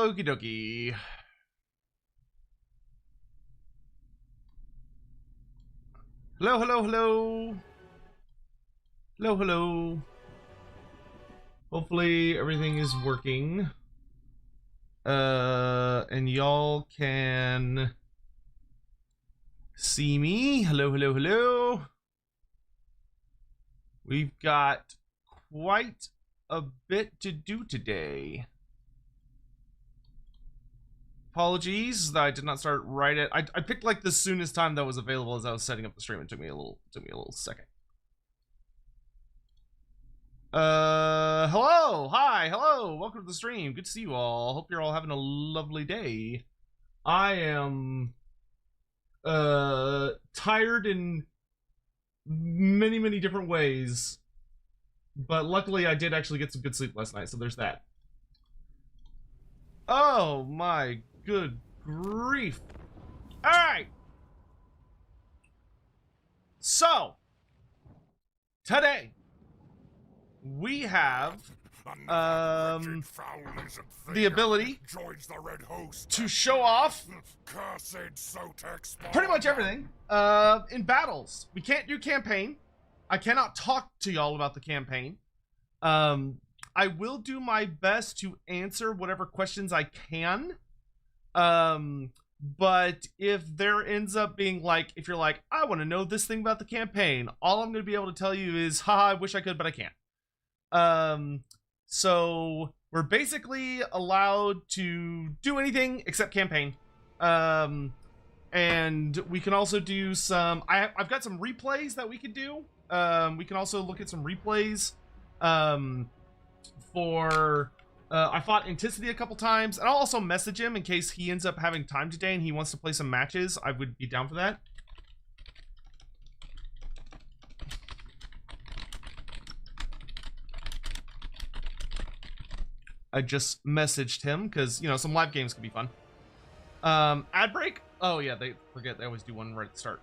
Okie dokie. Hello, hello, hello. Hello, hello. Hopefully everything is working. And y'all can see me. Hello, hello, hello. We've got quite a bit to do today. Apologies that I did not start right at. I picked like the soonest time that was available as I was setting up the stream. It took me a little second. Hello, hi, hello, welcome to the stream. Good to see you all. Hope you're all having a lovely day. I am tired in many different ways, but luckily I did actually get some good sleep last night, so there's that. Oh my good grief. All right. So, today we have the ability to show off pretty much everything in battles. We can't do campaign. I cannot talk to y'all about the campaign. I will do my best to answer whatever questions I can. But if there ends up being like, if you're like, I want to know this thing about the campaign, all I'm going to be able to tell you is, haha, I wish I could, but I can't. So we're basically allowed to do anything except campaign. And we can also do some, I've got some replays that we could do. We can also look at some replays, for I fought Anticity a couple times, and I'll also message him in case he ends up having time today and he wants to play some matches. I would be down for that. I just messaged him because, you know, some live games can be fun. Ad break? Oh yeah, they forget, they always do one right at the start.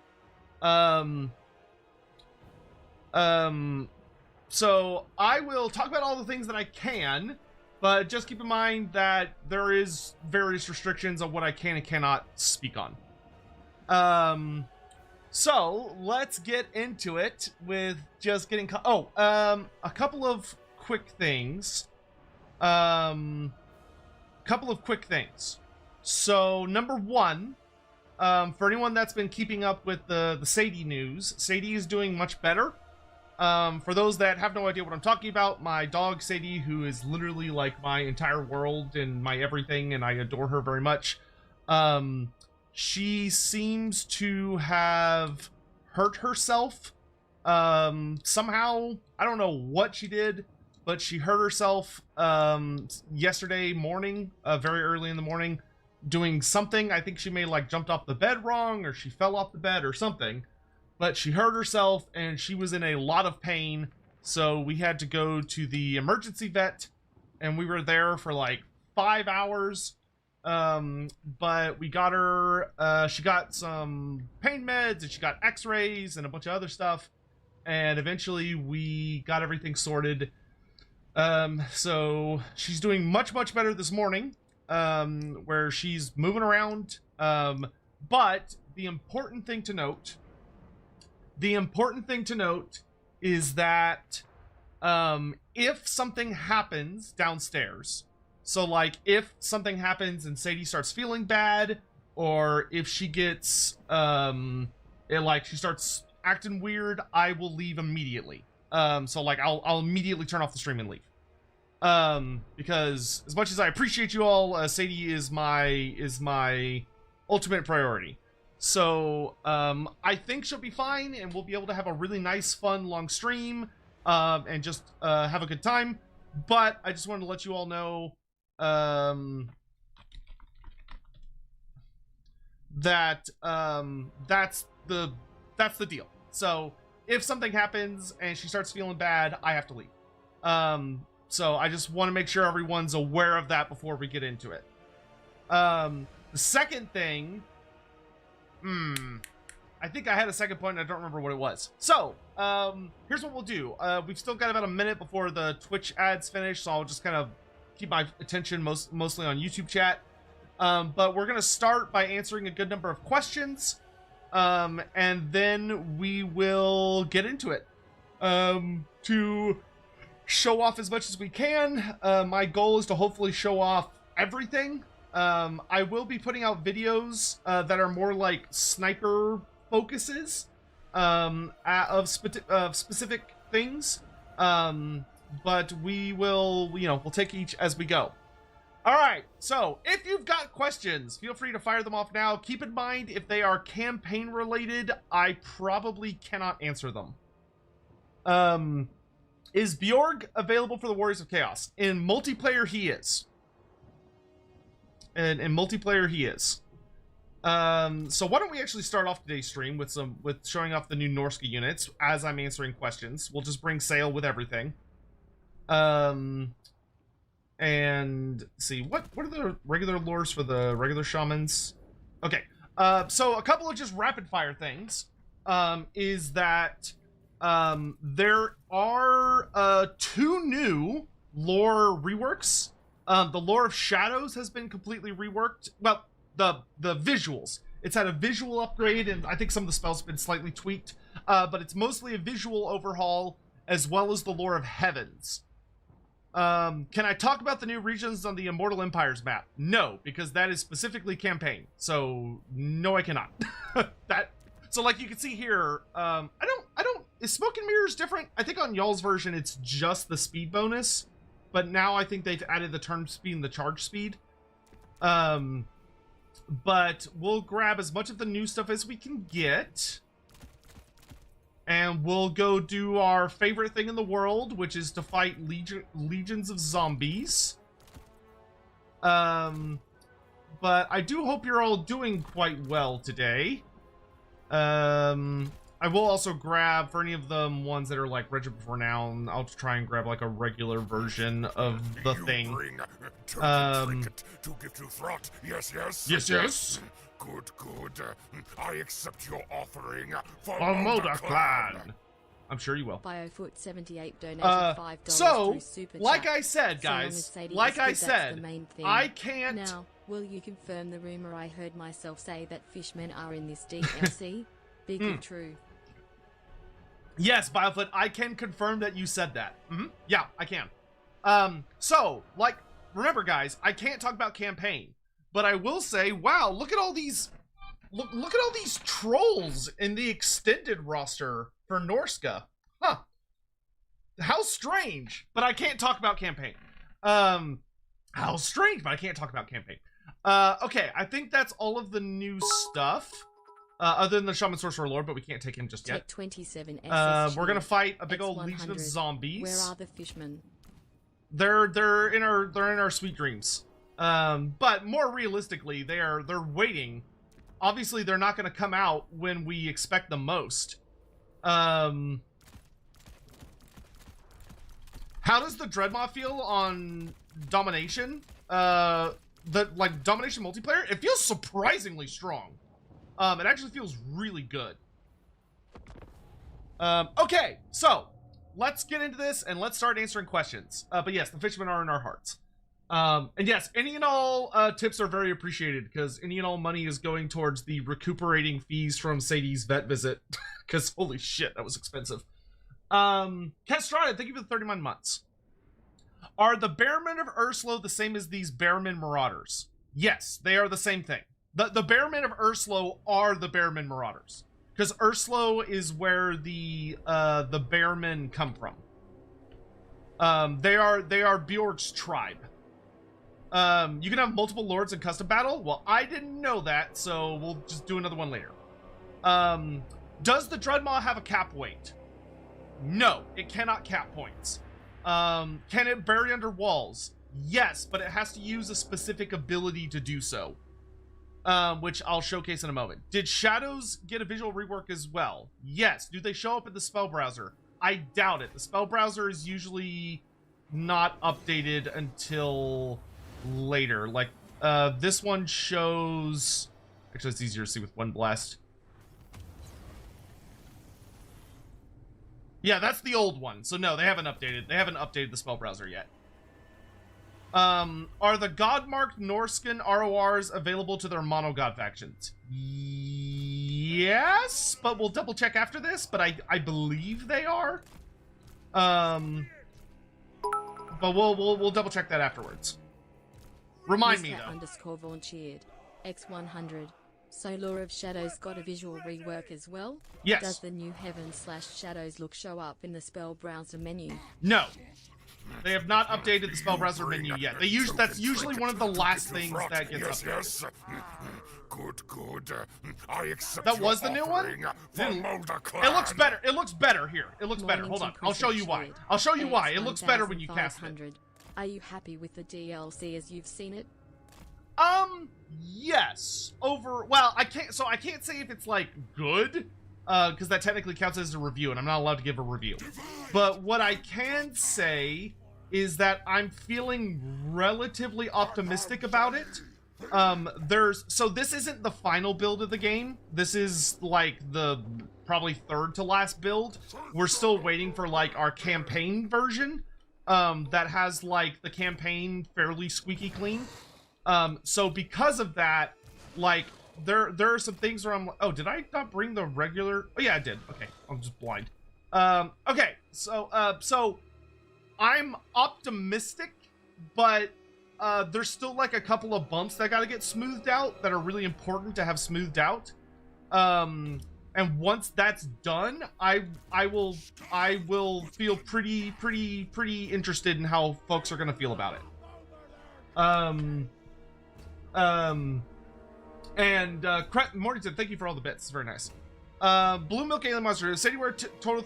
So I will talk about all the things that I can, but just keep in mind that there is various restrictions on what I can and cannot speak on. So let's get into it with just getting a couple of quick things. So number one, for anyone that's been keeping up with the Sadie news, Sadie is doing much better. For those that have no idea what I'm talking about, my dog Sadie, who is literally like my entire world and my everything, and I adore her very much, she seems to have hurt herself somehow. I don't know what she did, but she hurt herself yesterday morning, very early in the morning, doing something. I think she may like jumped off the bed wrong, or she fell off the bed or something. But she hurt herself and she was in a lot of pain, so we had to go to the emergency vet, and we were there for like 5 hours. But we got her, she got some pain meds, and she got x-rays and a bunch of other stuff, and eventually we got everything sorted. So she's doing much better this morning, where she's moving around. But the important thing to note is that if something happens downstairs, so like if something happens and Sadie starts feeling bad, or if she gets she starts acting weird, I will leave immediately. So like I'll immediately turn off the stream and leave. Because as much as I appreciate you all, Sadie is my ultimate priority. So, I think she'll be fine, and we'll be able to have a really nice, fun, long stream, and just, have a good time. But I just wanted to let you all know, that, that's the deal. So, if something happens and she starts feeling bad, I have to leave. So I just want to make sure everyone's aware of that before we get into it. The second thing... I think I had a second point and I don't remember what it was. So, here's what we'll do. We've still got about a minute before the Twitch ads finish, so I'll just kind of keep my attention mostly on YouTube chat. But we're gonna start by answering a good number of questions, and then we will get into it. To show off as much as we can. My goal is to hopefully show off everything. I will be putting out videos that are more like sniper focuses of specific things. But we will, we'll take each as we go. All right, so if you've got questions, feel free to fire them off now. Keep in mind, if they are campaign related, I probably cannot answer them. Is Bjorg available for the Warriors of Chaos? In multiplayer, he is. And in multiplayer, he is. So why don't we actually start off today's stream with showing off the new Norsca units as I'm answering questions. We'll just bring sail with everything. And see, what are the regular lures for the regular shamans? Okay, so a couple of just rapid fire things, is that, there are, 2 new lore reworks. The lore of shadows has been completely reworked. Well, the visuals. It's had a visual upgrade, and I think some of the spells have been slightly tweaked, but it's mostly a visual overhaul, as well as the lore of heavens. Can I talk about the new regions on the Immortal Empires map? No, because that is specifically campaign. So no, I cannot. So like you can see here, is Smoke and Mirrors different? I think on y'all's version, it's just the speed bonus, but now I think they've added the turn speed and the charge speed. But we'll grab as much of the new stuff as we can get. And we'll go do our favorite thing in the world, which is to fight legions of zombies. But I do hope you're all doing quite well today. I will also grab, for any of them ones that are like Regiment for Renown, I'll try and grab like a regular version of the thing. To give to Throt. Yes, yes. Yes, yes. Good, good. I accept your offering for Moda Clan. I'm sure you will. Biofoot78 donated $5 so, through Super like Chat. I said, guys, like I said, I can't... Now, will you confirm the rumor I heard myself say that fishmen are in this DLC? Big and true. Yes, Biofoot, I can confirm that you said that. Yeah, I can. So, like, remember, guys, I can't talk about campaign, but I will say, wow, look at all these... Look at all these trolls in the extended roster for Norsca. Huh. How strange. But I can't talk about campaign. How strange, but I can't talk about campaign. Okay, I think that's all of the new stuff. Other than the Shaman Sorcerer Lord, but we can't take him just yet. 27 we're gonna fight a big old legion of zombies. Where are the fishmen? They're in our sweet dreams. But more realistically, they're waiting. Obviously, they're not going to come out when we expect them most. How does the Dreadmaw feel on Domination? Domination multiplayer? It feels surprisingly strong. It actually feels really good. Okay, so let's get into this and let's start answering questions. But yes, the fishermen are in our hearts. And yes, any and all tips are very appreciated, because any and all money is going towards the recuperating fees from Sadie's vet visit. Because holy shit, that was expensive. Castrada, thank you for the 31 months. Are the Bearmen of Urslo the same as these Bearmen Marauders? Yes, they are the same thing. The Bearmen of Urslo are the Bearmen Marauders, because Urslo is where the Bearmen come from. They are Bjork's tribe. You can have multiple lords in custom battle? Well, I didn't know that, so we'll just do another one later. Does the Dreadmaw have a cap weight? No, it cannot cap points. Can it bury under walls? Yes, but it has to use a specific ability to do so. Which I'll showcase in a moment. Did Shadows get a visual rework as well? Yes. Do they show up in the spell browser? I doubt it. The spell browser is usually not updated until later. Like, this one shows... Actually, it's easier to see with one blast. Yeah, that's the old one. So no, they haven't updated. They haven't updated the spell browser yet. Are the God-marked Norscan RORs available to their mono-god factions? Yes, but we'll double check after this, but I believe they are. But we'll double check that afterwards. Remind me though. Underscore volunteered. X100. So Lore of Shadows got a visual rework as well? Yes. Does the new Heaven/Shadows look show up in the spell browser menu? No. They have not updated the spell browser menu yet. That's usually one of the last things that gets updated. Yes. Good. I accept That was the new one? It looks better. It looks better here. It looks better. Hold on. I'll show you why. I'll show you why. It looks better when you cast it. Are you happy with the DLC as you've seen it? Yes. Well, I can't say if it's like good, because that technically counts as a review, and I'm not allowed to give a review. But what I can say is that I'm feeling relatively optimistic about it. So this isn't the final build of the game. This is like the probably third to last build. We're still waiting for like our campaign version, that has like the campaign fairly squeaky clean. So because of that, like there are some things where I'm like, oh, did I not bring the regular? Oh yeah, I did. Okay, I'm just blind. Okay, so I'm optimistic, but there's still like a couple of bumps that gotta get smoothed out that are really important to have smoothed out. And once that's done, I will feel pretty interested in how folks are gonna feel about it. Mornington, thank you for all the bits. It's very nice. Blue Milk Alien Monster. If Sadie were Total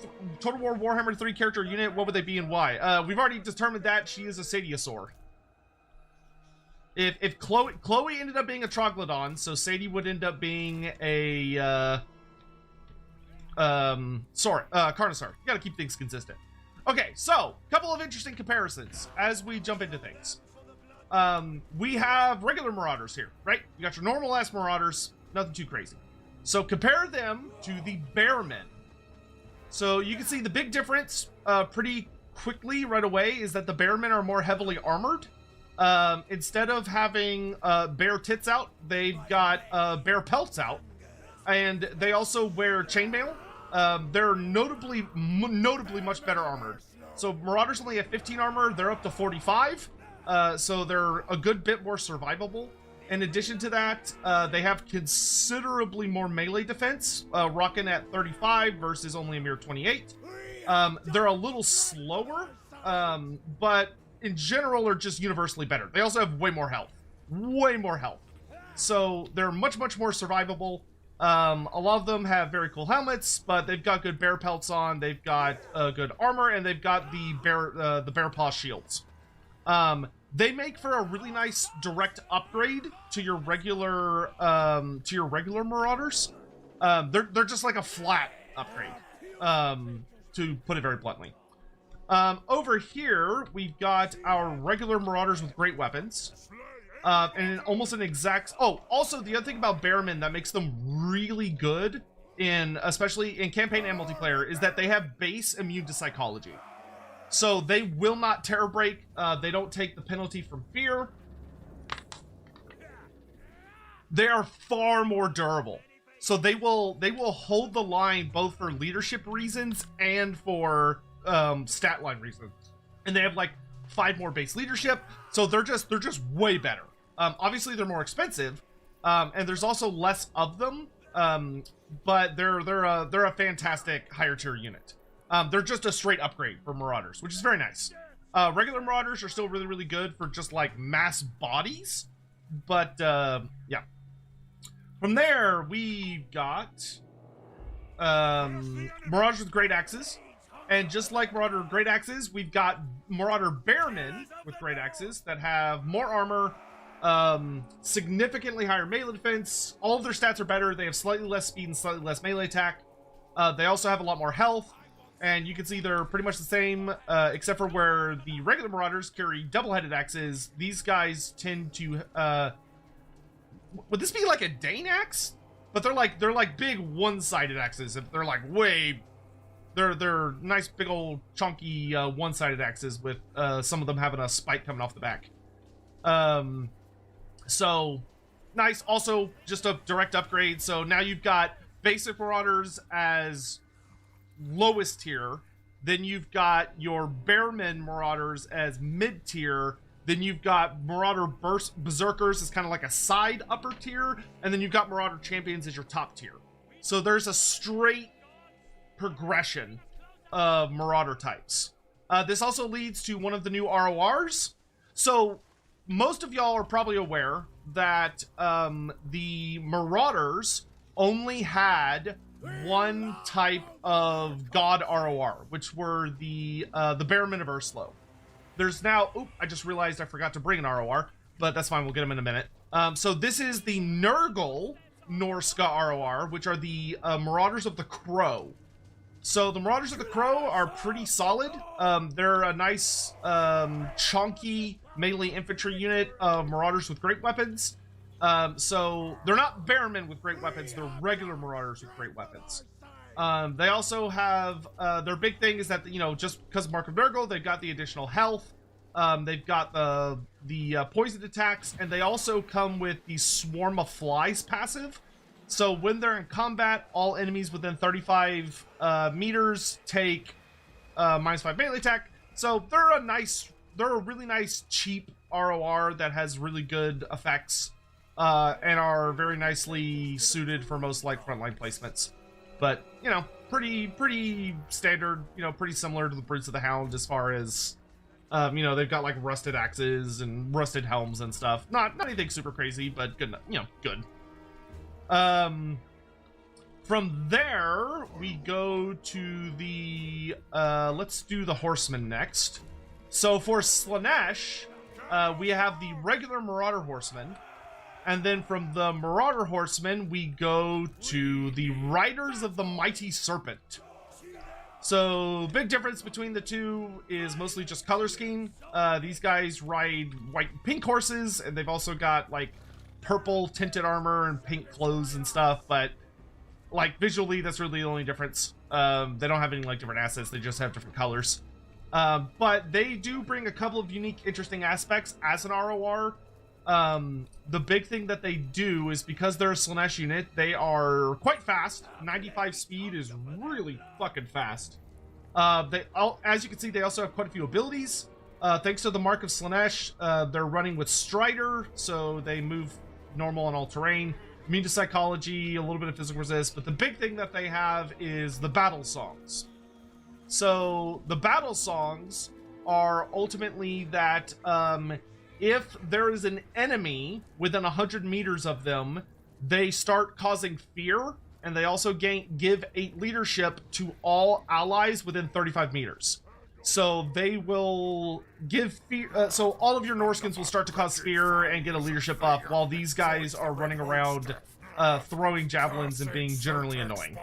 War Warhammer 3 character unit, what would they be and why? We've already determined that she is a Sadiosaur. If Chloe ended up being a Troglodon, so Sadie would end up being a Carnosaur. You gotta keep things consistent. Okay, so couple of interesting comparisons as we jump into things. We have regular Marauders here, right? You got your normal ass Marauders, nothing too crazy. So compare them to the Bearmen. So you can see the big difference pretty quickly right away is that the Bearmen are more heavily armored. Instead of having bear tits out, they've got bear pelts out, and they also wear chainmail. They're notably much better armored. So Marauders only have 15 armor, they're up to 45. So they're a good bit more survivable. In addition to that, they have considerably more melee defense, rocking at 35 versus only a mere 28. They're a little slower, but in general are just universally better. They also have way more health. So they're much more survivable. A lot of them have very cool helmets, but they've got good bear pelts on, they've got good armor, and they've got the bear paw shields. They make for a really nice direct upgrade to your regular Marauders. They're just like a flat upgrade, to put it very bluntly. Over here, we've got our regular Marauders with great weapons. And almost an exact... Oh, also, the other thing about Bearmen that makes them really good, especially in campaign and multiplayer, is that they have base immune to psychology. So they will not terror break. They don't take the penalty from fear. They are far more durable. So they will hold the line both for leadership reasons and for stat line reasons. And they have like 5 more base leadership. So they're just way better. Obviously they're more expensive, and there's also less of them. But they're a fantastic higher tier unit. They're just a straight upgrade for Marauders, which is very nice. Regular Marauders are still really good for just like mass bodies, but yeah. From there, we got Marauders with great axes, and just like Marauder with great axes, we've got Marauder Bearmen with great axes that have more armor, significantly higher melee defense. All of their stats are better. They have slightly less speed and slightly less melee attack. They also have a lot more health. And you can see they're pretty much the same, except for where the regular Marauders carry double-headed axes. These guys tend to, would this be like a Dane axe? But they're like big one-sided axes. They're like they're nice big old chunky one-sided axes with some of them having a spike coming off the back. So nice. Also, just a direct upgrade. So now you've got basic Marauders as lowest tier. Then you've got your Bearmen Marauders as mid tier. Then you've got Marauder Berserkers as kind of like a side upper tier. And then you've got Marauder Champions as your top tier. So there's a straight progression of Marauder types. This also leads to one of the new RORs. So most of y'all are probably aware that the Marauders only had one type of God ROR, which were the Bearmen of Urslo. There's now, I just realized I forgot to bring an ROR, but that's fine, we'll get them in a minute. So this is the Nurgle Norsca ROR, which are the Marauders of the Crow. So the Marauders of the Crow are pretty solid. They're a nice, chunky melee infantry unit of Marauders with great weapons. So they're not Bearmen with great weapons, they're regular Marauders with great weapons. They also have, their big thing is that, you know, just because of Mark of Nurgle, they've got the additional health. They've got the poison attacks, and they also come with the Swarm of Flies passive. So when they're in combat, all enemies within 35 meters take -5 melee attack. So they're a really nice cheap ROR that has really good effects and are very nicely suited for most like frontline placements. But you know, pretty standard. You know, pretty similar to the Brutes of the Hound as far as you know, they've got like rusted axes and rusted helms and stuff. Not anything super crazy, but good. You know, good. From there, we go to the, let's do the Horsemen next. So for Slaanesh, we have the regular Marauder Horsemen. And then from the Marauder Horsemen, we go to the Riders of the Mighty Serpent. So, big difference between the two is mostly just color scheme. These guys ride white and pink horses, and they've also got, like, purple tinted armor and pink clothes and stuff, but like visually that's really the only difference. They don't have any like different assets, they just have different colors. But they do bring a couple of unique interesting aspects as an ROR. The big thing that they do is because they're a Slaanesh unit, they are quite fast. 95 speed is really fucking fast. As you can see, they also have quite a few abilities. Thanks to the Mark of Slaanesh, they're running with Strider, so they move normal on all terrain, immune to psychology, a little bit of physical resist, but the big thing that they have is the battle songs. So the battle songs are ultimately that if there is an enemy within 100 meters of them, they start causing fear, and they also give 8 leadership to all allies within 35 meters. So they will give fear, so all of your Norscans will start to cause fear and get a leadership up, while these guys are running around throwing javelins and being generally annoying.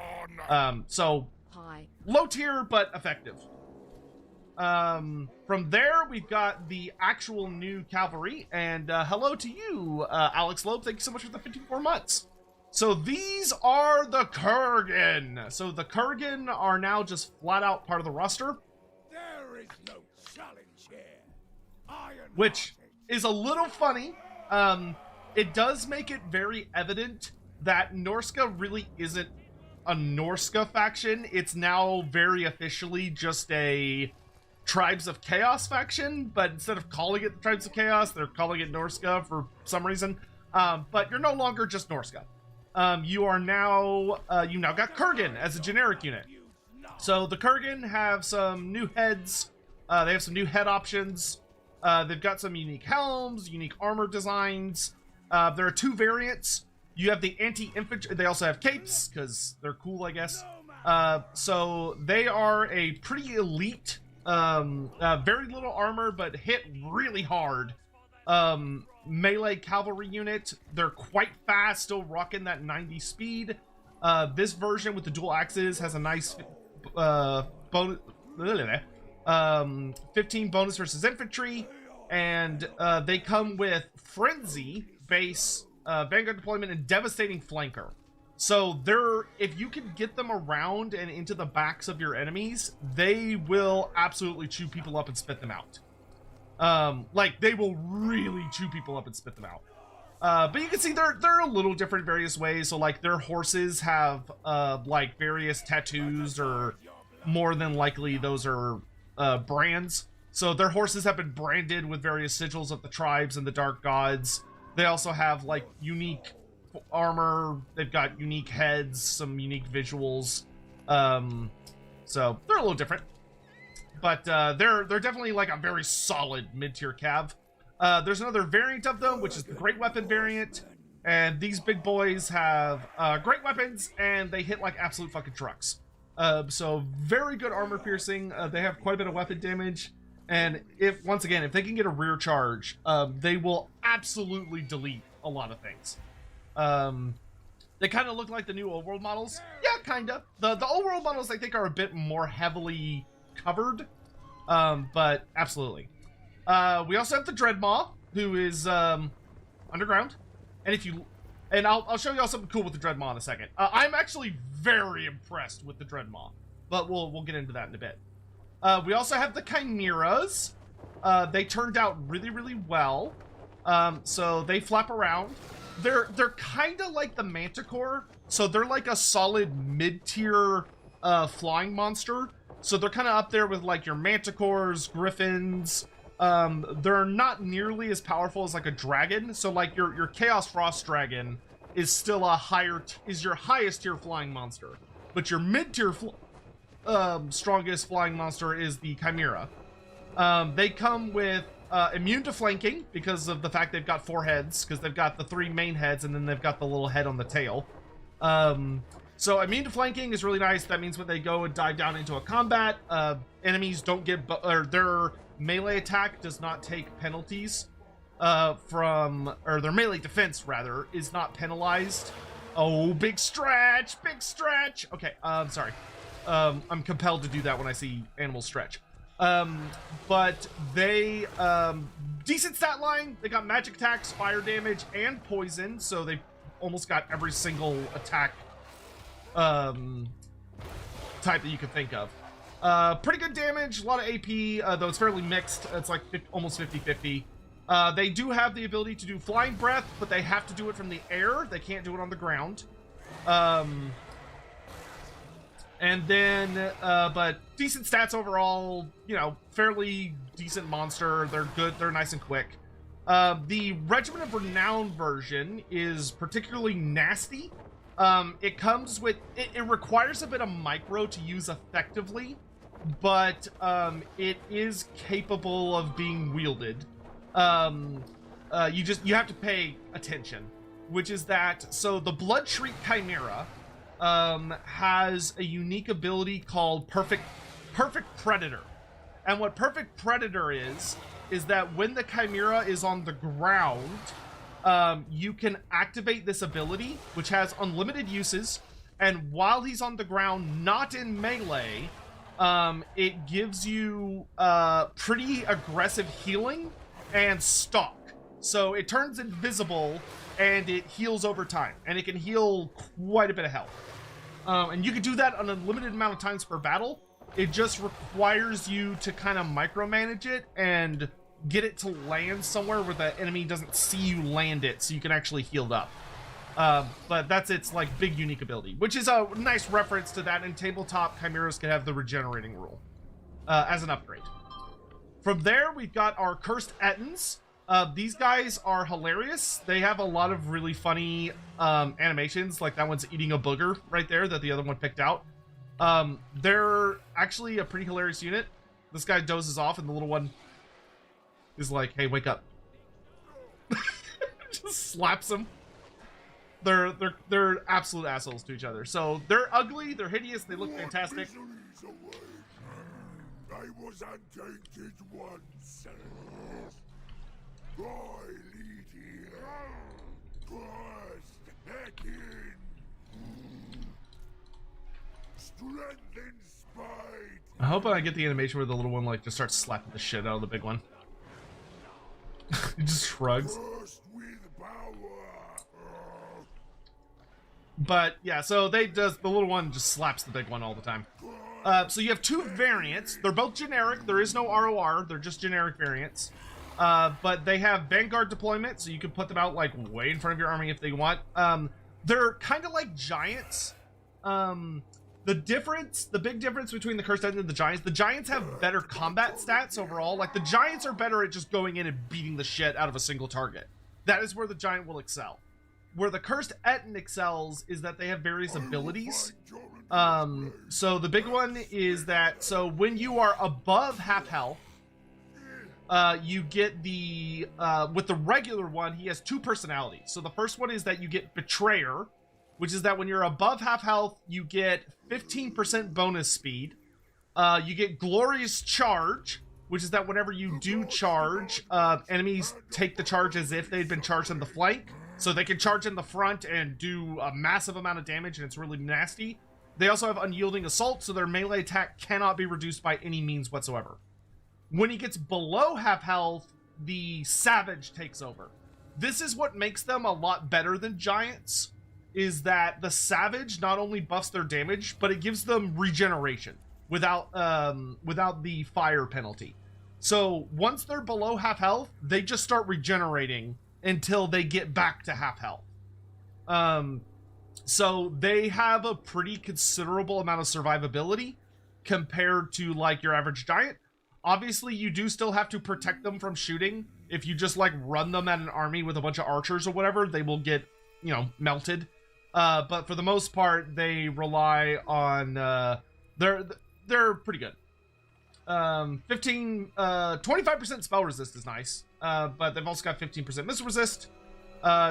So low tier, but effective. From there, we've got the actual new cavalry, and hello to you, Alex Loeb. Thank you so much for the 54 months. So these are the Kurgan. So the Kurgan are now just flat out part of the roster. There is no challenge here. Which is a little funny. It does make it very evident that Norsca really isn't a Norsca faction. It's now very officially just a Tribes of Chaos faction, but instead of calling it the Tribes of Chaos, they're calling it Norsca for some reason. But you're no longer just Norsca. You now got Kurgan as a generic unit. So the Kurgan have some new heads. They have some new head options. They've got some unique helms, unique armor designs. There are 2 variants. You have the anti-infantry. They also have capes because they're cool, I guess. So they are a pretty elite, very little armor but hit really hard melee cavalry unit. They're quite fast, still rocking that 90 speed. This version with the dual axes has a nice 15 bonus versus infantry, and they come with frenzy, base, vanguard deployment, and devastating flanker. So if you can get them around and into the backs of your enemies, they will absolutely chew people up and spit them out. Like, they will really chew people up and spit them out. But you can see they're a little different in various ways. So, like, their horses have, like, various tattoos, or more than likely those are, brands. So their horses have been branded with various sigils of the tribes and the dark gods. They also have, like, unique armor. They've got unique heads, some unique visuals. So they're a little different. But they're definitely, like, a very solid mid-tier cav. There's another variant of them, which is the great weapon variant. And these big boys have great weapons, and they hit like absolute fucking trucks. So very good armor piercing. They have quite a bit of weapon damage. And if they can get a rear charge, they will absolutely delete a lot of things. They kind of look like the new old world models. Yeah, kind of. The old world models, I think, are a bit more heavily covered. But absolutely. We also have the Dreadmaw, who is underground. And I'll show you all something cool with the Dreadmaw in a second. I'm actually very impressed with the Dreadmaw, but we'll get into that in a bit. We also have the Chimeras. They turned out really, really well. So they flap around. They're kind of like the Manticore, so they're like a solid mid-tier flying monster. So they're kind of up there with like your Manticores, Griffins. They're not nearly as powerful as like a dragon. So like your Chaos Frost Dragon is still is your highest tier flying monster, but your mid-tier strongest flying monster is the Chimera. They come with immune to flanking because of the fact they've got 4 heads, because they've got the 3 main heads and then they've got the little head on the tail. So immune to flanking is really nice. That means when they go and dive down into a combat, enemies don't get their melee attack does not take penalties or their melee defense rather is not penalized. Oh, big stretch. Okay, sorry. I'm compelled to do that when I see animals stretch. But they, decent stat line. They got magic attacks, fire damage, and poison. So they almost got every single attack, type that you could think of. Pretty good damage, a lot of AP, though it's fairly mixed. It's like almost 50-50. They do have the ability to do flying breath, but they have to do it from the air. They can't do it on the ground. And then, but decent stats overall, fairly decent monster. They're good. They're nice and quick. The Regiment of Renown version is particularly nasty. It comes with, it requires a bit of micro to use effectively, but it is capable of being wielded. You have to pay attention, which is that, so the Blood Shriek Chimera has a unique ability called Perfect Predator. And what Perfect Predator is that when the Chimera is on the ground, you can activate this ability, which has unlimited uses, and while he's on the ground, not in melee, it gives you pretty aggressive healing and stalk. So it turns invisible and it heals over time, and it can heal quite a bit of health. And you can do that an unlimited amount of times per battle. It just requires you to kind of micromanage it and get it to land somewhere where the enemy doesn't see you land it, so you can actually heal up. But that's its like big unique ability, which is a nice reference to that in tabletop. Chimeras can have the regenerating rule as an upgrade. From there, we've got our cursed Ettins. These guys are hilarious. They have a lot of really funny animations, like that one's eating a booger right there that the other one picked out. They're actually a pretty hilarious unit. This guy dozes off and the little one is like, hey, wake up. Just slaps him. They're absolute assholes to each other. So they're ugly, they're hideous, they look fantastic. I was untainted once. I lead here. First, Ettin. Strength and spite. I hope I get the animation where the little one like just starts slapping the shit out of the big one. He just shrugs. First with power. But yeah, so the little one just slaps the big one all the time. So you have two variants. They're both generic. There is no ROR. They're just generic variants. But they have Vanguard deployment, so you can put them out like way in front of your army if they want. They're kind of like giants. The big difference between the Cursed Ettin and the Giants have better combat stats overall. Like, the Giants are better at just going in and beating the shit out of a single target. That is where the Giant will excel. Where the Cursed Ettin excels is that they have various abilities. So the big one is that, so when you are above half health, you get the, with the regular one, he has two personalities. So the first one is that you get Betrayer, which is that when you're above half health, you get 15% bonus speed. You get Glorious Charge, which is that whenever you do charge, enemies take the charge as if they'd been charged in the flank. So they can charge in the front and do a massive amount of damage, and it's really nasty. They also have Unyielding Assault, so their melee attack cannot be reduced by any means whatsoever. When he gets below half health, the Savage takes over. This is what makes them a lot better than Giants, is that the Savage not only buffs their damage, but it gives them regeneration without the fire penalty. So once they're below half health, they just start regenerating until they get back to half health. So they have a pretty considerable amount of survivability compared to like your average Giant. Obviously, you do still have to protect them from shooting. If you just like run them at an army with a bunch of archers or whatever, they will get, you know, melted. But for the most part, they rely on, they're pretty good. 25% spell resist is nice. But they've also got 15% missile resist.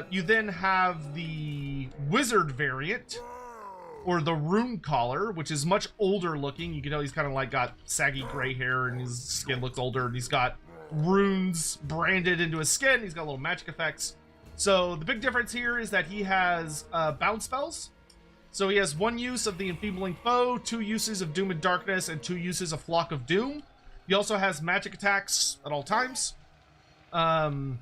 You then have the wizard variant, or the rune collar, which is much older looking. You can tell he's kind of like got saggy gray hair and his skin looks older, and he's got runes branded into his skin. He's got little magic effects. So the big difference here is that he has bounce spells. So he has one use of the Enfeebling Foe, 2 uses of Doom and Darkness, and 2 uses of Flock of Doom. He also has magic attacks at all times. And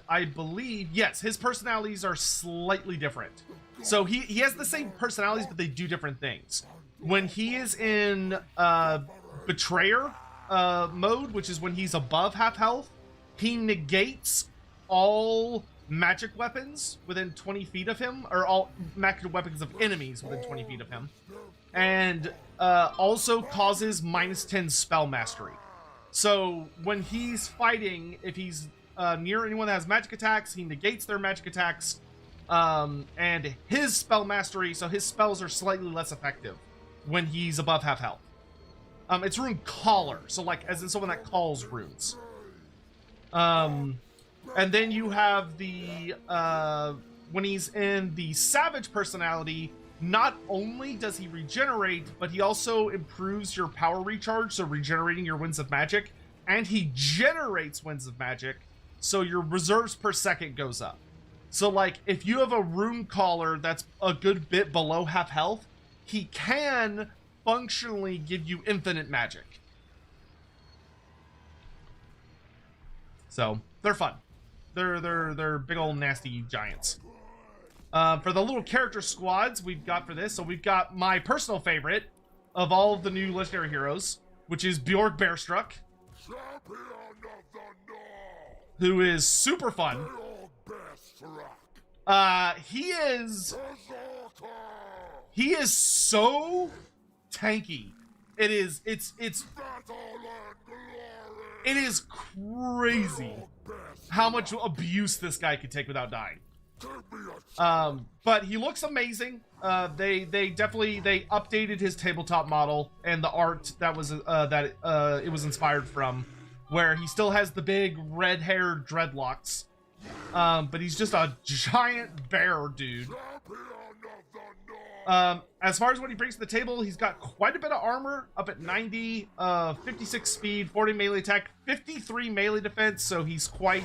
I believe, yes, his personalities are slightly different. So he has the same personalities, but they do different things. When he is in Betrayer mode, which is when he's above half health, he negates all magic weapons within 20 feet of him, or all magic weapons of enemies within 20 feet of him, and also causes -10 spell mastery. So when he's fighting, if he's near anyone that has magic attacks, he negates their magic attacks, and his spell mastery, so his spells are slightly less effective when he's above half health. It's rune caller, so like as in someone that calls runes. And then you have the, when he's in the Savage personality, not only does he regenerate, but he also improves your power recharge, so regenerating your winds of magic, and he generates winds of magic, so your reserves per second goes up. So like, if you have a rune caller that's a good bit below half health, he can functionally give you infinite magic. So, they're fun. They're big old nasty giants. For the little character squads we've got for this, so we've got my personal favorite of all of the new legendary heroes, which is Bjork Bearstruck, who is super fun. He is so tanky. It is crazy how much abuse this guy could take without dying. But he looks amazing. They updated his tabletop model and the art that was it was inspired from, where he still has the big red-haired dreadlocks, but he's just a giant bear dude. As far as what he brings to the table, he's got quite a bit of armor, up at 90, 56 speed, 40 melee attack, 53 melee defense, so he's quite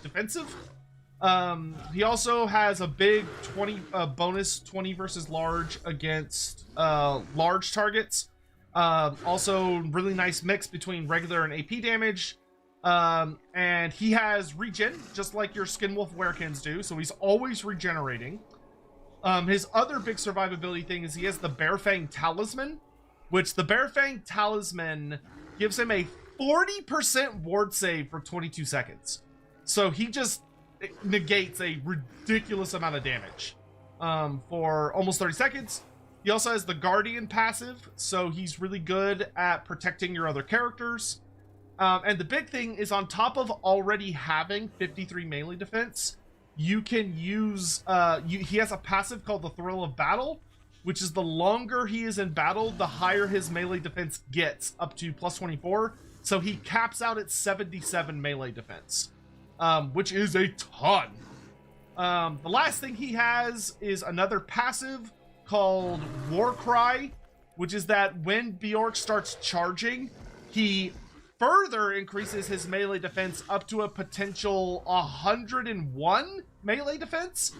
defensive. He also has a big 20 bonus 20 versus large against large targets. Also really nice mix between regular and AP damage. And he has regen, just like your Skinwolf Werekins do, so he's always regenerating. His other big survivability thing is he has the Bear Fang Talisman, which the Bear Fang Talisman gives him a 40% ward save for 22 seconds. So he just negates a ridiculous amount of damage for almost 30 seconds. He also has the Guardian passive, so he's really good at protecting your other characters. And the big thing is, on top of already having 53 melee defense, you can use, he has a passive called the Thrill of Battle, which is the longer he is in battle, the higher his melee defense gets, up to plus 24. So he caps out at 77 melee defense, which is a ton. The last thing he has is another passive called War Cry, which is that when Bjork starts charging, he further increases his melee defense up to a potential 101 melee defense.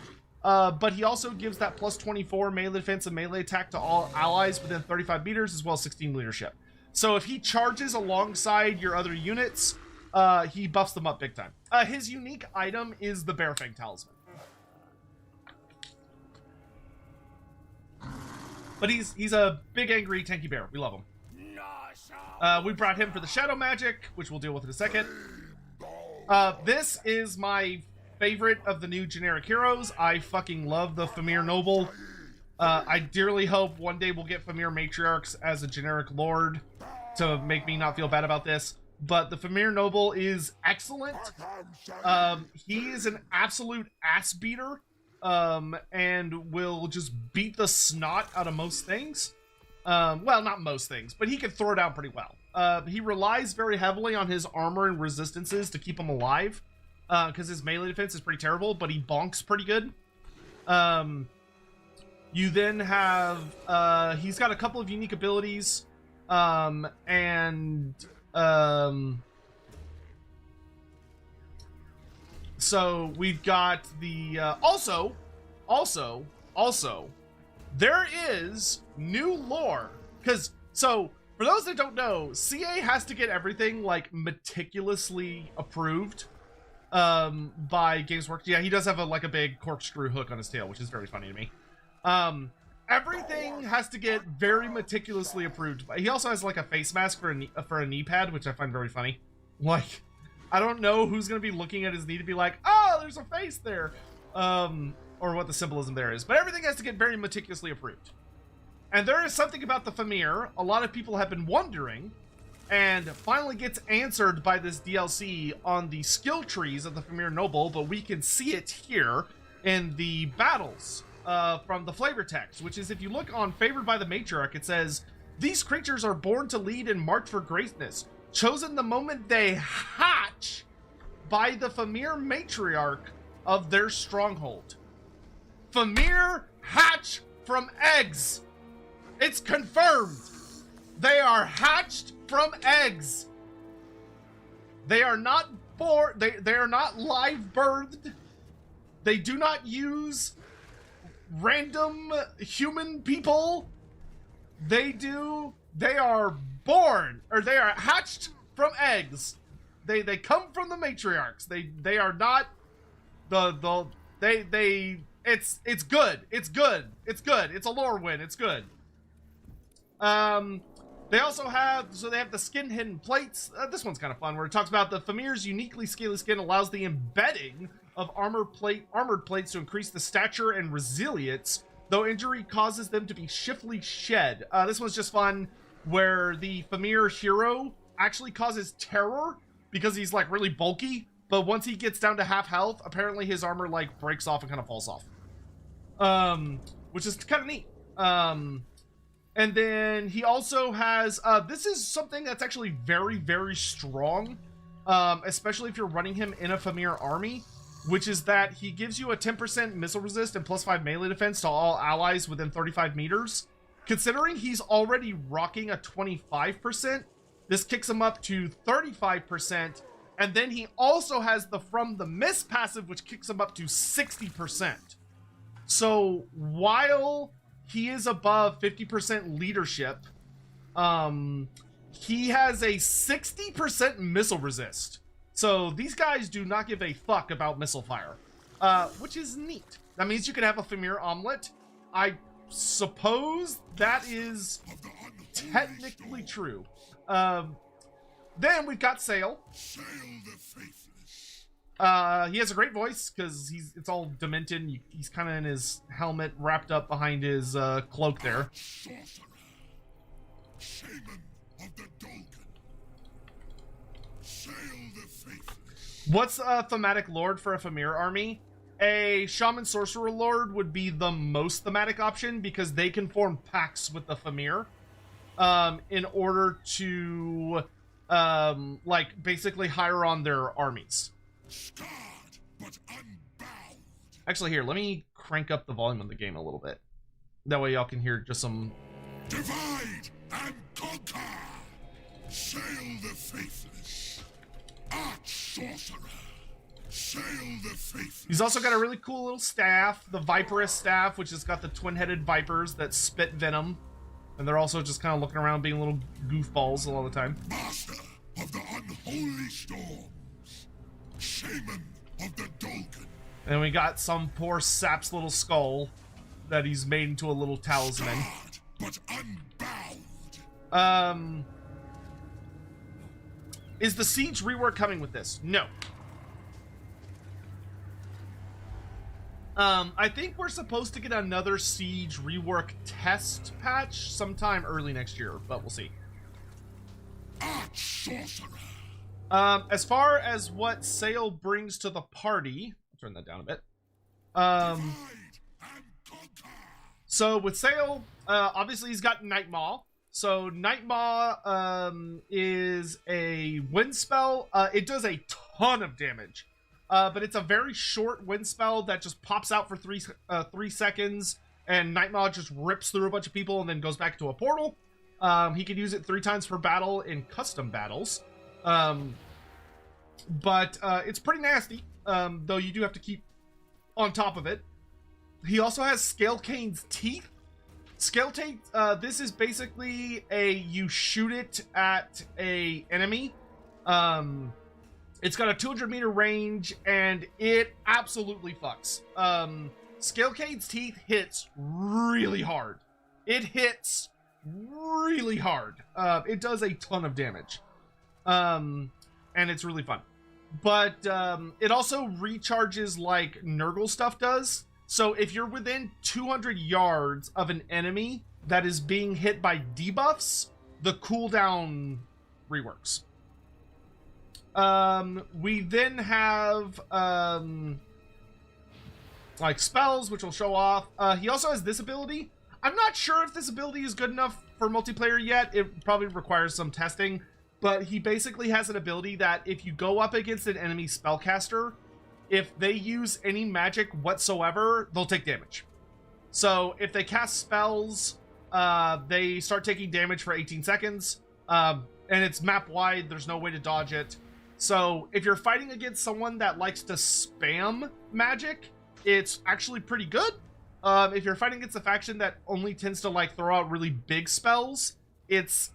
But he also gives that plus 24 melee defense and melee attack to all allies within 35 meters, as well as 16 leadership. So if he charges alongside your other units, he buffs them up big time. His unique item is the Bear Fang Talisman. But he's a big, angry, tanky bear. We love him. We brought him for the Shadow Magic, which we'll deal with in a second. This is my favorite of the new generic heroes. I fucking love the Famir Noble. I dearly hope one day we'll get Famir Matriarchs as a generic lord to make me not feel bad about this. But the Famir Noble is excellent. He is an absolute ass beater. And will just beat the snot out of most things. Well, not most things, but he can throw down pretty well. He relies very heavily on his armor and resistances to keep him alive, because his melee defense is pretty terrible, but he bonks pretty good. You then have, he's got a couple of unique abilities, so we've got the, also, there is new lore, because, so, for those that don't know, CA has to get everything, like, meticulously approved, by Games Workshop. Yeah, he does have a big corkscrew hook on his tail, which is very funny to me. Everything has to get very meticulously approved. He also has, like, a face mask for a knee pad, which I find very funny. Like, I don't know who's going to be looking at his knee to be like, oh, there's a face there. Or what the symbolism there is. But everything has to get very meticulously approved. And there is something about the Famir a lot of people have been wondering, and finally gets answered by this DLC on the skill trees of the Famir Noble, but we can see it here in the battles from the flavor text, which is, if you look on Favored by the Matriarch, it says, these creatures are born to lead and march for greatness, chosen the moment they hatch by the Famir Matriarch of their stronghold. Famir hatch from eggs. It's confirmed. They are hatched from eggs. They are not born. They are not live birthed. They do not use random human people. They are born, or they are hatched from eggs. They come from the matriarchs. They are not it's good. It's good. It's good. It's a lore win. It's good. They also have, they have the skin hidden plates. This one's kind of fun, where it talks about the Famir's uniquely scaly skin allows the embedding of armored plates to increase the stature and resilience, though injury causes them to be shiftily shed. This one's just fun, where the Famir hero actually causes terror because he's like really bulky, but once he gets down to half health, apparently his armor like breaks off and kind of falls off. Which is kind of neat. And then he also has, this is something that's actually very, very strong, especially if you're running him in a Famir army, which is that he gives you a 10% missile resist and +5 melee defense to all allies within 35 meters. Considering he's already rocking a 25%, this kicks him up to 35%, and then he also has the From the Mist passive, which kicks him up to 60%. So while he is above 50% leadership, he has a 60% missile resist. So these guys do not give a fuck about missile fire. which is neat. That means you can have a Famir omelet. I suppose that is technically true. Then we've got Sail. He has a great voice because it's all demented. He's kind of in his helmet, wrapped up behind his cloak there. What's a thematic lord for a Famir army? A Shaman Sorcerer Lord would be the most thematic option because they can form pacts with the Famir in order to like basically hire on their armies. Scarred, but unbound. Actually, here, let me crank up the volume of the game a little bit. That way y'all can hear just some... Divide and conquer! Sail the faithless! Arch-sorcerer! Sail the faithless! He's also got a really cool little staff, the Viperous staff, which has got the twin-headed vipers that spit venom. And they're also just kind of looking around being little goofballs all the time. Master of the unholy storms! Shaman of the Dolgan! And we got some poor sap's little skull that he's made into a little talisman. Scarred, but unbound. Is the Siege rework coming with this? No. I think we're supposed to get another Siege rework test patch sometime early next year, but we'll see. Arch-sorcerer! As far as what Sail brings to the party, I'll turn that down a bit. So with Sail, obviously he's got Nightmaw. So Nightmaw is a wind spell. It does a ton of damage, but it's a very short wind spell that just pops out for 3 seconds, and Nightmaw just rips through a bunch of people and then goes back to a portal. He can use it 3 times per battle in custom battles. But it's pretty nasty, though you do have to keep on top of it. He also has Scalecane's Teeth. Scalecane's, this is basically you shoot it at a enemy. It's got a 200-meter range, and it absolutely fucks. Scalecane's Teeth hits really hard. It hits really hard. It does a ton of damage. And it's really fun. But it also recharges like Nurgle stuff does. So if you're within 200 yards of an enemy that is being hit by debuffs, the cooldown reworks. We then have like spells, which will show off. He also has this ability. I'm not sure if this ability is good enough for multiplayer yet. It probably requires some testing. But he basically has an ability that if you go up against an enemy spellcaster, if they use any magic whatsoever, they'll take damage. So if they cast spells, they start taking damage for 18 seconds. And it's map wide, there's no way to dodge it. So if you're fighting against someone that likes to spam magic, it's actually pretty good. If you're fighting against a faction that only tends to like throw out really big spells, it's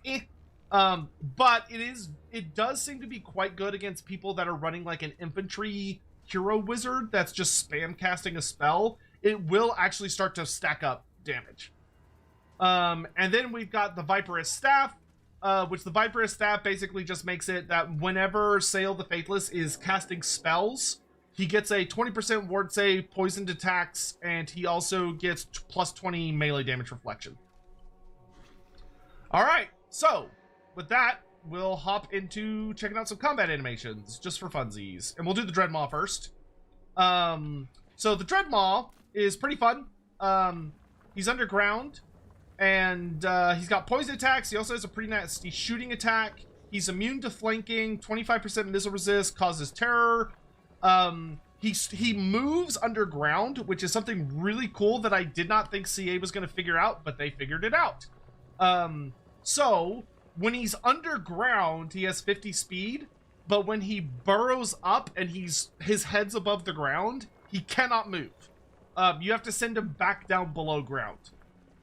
but it does seem to be quite good against people that are running like an infantry hero wizard that's just spam casting a spell. It will actually start to stack up damage. And then we've got the Viperous Staff, which the Viperous Staff basically just makes it that whenever Sail the Faithless is casting spells, he gets a 20% ward save, poisoned attacks, and he also gets plus 20 melee damage reflection. All right, so with that, we'll hop into checking out some combat animations just for funsies, and we'll do the Dreadmaw first. So the Dreadmaw is pretty fun. He's underground, and he's got poison attacks. He also has a pretty nasty shooting attack. He's immune to flanking, 25% missile resist, causes terror. He moves underground, which is something really cool that I did not think CA was going to figure out, but they figured it out. So when he's underground, he has 50 speed, but when he burrows up and his head's above the ground, he cannot move. You have to send him back down below ground.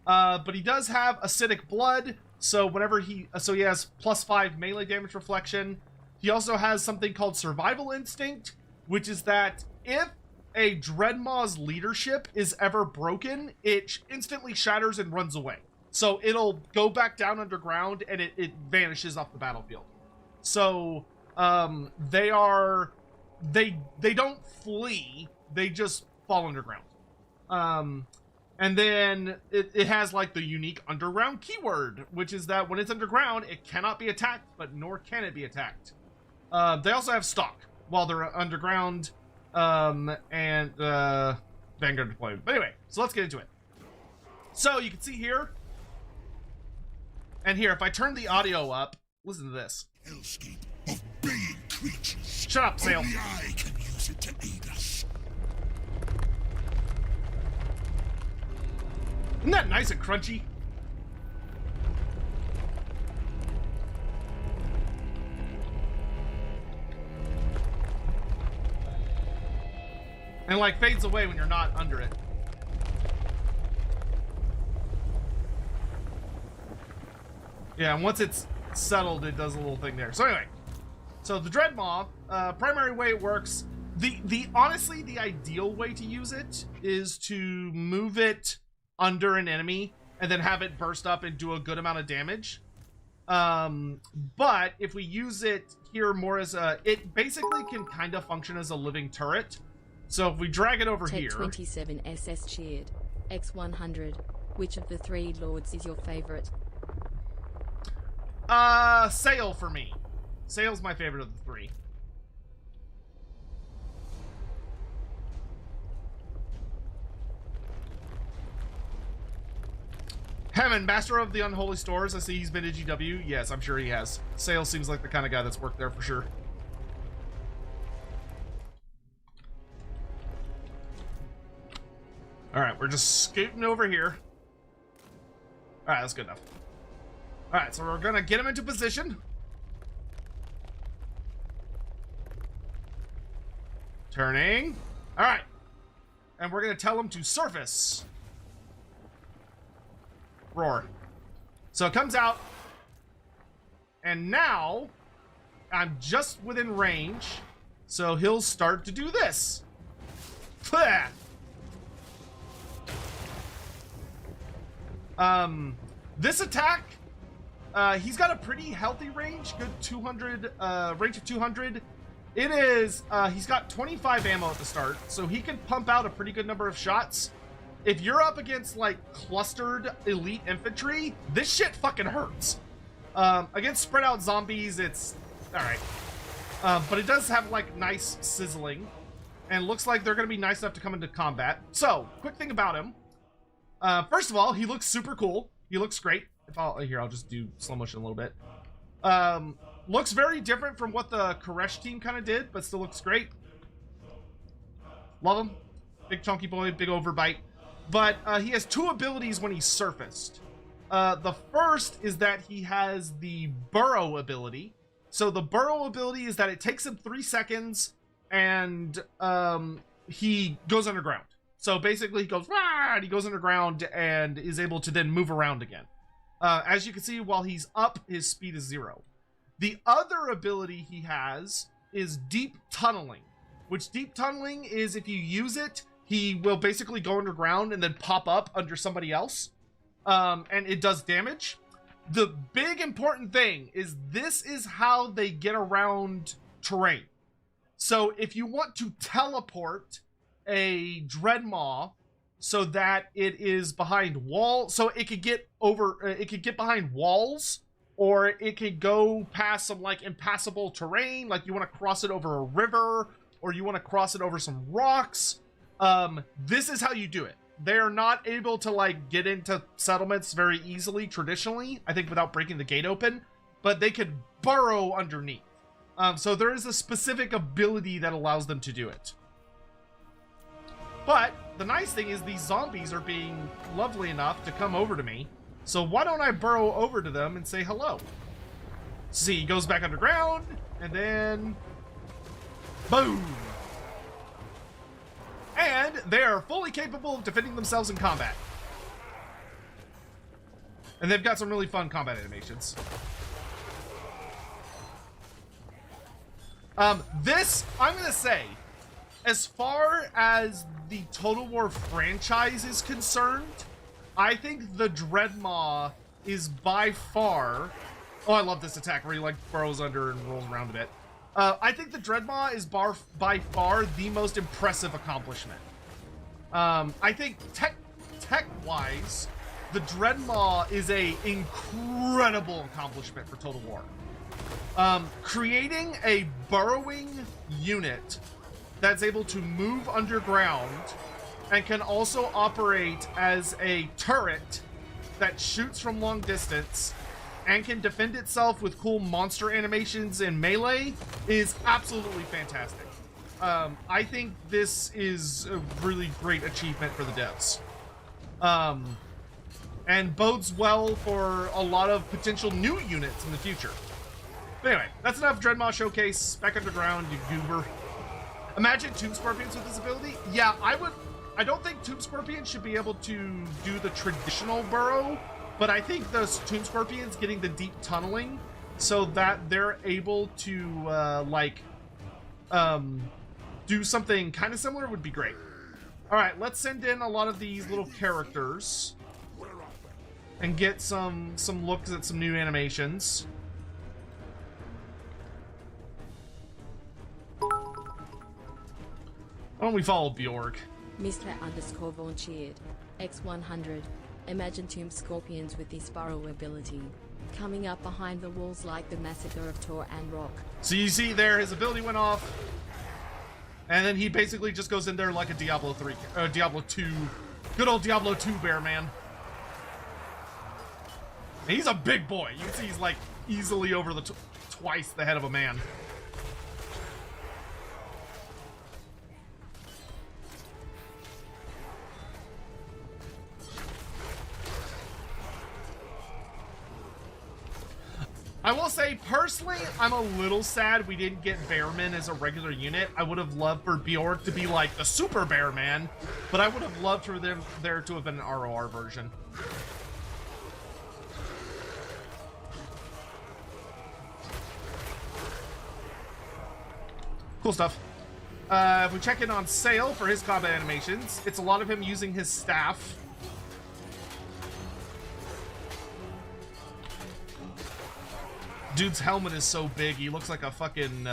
But he does have acidic blood, so whenever he has plus 5 melee damage reflection. He also has something called survival instinct, which is that if a Dreadmaw's leadership is ever broken, it instantly shatters and runs away. So it'll go back down underground and it vanishes off the battlefield. So they don't flee, they just fall underground. And then it has like the unique underground keyword, which is that when it's underground, it cannot be attacked, but nor can it be attacked. They also have stock while they're underground, and Vanguard deployment. But anyway, so let's get into it. So you can see here, and here, if I turn the audio up, listen to this. Hellscape of baying creatures. Shut up, Sail. Only I can use it to aid us. Isn't that nice and crunchy? And like fades away when you're not under it. Yeah, and once it's settled, it does a little thing there. So anyway, so the Dreadmaw, primary way it works, honestly, the ideal way to use it is to move it under an enemy and then have it burst up and do a good amount of damage. But if we use it here more as it basically can kind of function as a living turret. So if we drag it over here. 27 SS cheered. X100. Which of the 3 lords is your favorite? Sail for me. Sail's my favorite of the 3. Hammond, master of the Unholy Stores. I see he's been to GW. Yes, I'm sure he has. Sail seems like the kind of guy that's worked there for sure. Alright, we're just scooting over here. Alright, that's good enough. Alright, so we're gonna get him into position. Turning. Alright. And we're gonna tell him to surface. Roar. So it comes out. And now, I'm just within range. So he'll start to do this. This attack, he's got a pretty healthy range, good 200, range of 200. It is, he's got 25 ammo at the start, so he can pump out a pretty good number of shots. If you're up against, like, clustered elite infantry, this shit fucking hurts. Against spread out zombies, it's alright. But it does have, like, nice sizzling, and looks like they're gonna be nice enough to come into combat. So, quick thing about him. First of all, he looks super cool. He looks great. I'll just do slow motion a little bit. Looks very different from what the Koresh team kind of did, but still looks great. Love him. Big chunky boy, big overbite. But he has 2 abilities when he's surfaced. The first is that he has the burrow ability. So the burrow ability is that it takes him 3 seconds and he goes underground. So basically he goes, Rah! And he goes underground and is able to then move around again. As you can see, while he's up, his speed is 0. The other ability he has is deep tunneling, which deep tunneling is if you use it, he will basically go underground and then pop up under somebody else. And it does damage. The big important thing is this is how they get around terrain. So if you want to teleport a Dreadmaw so that it is behind walls, so it could get over, it could get behind walls, or it could go past some like impassable terrain, like you want to cross it over a river, or you want to cross it over some rocks. This is how you do it. They are not able to like get into settlements very easily traditionally, I think, without breaking the gate open, but they could burrow underneath. So there is a specific ability that allows them to do it. But the nice thing is these zombies are being lovely enough to come over to me. So why don't I burrow over to them and say hello? See, he goes back underground, and then boom. And they are fully capable of defending themselves in combat. And they've got some really fun combat animations. This, I'm gonna say, as far as the Total War franchise is concerned, I think the Dreadmaw is by far... Oh, I love this attack where he, like, burrows under and rolls around a bit. I think the Dreadmaw is by far the most impressive accomplishment. I think tech-wise, the Dreadmaw is a incredible accomplishment for Total War. Creating a burrowing unit that's able to move underground and can also operate as a turret that shoots from long distance and can defend itself with cool monster animations in melee is absolutely fantastic. I think this is a really great achievement for the devs. And bodes well for a lot of potential new units in the future. But anyway, that's enough Dreadmaw showcase. Back underground, you goober. Imagine Tomb Scorpions with this ability. Yeah, I don't think Tomb Scorpions should be able to do the traditional burrow, but I think those Tomb Scorpions getting the deep tunneling so that they're able to, do something kind of similar would be great. All right, let's send in a lot of these little characters and get some looks at some new animations. Why don't we follow Bjork? Mr_volunteered. X100. Imagine Tomb Scorpions with this burrow ability. Coming up behind the walls like the Massacre of Tor and Rock. So you see there, his ability went off. And then he basically just goes in there like a Diablo 2. Good old Diablo 2 bear, man. And he's a big boy. You can see he's like easily over the twice the head of a man. I will say, personally, I'm a little sad we didn't get Bearman as a regular unit. I would have loved for Bjork to be like the Super Bear Man, but I would have loved for them there to have been an ROR version. Cool stuff. If we check in on Sale for his combat animations, it's a lot of him using his staff. Dude's helmet is so big, he looks like a fucking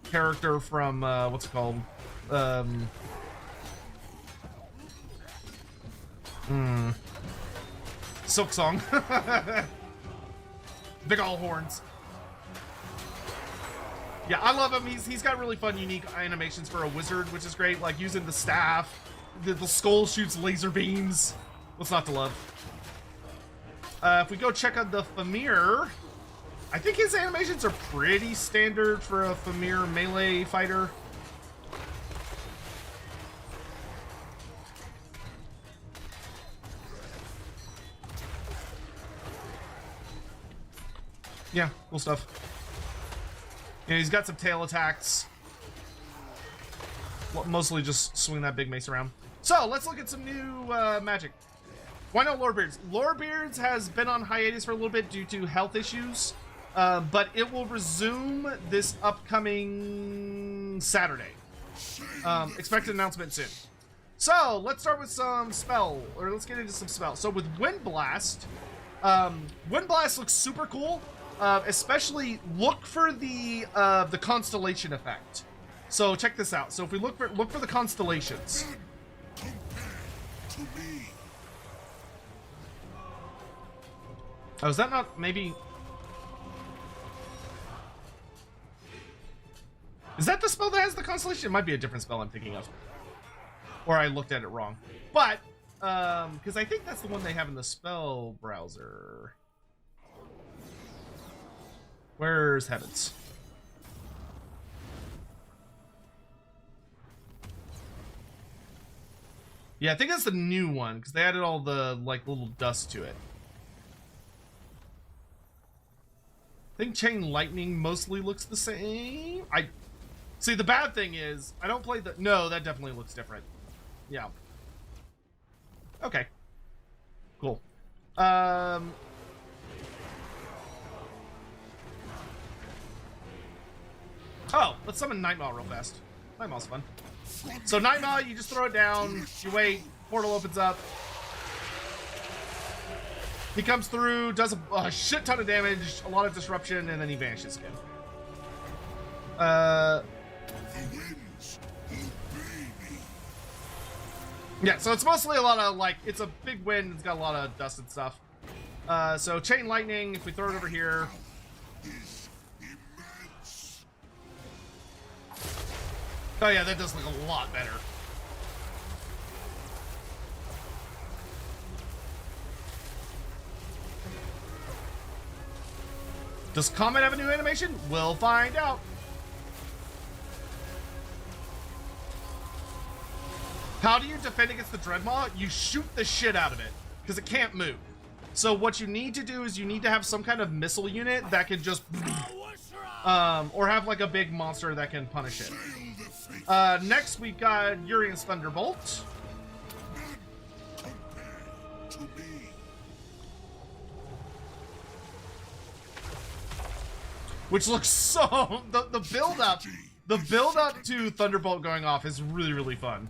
character from what's it called? Silk Song. Big ol' horns. Yeah, I love him. He's got really fun, unique animations for a wizard, which is great. Like using the staff, the skull shoots laser beams. What's not to love? If we go check out the Famir, I think his animations are pretty standard for a Famir melee fighter. Yeah, cool stuff. Yeah, he's got some tail attacks. Mostly just swing that big mace around. So, let's look at some new magic. Why no Lorebeards? Lorebeards has been on hiatus for a little bit due to health issues, but it will resume this upcoming Saturday. Expect an announcement soon. So, let's start with some let's get into some spells. So, with Wind Blast, Wind Blast looks super cool. Especially look for the constellation effect. So check this out. So if we look for the constellations. Oh, is that not maybe? Is that the spell that has the constellation? It might be a different spell I'm thinking of, or I looked at it wrong. But because I think that's the one they have in the spell browser. Where's Heavens? Yeah, I think that's the new one because they added all the like little dust to it. I think Chain Lightning mostly looks the same. I see. The bad thing is I don't play the. No, that definitely looks different. Yeah. Okay. Cool. Oh, let's summon Nightmaw real fast. Nightmaw's fun. So Nightmaw, you just throw it down, you wait, portal opens up. He comes through, does a shit ton of damage, a lot of disruption, and then he vanishes again. Yeah, so it's mostly a lot of, like, it's a big wind, it's got a lot of dust and stuff. So Chain Lightning, if we throw it over here. Oh yeah, that does look a lot better. Does Comet have a new animation? We'll find out. How do you defend against the Dreadmaw? You shoot the shit out of it, because it can't move. So what you need to do is you need to have some kind of missile unit that can just... or have like a big monster that can punish it. Next we've got Urian's Thunderbolt. Which looks so... The build-up to Thunderbolt going off is really, really fun.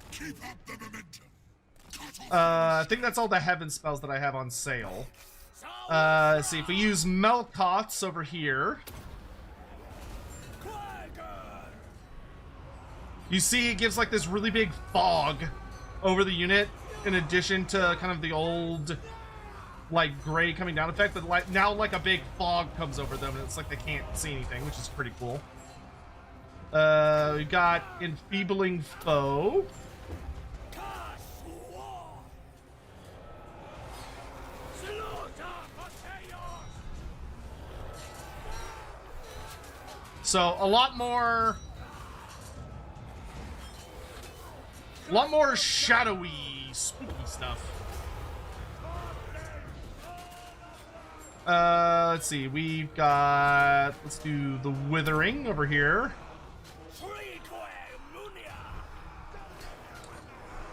I think that's all the heaven spells that I have on sale. Let's see, if we use Melkoths over here... You see it gives like this really big fog over the unit, in addition to kind of the old, like, gray coming down effect, but like now like a big fog comes over them, and it's like they can't see anything, which is pretty cool. We got Enfeebling Foe. So a lot more shadowy, spooky stuff. Let's see, we've got, let's do the Withering over here.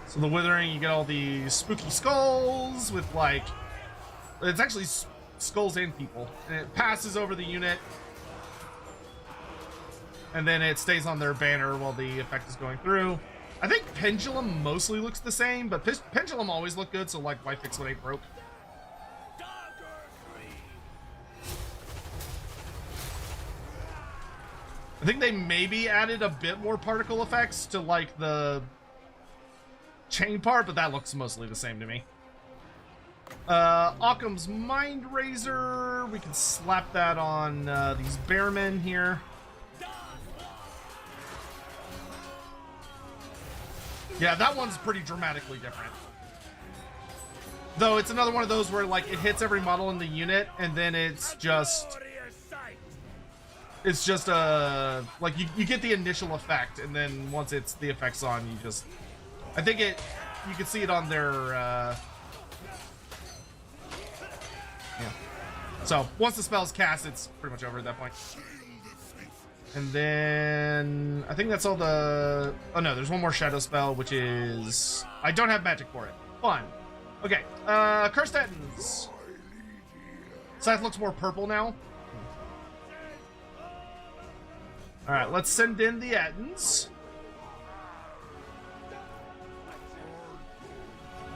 So the Withering, you get all these spooky skulls with, like, it's actually skulls and people, and it passes over the unit, and then it stays on their banner while the effect is going through. I think Pendulum mostly looks the same, but Pendulum always looked good, so like, why fix what ain't broke? I think they maybe added a bit more particle effects to like the chain part, but that looks mostly the same to me. Occam's Mind Razor, we can slap that on these bearmen here. Yeah, that one's pretty dramatically different. Though it's another one of those where like it hits every model in the unit, and then it's just like you get the initial effect, and then once it's the effect's on, you just, I think you can see it on their yeah. So once the spell's cast, it's pretty much over at that point. And then I think that's all the... Oh no, there's one more shadow spell, which is... I don't have magic for it. Fun. Okay, Cursed Ettins. Scythe looks more purple now. Alright, let's send in the Ettins.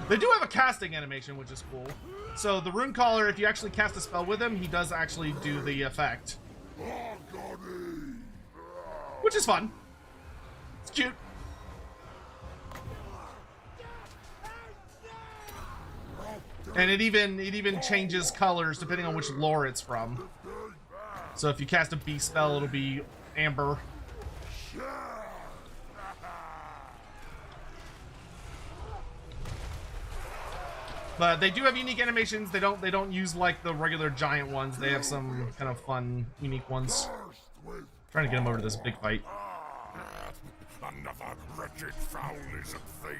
They do have a casting animation, which is cool. So the Rune Caller, if you actually cast a spell with him, he does actually do the effect. Which is fun. It's cute. And it even changes colors depending on which lore it's from. So if you cast a beast spell, it'll be amber. But they do have unique animations. They don't use like the regular giant ones. They have some kind of fun, unique ones. Trying to get him over to this big fight. Another wretched foul-lizard thing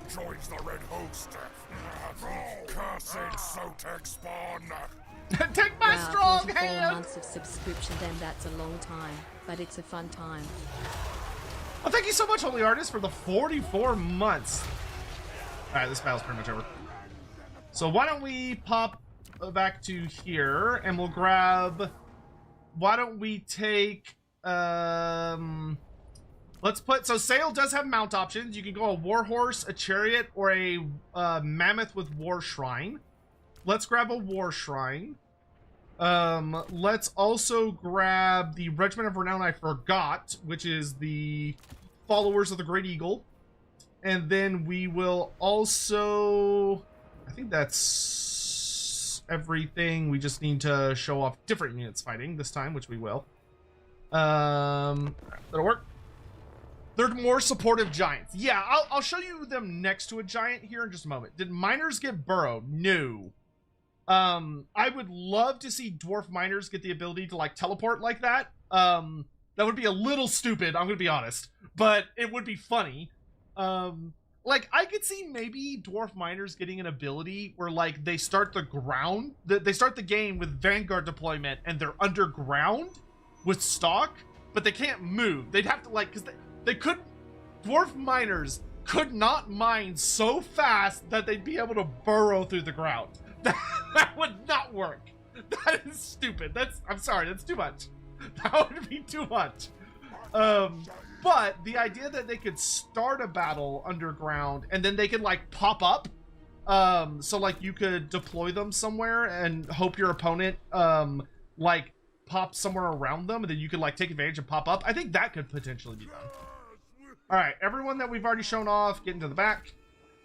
enjoys the red host. Cursed Sotek spawn. Take my strong 44 hand! months of subscription, then that's a long time, but it's a fun time. Well, thank you so much, Holy Artist, for the 44 months. Alright, this battle's pretty much over. So why don't we pop back to here, and we'll grab... Why don't we take... Let's put, so Sail does have mount options. You can go a war horse, a chariot, or a mammoth with war shrine. Let's grab a war shrine. Let's also grab the Regiment of Renown I forgot, which is the followers of the Great Eagle. And then we will also, I think that's everything. We just need to show off different units fighting this time, which we will. That'll work. They're more supportive giants. Yeah, I'll show you them next to a giant here in just a moment. Did miners get burrowed? No. I would love to see dwarf miners get the ability to like teleport like that. That would be a little stupid, I'm gonna be honest, but it would be funny. Like I could see maybe dwarf miners getting an ability where like they start the ground, they start the game with Vanguard deployment and they're underground with stock, but they can't move. They'd have to like, because they could, dwarf miners could not mine so fast that they'd be able to burrow through the ground. That would not work. That is stupid. I'm sorry, that's too much. That would be too much. But the idea that they could start a battle underground and then they could like pop up, so like you could deploy them somewhere and hope your opponent like pop somewhere around them, and then you could like take advantage and pop up. I think that could potentially be done. All right, everyone that we've already shown off, get into the back.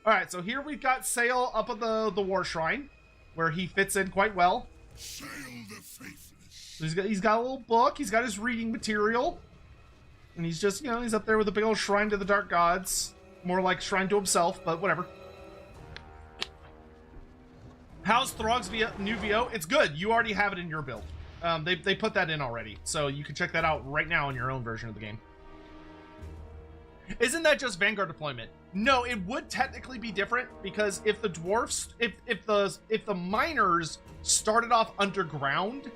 All right, so here we've got Sail up at the war shrine, where he fits in quite well. Sail the faithless. So he's got a little book. He's got his reading material, and he's just, you know, he's up there with a big old shrine to the dark gods, more like shrine to himself, but whatever. How's Throg's new VO? It's good. You already have it in your build. They put that in already, so you can check that out right now in your own version of the game. Isn't that just Vanguard deployment? No, it would technically be different, because if the dwarfs, if the miners started off underground,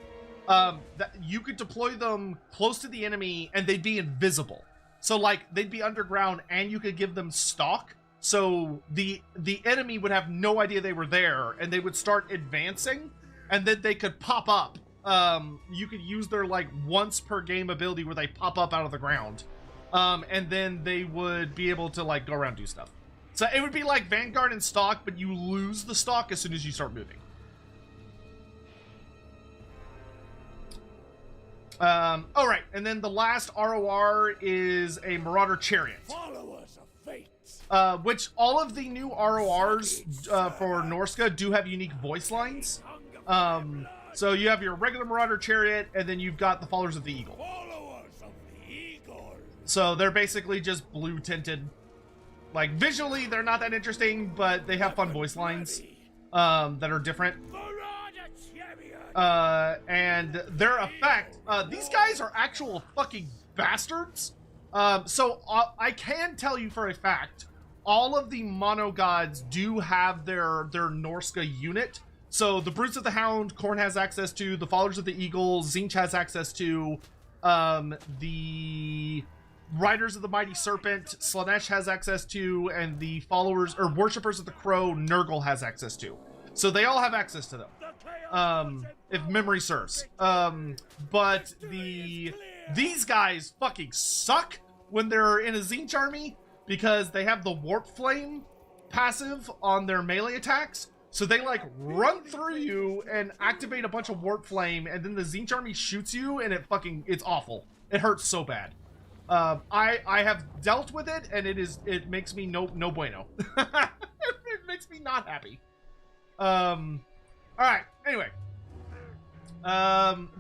that you could deploy them close to the enemy and they'd be invisible. So like they'd be underground and you could give them stock. So the enemy would have no idea they were there, and they would start advancing, and then they could pop up. You could use their like once per game ability where they pop up out of the ground. And then they would be able to like go around and do stuff. So it would be like Vanguard and stock, but you lose the stock as soon as you start moving. All right, and then the last ROR is a Marauder Chariot. Followers of fate. Which all of the new RORs for Norsca do have unique voice lines. So you have your regular Marauder Chariot, and then you've got the Followers of the Eagle. Followers of the Eagle. So they're basically just blue tinted. Like visually, they're not that interesting, but they have fun voice lines that are different. And their effect, these guys are actual fucking bastards. So I can tell you for a fact, all of the mono gods do have their Norsca unit. So the Brutes of the Hound, Khorne has access to, the Followers of the Eagle, Tzeentch has access to, the Riders of the Mighty Serpent, Slaanesh has access to, and the Followers, or Worshippers of the Crow, Nurgle has access to. So they all have access to them, if memory serves. But these guys fucking suck when they're in a Tzeentch army, because they have the Warp Flame passive on their melee attacks. So they like run through you and activate a bunch of Warp Flame, and then the Tzeentch army shoots you, and it's awful. It hurts so bad. I have dealt with it, and it makes me no bueno. It makes me not happy. All right. Anyway,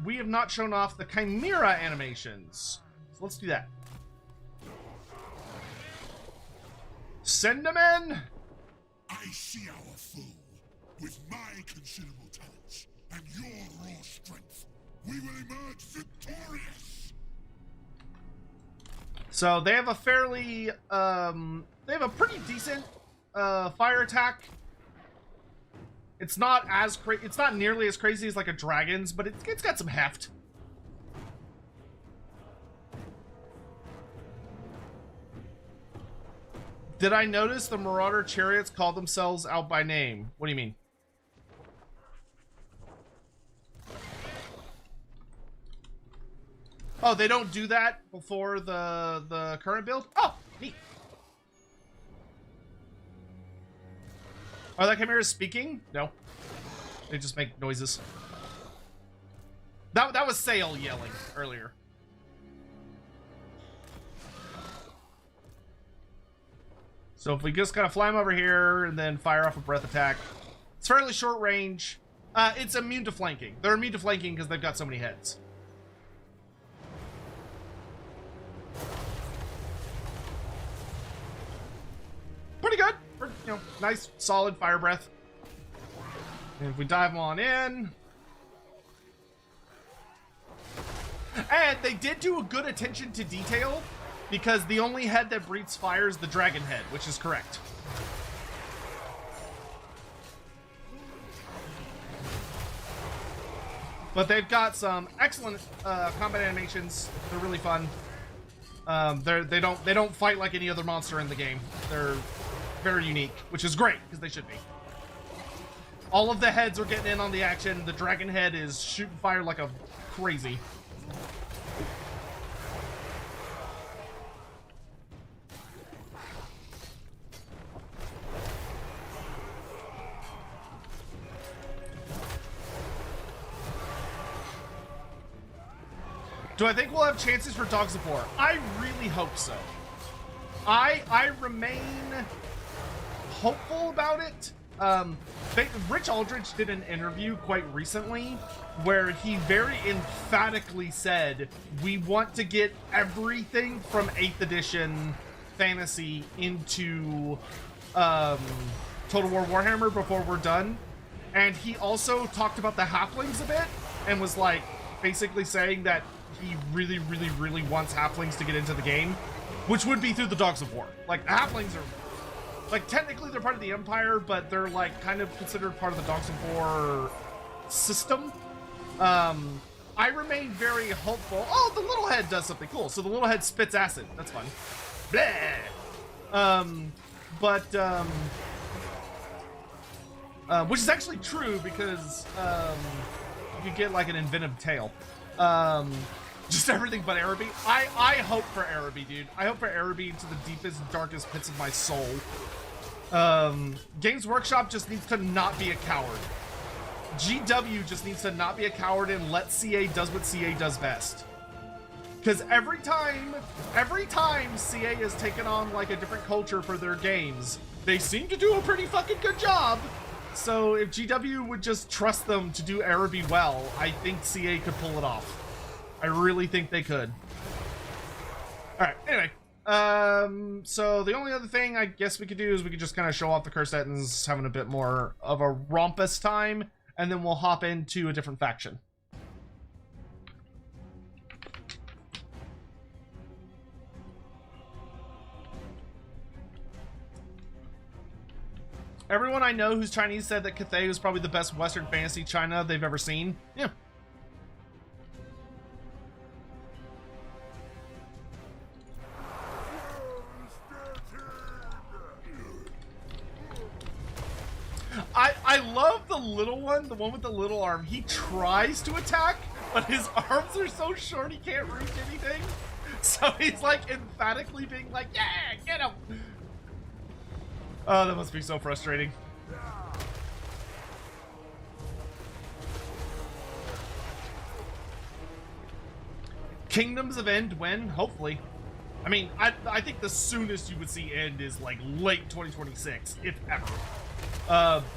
we have not shown off the Chimera animations, so let's do that. Send them in. I see our foe. With my considerable talents and your raw strength, we will emerge victorious. So they have a fairly, they have a pretty decent fire attack. It's not as it's not nearly as crazy as like a dragon's, but it's got some heft. Did I notice the Marauder Chariots call themselves out by name? What do you mean? Oh, they don't do that before the current build? Oh, neat. Are that Chimera speaking? No. They just make noises. That was Sail yelling earlier. So if we just kind of fly them over here and then fire off a breath attack, it's fairly short range. It's immune to flanking. They're immune to flanking because they've got so many heads. Pretty good. You know, nice, solid fire breath. And if we dive them on in. And they did do a good attention to detail because the only head that breathes fire is the dragon head, which is correct. But they've got some excellent combat animations. They're really fun. They don't fight like any other monster in the game. They're very unique, which is great because they should be. All of the heads are getting in on the action. The dragon head is shooting fire like a crazy. Do I think we'll have chances for Dogs of War? I really hope so. I remain hopeful about it. Rich Aldrich did an interview quite recently where he very emphatically said, we want to get everything from 8th edition fantasy into Total War Warhammer before we're done. And he also talked about the halflings a bit and was like basically saying that he really, really, really wants halflings to get into the game, which would be through the Dogs of War. Like, the halflings are, like, technically they're part of the Empire, but they're, like, kind of considered part of the Dogs of War system. I remain very hopeful. Oh, the little head does something cool. So the little head spits acid. That's fun. Blah. Which is actually true because you get, like, an inventive tail. Just everything but Araby. I hope for Araby, dude. I hope for Araby into the deepest, darkest pits of my soul. Games Workshop just needs to not be a coward. GW just needs to not be a coward and let CA does what CA does best. Because every time CA has taken on like a different culture for their games, they seem to do a pretty fucking good job. So if GW would just trust them to do Araby well, I think CA could pull it off. I really think they could. Alright, anyway. So the only other thing I guess we could do is we could just kind of show off the Cursed Ettins having a bit more of a rompus time, and then we'll hop into a different faction. Everyone I know who's Chinese said that Cathay was probably the best Western fantasy China they've ever seen. Yeah. I love the little one, the one with the little arm. He tries to attack, but his arms are so short he can't reach anything. So he's like emphatically being like, yeah, get him. Oh, that must be so frustrating. Kingdoms of End when? Hopefully. I mean, I think the soonest you would see End is like late 2026, if ever.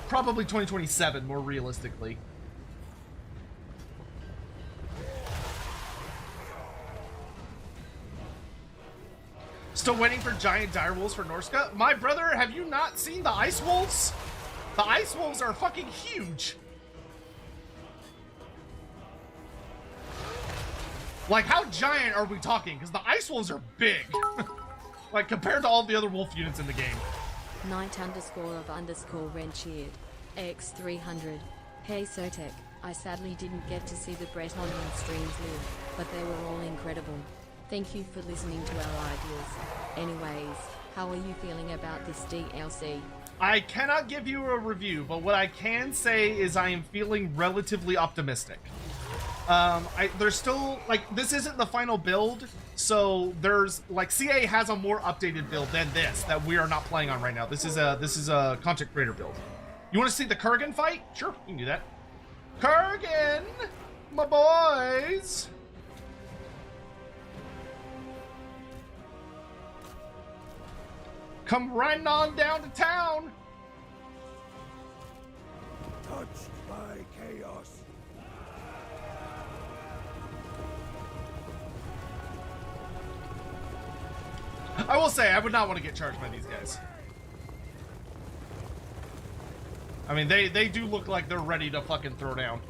Probably 2027, more realistically. Still waiting for giant direwolves for Norsca? My brother, have you not seen the ice wolves? The ice wolves are fucking huge. Like, how giant are we talking? Because the ice wolves are big. Like, compared to all the other wolf units in the game. Knight_of_Ren cheered. X300. Hey Sotek, I sadly didn't get to see the Bretonnian streams live, but they were all incredible. Thank you for listening to our ideas. Anyways, how are you feeling about this DLC? I cannot give you a review, but what I can say is I am feeling relatively optimistic. There's still, like, this isn't the final build, so there's, like, CA has a more updated build than this that we are not playing on right now. This is a content creator build. You want to see the Kurgan fight? Sure, you can do that. Kurgan, my boys. Come riding on down to town. Touched by chaos. I will say, I would not want to get charged by these guys. I mean, they do look like they're ready to fucking throw down.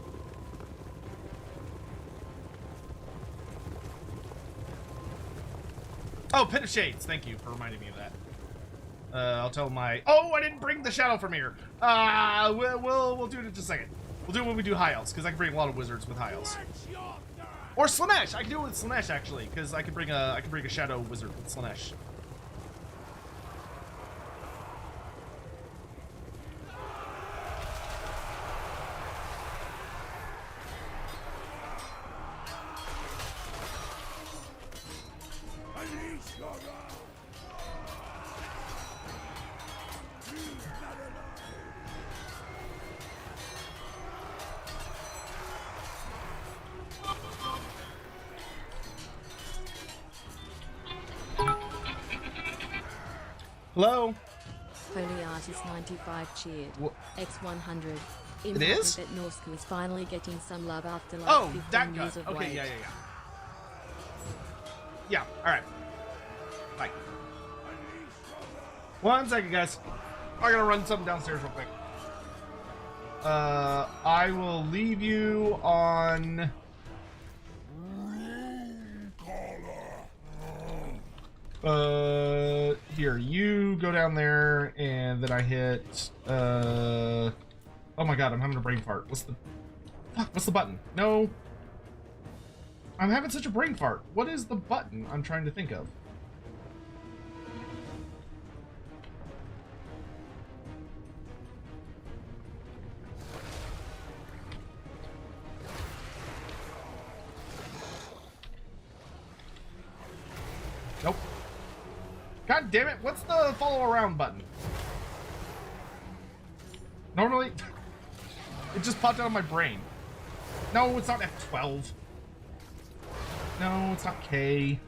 Oh, Pit of Shades. Thank you for reminding me of that. I'll tell my... Oh, I didn't bring the Shadow from here. We'll do it in just a second. We'll do it when we do high elves, because I can bring a lot of wizards with high elves. Or Slaanesh. I can do it with Slaanesh, actually, because I can bring a Shadow wizard with Slaanesh. Hello? Holy Artist 95 cheered. X100. It is? That Norsca is finally getting some love after like Oh, 15 that years guy. of Okay, wait. yeah. Yeah, alright. Bye. 1 second, guys. I gotta run something downstairs real quick. I will leave you on... Here, you go down there, and then I hit, oh my god, I'm having a brain fart. What's the button? No. I'm having such a brain fart. What is the button I'm trying to think of? Nope. God damn it, what's the follow around button? Normally, it just popped out of my brain. No, it's not F12. No, it's not K.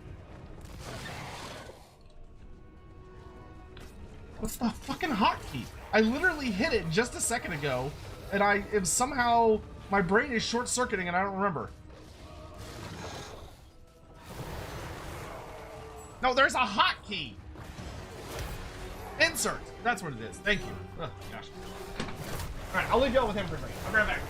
What's the fucking hotkey? I literally hit it just a second ago, and somehow my brain is short-circuiting and I don't remember. No, there's a hotkey. Insert. That's what it is. Thank you. Oh, gosh. All right, I'll leave y'all with him for a second. I'll be right back.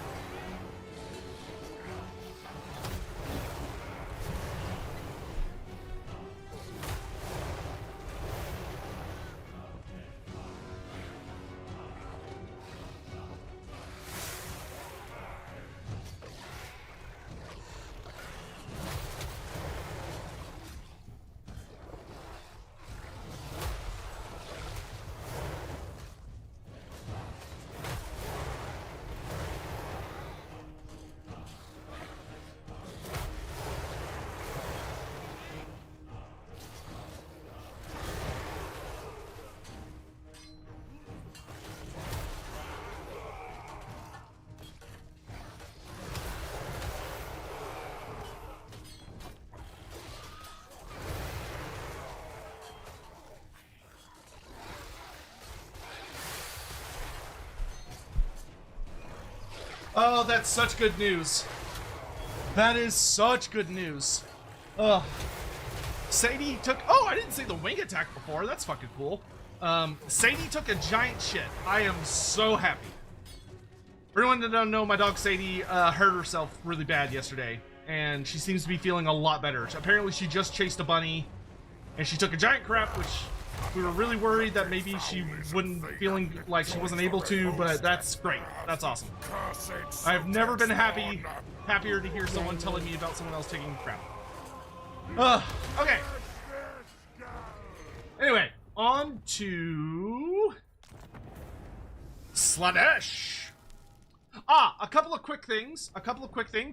Oh, that's such good news. That is such good news. Ugh. Sadie took... Oh, I didn't say the wing attack before. That's fucking cool. Sadie took a giant shit. I am so happy. For anyone that don't know, my dog Sadie hurt herself really bad yesterday. And she seems to be feeling a lot better. Apparently she just chased a bunny. And she took a giant crap, which... we were really worried that maybe she wouldn't feeling like she wasn't able to, but that's great. That's awesome. I've never been happier to hear someone telling me about someone else taking crap. Okay. Anyway, on to Slaanesh. A couple of quick things,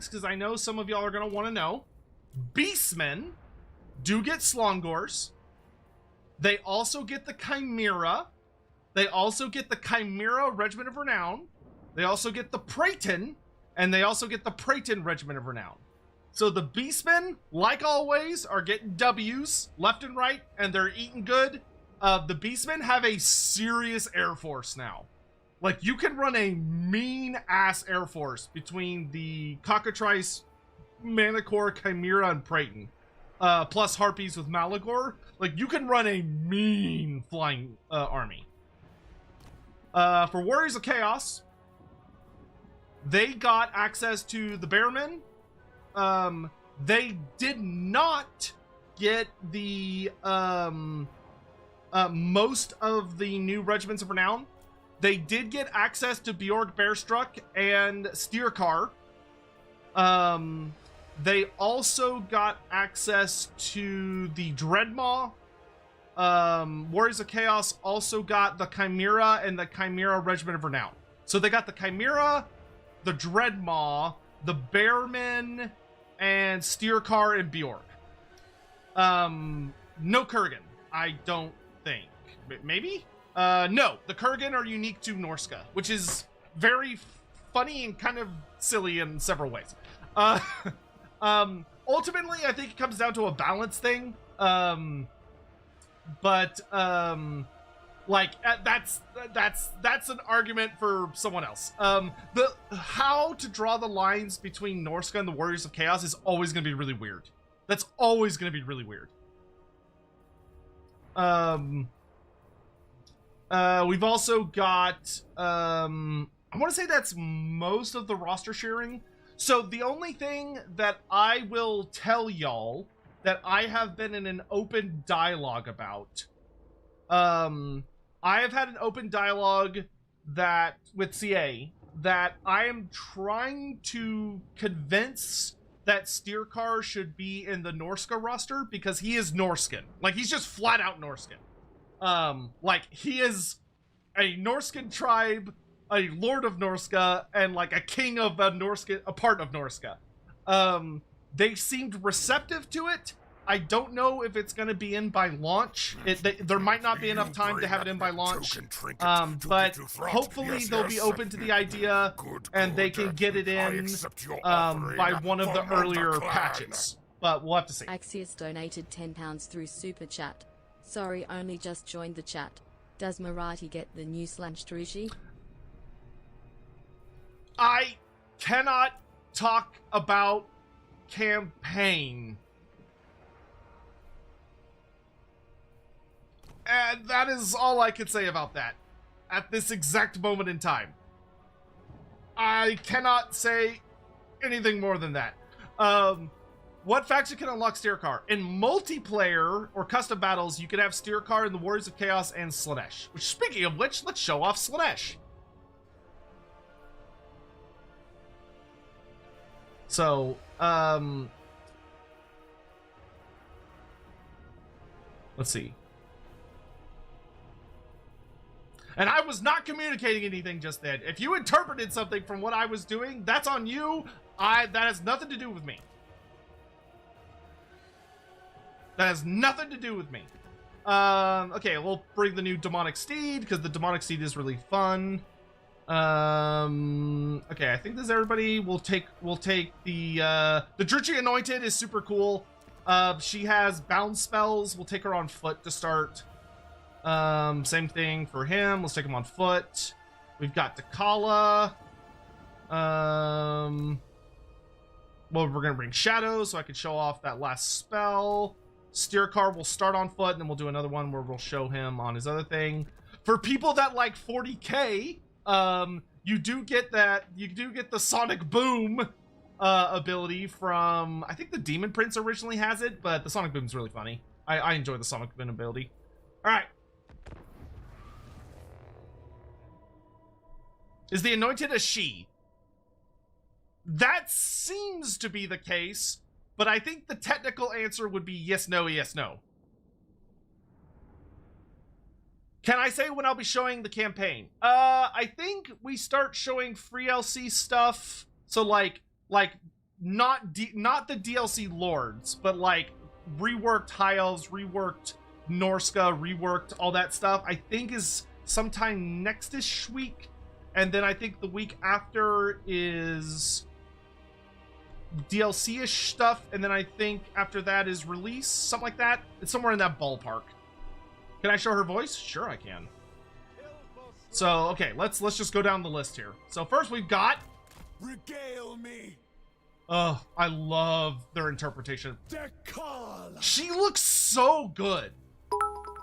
because I know some of y'all are going to want to know. Beastmen do get Slongors. They also get the Chimera. They also get the Chimera Regiment of Renown. They also get the Praeton, and they also get the Praeton Regiment of Renown. So the Beastmen, like always, are getting W's left and right, and they're eating good. The Beastmen have a serious air force now. Like, you can run a mean-ass air force between the Cockatrice, Manicore, Chimera, and Praeton. Plus Harpies with Malagor. Like, you can run a mean flying army. For Warriors of Chaos, they got access to the Bearmen. They did not get the most of the new Regiments of Renown. They did get access to Bjorg Bearstruck and Steercar. They also got access to the Dreadmaw. Warriors of Chaos also got the Chimera and the Chimera Regiment of Renown. So they got the Chimera, the Dreadmaw, the Bearmen, and Steercar and Bjorg. No Kurgan, I don't think. Maybe? No, the Kurgan are unique to Norsca, which is very funny and kind of silly in several ways. Ultimately, I think it comes down to a balance thing. That's an argument for someone else. How to draw the lines between Norsca and the Warriors of Chaos is always going to be really weird. That's always going to be really weird. We've also got, I want to say that's most of the roster sharing. So the only thing that I will tell y'all that I have been in an open dialogue about, I have had an open dialogue with CA that I am trying to convince that Steercar should be in the Norsca roster because he is Norscan. Like, he's just flat out Norscan. Like, he is a Norscan tribe, a lord of Norsca, and like a king of a part of Norsca. They seemed receptive to it. I don't know if it's going to be in by launch. There might not be enough time to have it in by launch. But hopefully they'll be open to the idea and they can get it in by one of the earlier patches. But we'll have to see. Axios donated £10 through Super Chat. Sorry, only just joined the chat. Does Marathi get the new Slaanesh? I cannot talk about campaign. And that is all I can say about that at this exact moment in time. I cannot say anything more than that. What faction can unlock Steercar? In multiplayer or custom battles, you can have Steercar in the Warriors of Chaos and Slaanesh. Which, speaking of which, let's show off Slaanesh. So, let's see. And I was not communicating anything just then. If you interpreted something from what I was doing, that's on you. That has nothing to do with me. That has nothing to do with me. Okay, we'll bring the new Demonic Steed, because the Demonic Steed is really fun. Okay, I think this is everybody. We'll take the Druchii Anointed is super cool. She has bound spells. We'll take her on foot to start. Same thing for him. Let's take him on foot. We've got Dakala. Well, we're gonna bring Shadows so I can show off that last spell. Steercar will start on foot, and then we'll do another one where we'll show him on his other thing. For people that like 40k, you do get the Sonic Boom ability from, I think the Demon Prince originally has it, but the Sonic Boom is really funny. I enjoy the Sonic Boom ability. All right. Is the Anointed a she? That seems to be the case, but I think the technical answer would be yes, no, yes, no. Can I say when I'll be showing the campaign? I think we start showing free LC stuff. So like not the DLC lords, but like reworked High Elves, reworked Norsca, reworked all that stuff. I think is sometime next-ish week, and then I think the week after is DLC-ish stuff, and then I think after that is release, something like that. It's somewhere in that ballpark. Can I show her voice? Sure I can. So, okay, let's just go down the list here. So first we've got... Regale me. Oh, I love their interpretation. Dekala. She looks so good.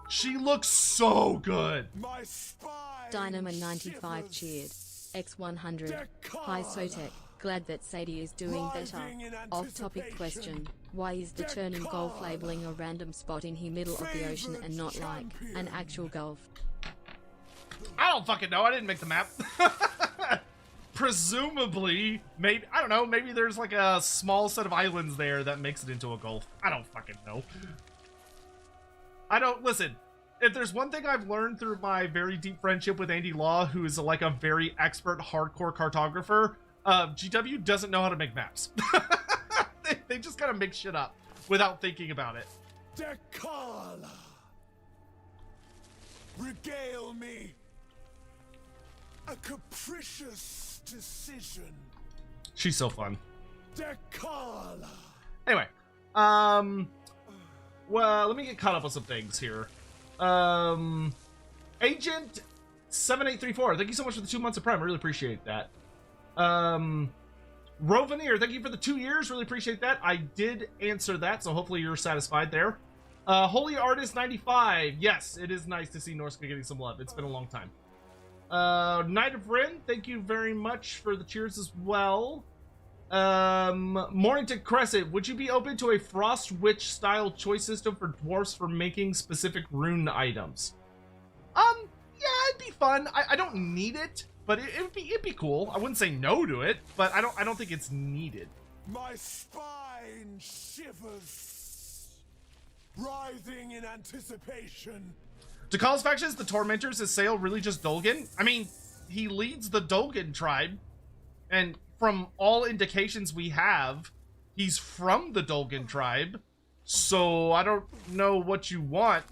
She looks so good. My spine Dynamo95 cheered. X100. Hi Sotek. Glad that Sadie is doing better. Off-topic question. Why is the Chernin Gulf labeling a random spot in the middle of the ocean and not like an actual gulf? I don't fucking know. I didn't make the map. Presumably, maybe, I don't know, maybe there's like a small set of islands there that makes it into a gulf. I don't fucking know. Listen, if there's one thing I've learned through my very deep friendship with Andy Law, who is like a very expert hardcore cartographer, GW doesn't know how to make maps. they just gotta make shit up without thinking about it. Dekala. Regale me. A capricious decision. She's so fun. Dekala. Anyway, well, let me get caught up on some things here. Agent 7834, thank you so much for the 2 months of Prime. I really appreciate that. Roveneer, thank you for the 2 years. Really appreciate that. I did answer that, so hopefully you're satisfied there. Holy Artist 95. Yes, it is nice to see Norsca getting some love. It's been a long time. Knight of Rin, thank you very much for the cheers as well. Mornington Crescent, would you be open to a Frost Witch style choice system for dwarfs for making specific rune items? Yeah, it'd be fun. I don't need it, but it'd be cool. I wouldn't say no to it, but I don't think it's needed. My spine shivers, writhing in anticipation. To Call's factions, the Tormentors, is Sale really just Dolgan? I mean, he leads the Dolgan tribe, and from all indications we have, he's from the Dolgan tribe, so I don't know what you want.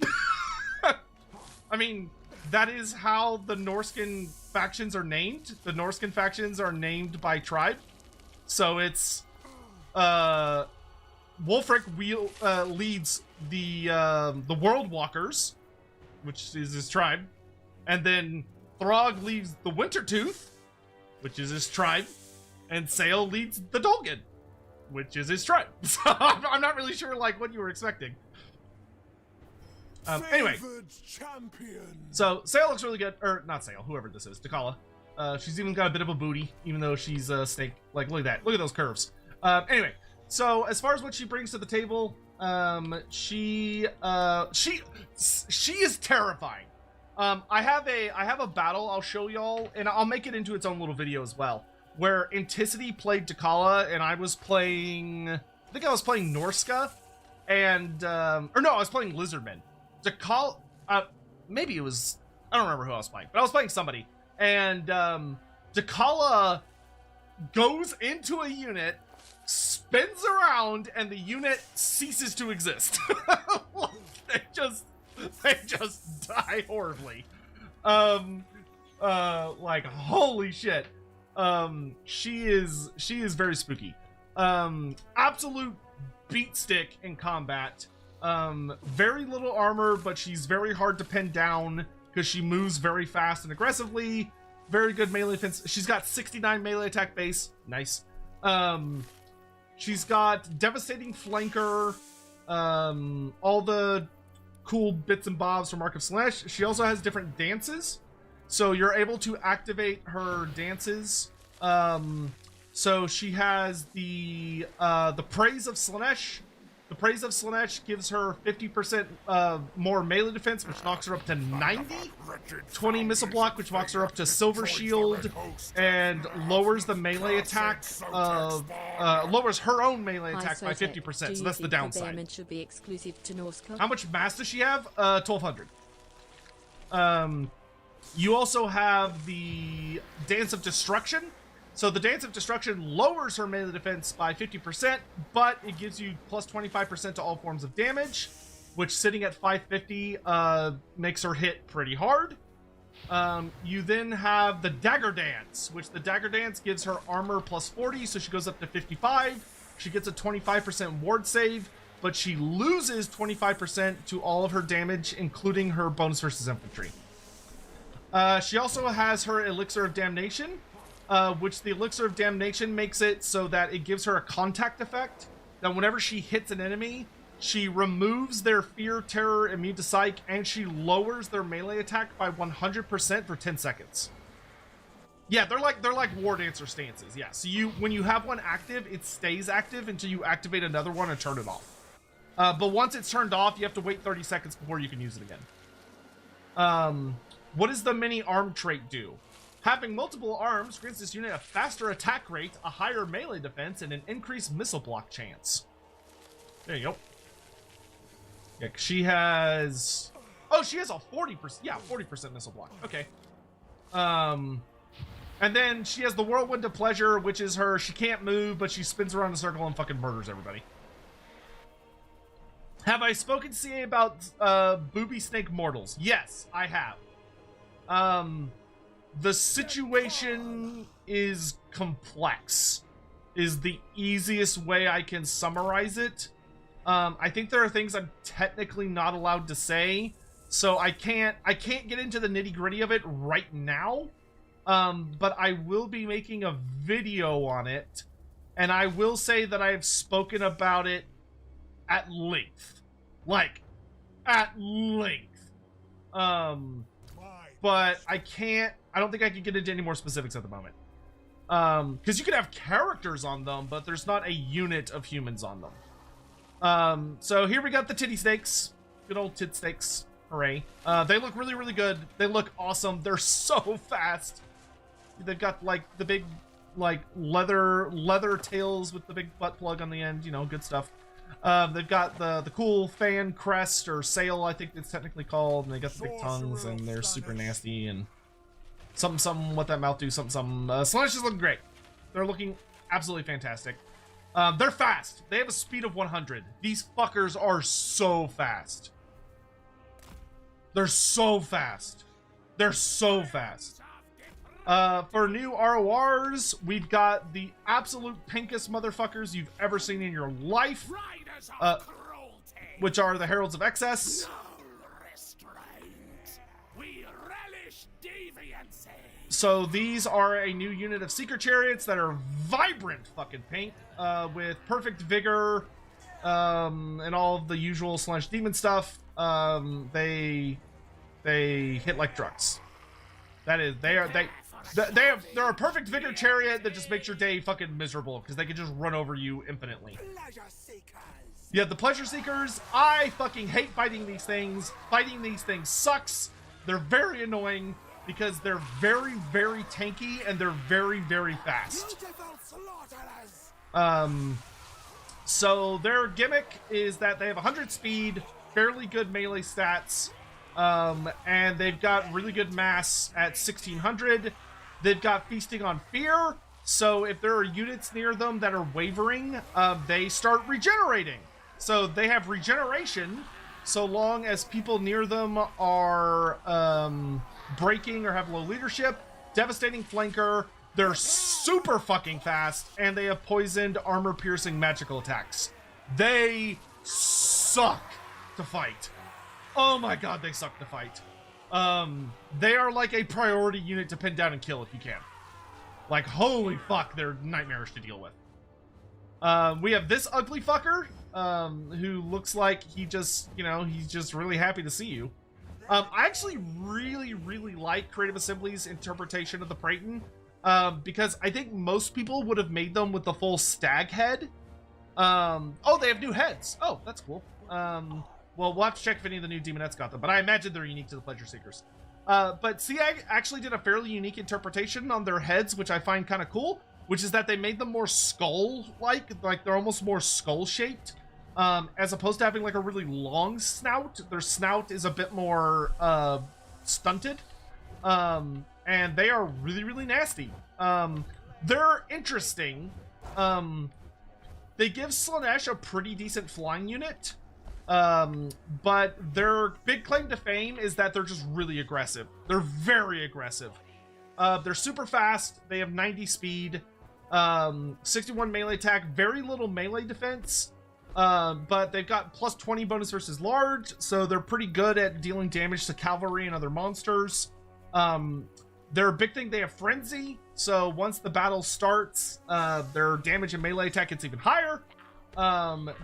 I mean, that is how the Norscan factions are named. The Norscan factions are named by tribe. So it's, Wolfric leads the World Walkers, which is his tribe. And then Throg leads the Wintertooth, which is his tribe. And Sale leads the Dolgan, which is his tribe. So I'm not really sure like what you were expecting. Anyway, so Sale looks really good, or not Sale, whoever this is, Dakala. She's even got a bit of a booty, even though she's a snake. Like, look at that, look at those curves. Anyway, so as far as what she brings to the table, she is terrifying. I have a battle I'll show y'all, and I'll make it into its own little video as well, where Anticity played Dakala, and I was playing, I think I was playing Norsca, and or no, I was playing Lizardman. Dakala, maybe it was, I don't remember who I was playing, but I was playing somebody, and Dakala goes into a unit, spins around, and the unit ceases to exist. they just die horribly. Like, holy shit. She is very spooky. Absolute beat stick in combat. Very little armor, but she's very hard to pin down because she moves very fast and aggressively. Very good melee defense. She's got 69 melee attack base. Nice. She's got devastating flanker. All the cool bits and bobs from Mask of Slaanesh. She also has different dances, so you're able to activate her dances. So she has the Praise of Slaanesh. The Praise of Slaanesh gives her 50% more melee defense, which knocks her up to 90. 20 missile block, which knocks her up to Silver Shield, and lowers the melee attack of lowers her own melee attack by 50%. So that's the downside. Should be exclusive to Norsca? How much mass does she have? 1200. You also have the Dance of Destruction. So the Dance of Destruction lowers her melee defense by 50%, but it gives you plus 25% to all forms of damage, which sitting at 550 makes her hit pretty hard. You then have the Dagger Dance, which the Dagger Dance gives her armor plus 40, so she goes up to 55. She gets a 25% ward save, but she loses 25% to all of her damage, including her bonus versus infantry. She also has her Elixir of Damnation, which the Elixir of Damnation makes it so that it gives her a contact effect, that whenever she hits an enemy, she removes their fear, terror, immune to psych, and she lowers their melee attack by 100% for 10 seconds. Yeah, they're like War Dancer stances. Yeah, so when you have one active, it stays active until you activate another one and turn it off. But once it's turned off, you have to wait 30 seconds before you can use it again. What does the mini arm trait do? Having multiple arms grants this unit a faster attack rate, a higher melee defense, and an increased missile block chance. There you go. Yeah, she has... Oh, she has a 40%... Yeah, 40% missile block. Okay. And then she has the Whirlwind of Pleasure, which is her... She can't move, but she spins around the circle and fucking murders everybody. Have I spoken to CA about Booby Snake Mortals? Yes, I have. The situation is complex, is the easiest way I can summarize it. I think there are things I'm technically not allowed to say, so I can't get into the nitty-gritty of it right now. But I will be making a video on it, and I will say that I have spoken about it at length. Like, at length. But I don't think I can get into any more specifics at the moment. Because you can have characters on them, but there's not a unit of humans on them. So here we got the titty snakes. Good old tit snakes. Hooray. They look really, really good. They look awesome. They're so fast. They've got, like, the big, like, leather tails with the big butt plug on the end. You know, good stuff. They've got the cool fan crest, or sail, I think it's technically called. And they got the big tongues, and they're super nasty. And something, what that mouth do, something. Slaanesh is looking great. They're looking absolutely fantastic. They're fast. They have a speed of 100. These fuckers are so fast. They're so fast. They're so fast. For new RORs, we've got the absolute pinkest motherfuckers you've ever seen in your life, which are the Heralds of Excess. So these are a new unit of Seeker Chariots that are vibrant fucking pink, with perfect vigor, and all of the usual Slaanesh demon stuff. They hit like trucks. That is, they're a perfect vigor chariot that just makes your day fucking miserable because they can just run over you infinitely. Yeah, the Pleasure Seekers, I fucking hate fighting these things. Fighting these things sucks. They're very annoying because they're very, very tanky and they're very, very fast. So their gimmick is that they have 100 speed, fairly good melee stats, and they've got really good mass at 1600. They've got Feasting on Fear, so if there are units near them that are wavering, they start regenerating. So they have regeneration so long as people near them are breaking or have low leadership. Devastating Flanker. They're super fucking fast, and they have poisoned, armor-piercing magical attacks. They suck to fight. Oh my god, they suck to fight. They are like a priority unit to pin down and kill if you can. Like, holy fuck, they're nightmarish to deal with. We have this ugly fucker, who looks like he just, you know, he's just really happy to see you. I actually really, really like Creative Assembly's interpretation of the Praeton, because I think most people would have made them with the full stag head. Oh, they have new heads. Oh, that's cool. Well, we'll have to check if any of the new Demonettes got them, but I imagine they're unique to the Pleasure Seekers. But CA actually did a fairly unique interpretation on their heads, which I find kind of cool, which is that they made them more skull-like, like they're almost more skull-shaped, as opposed to having like a really long snout. Their snout is a bit more stunted. And they are really, really nasty. They're interesting. They give Slaanesh a pretty decent flying unit. But their big claim to fame is that they're just really aggressive. They're very aggressive. They're super fast. They have 90 speed, 61 melee attack, very little melee defense. But they've got plus 20 bonus versus large, so they're pretty good at dealing damage to cavalry and other monsters. Their big thing, they have frenzy, so once the battle starts, their damage and melee attack gets even higher.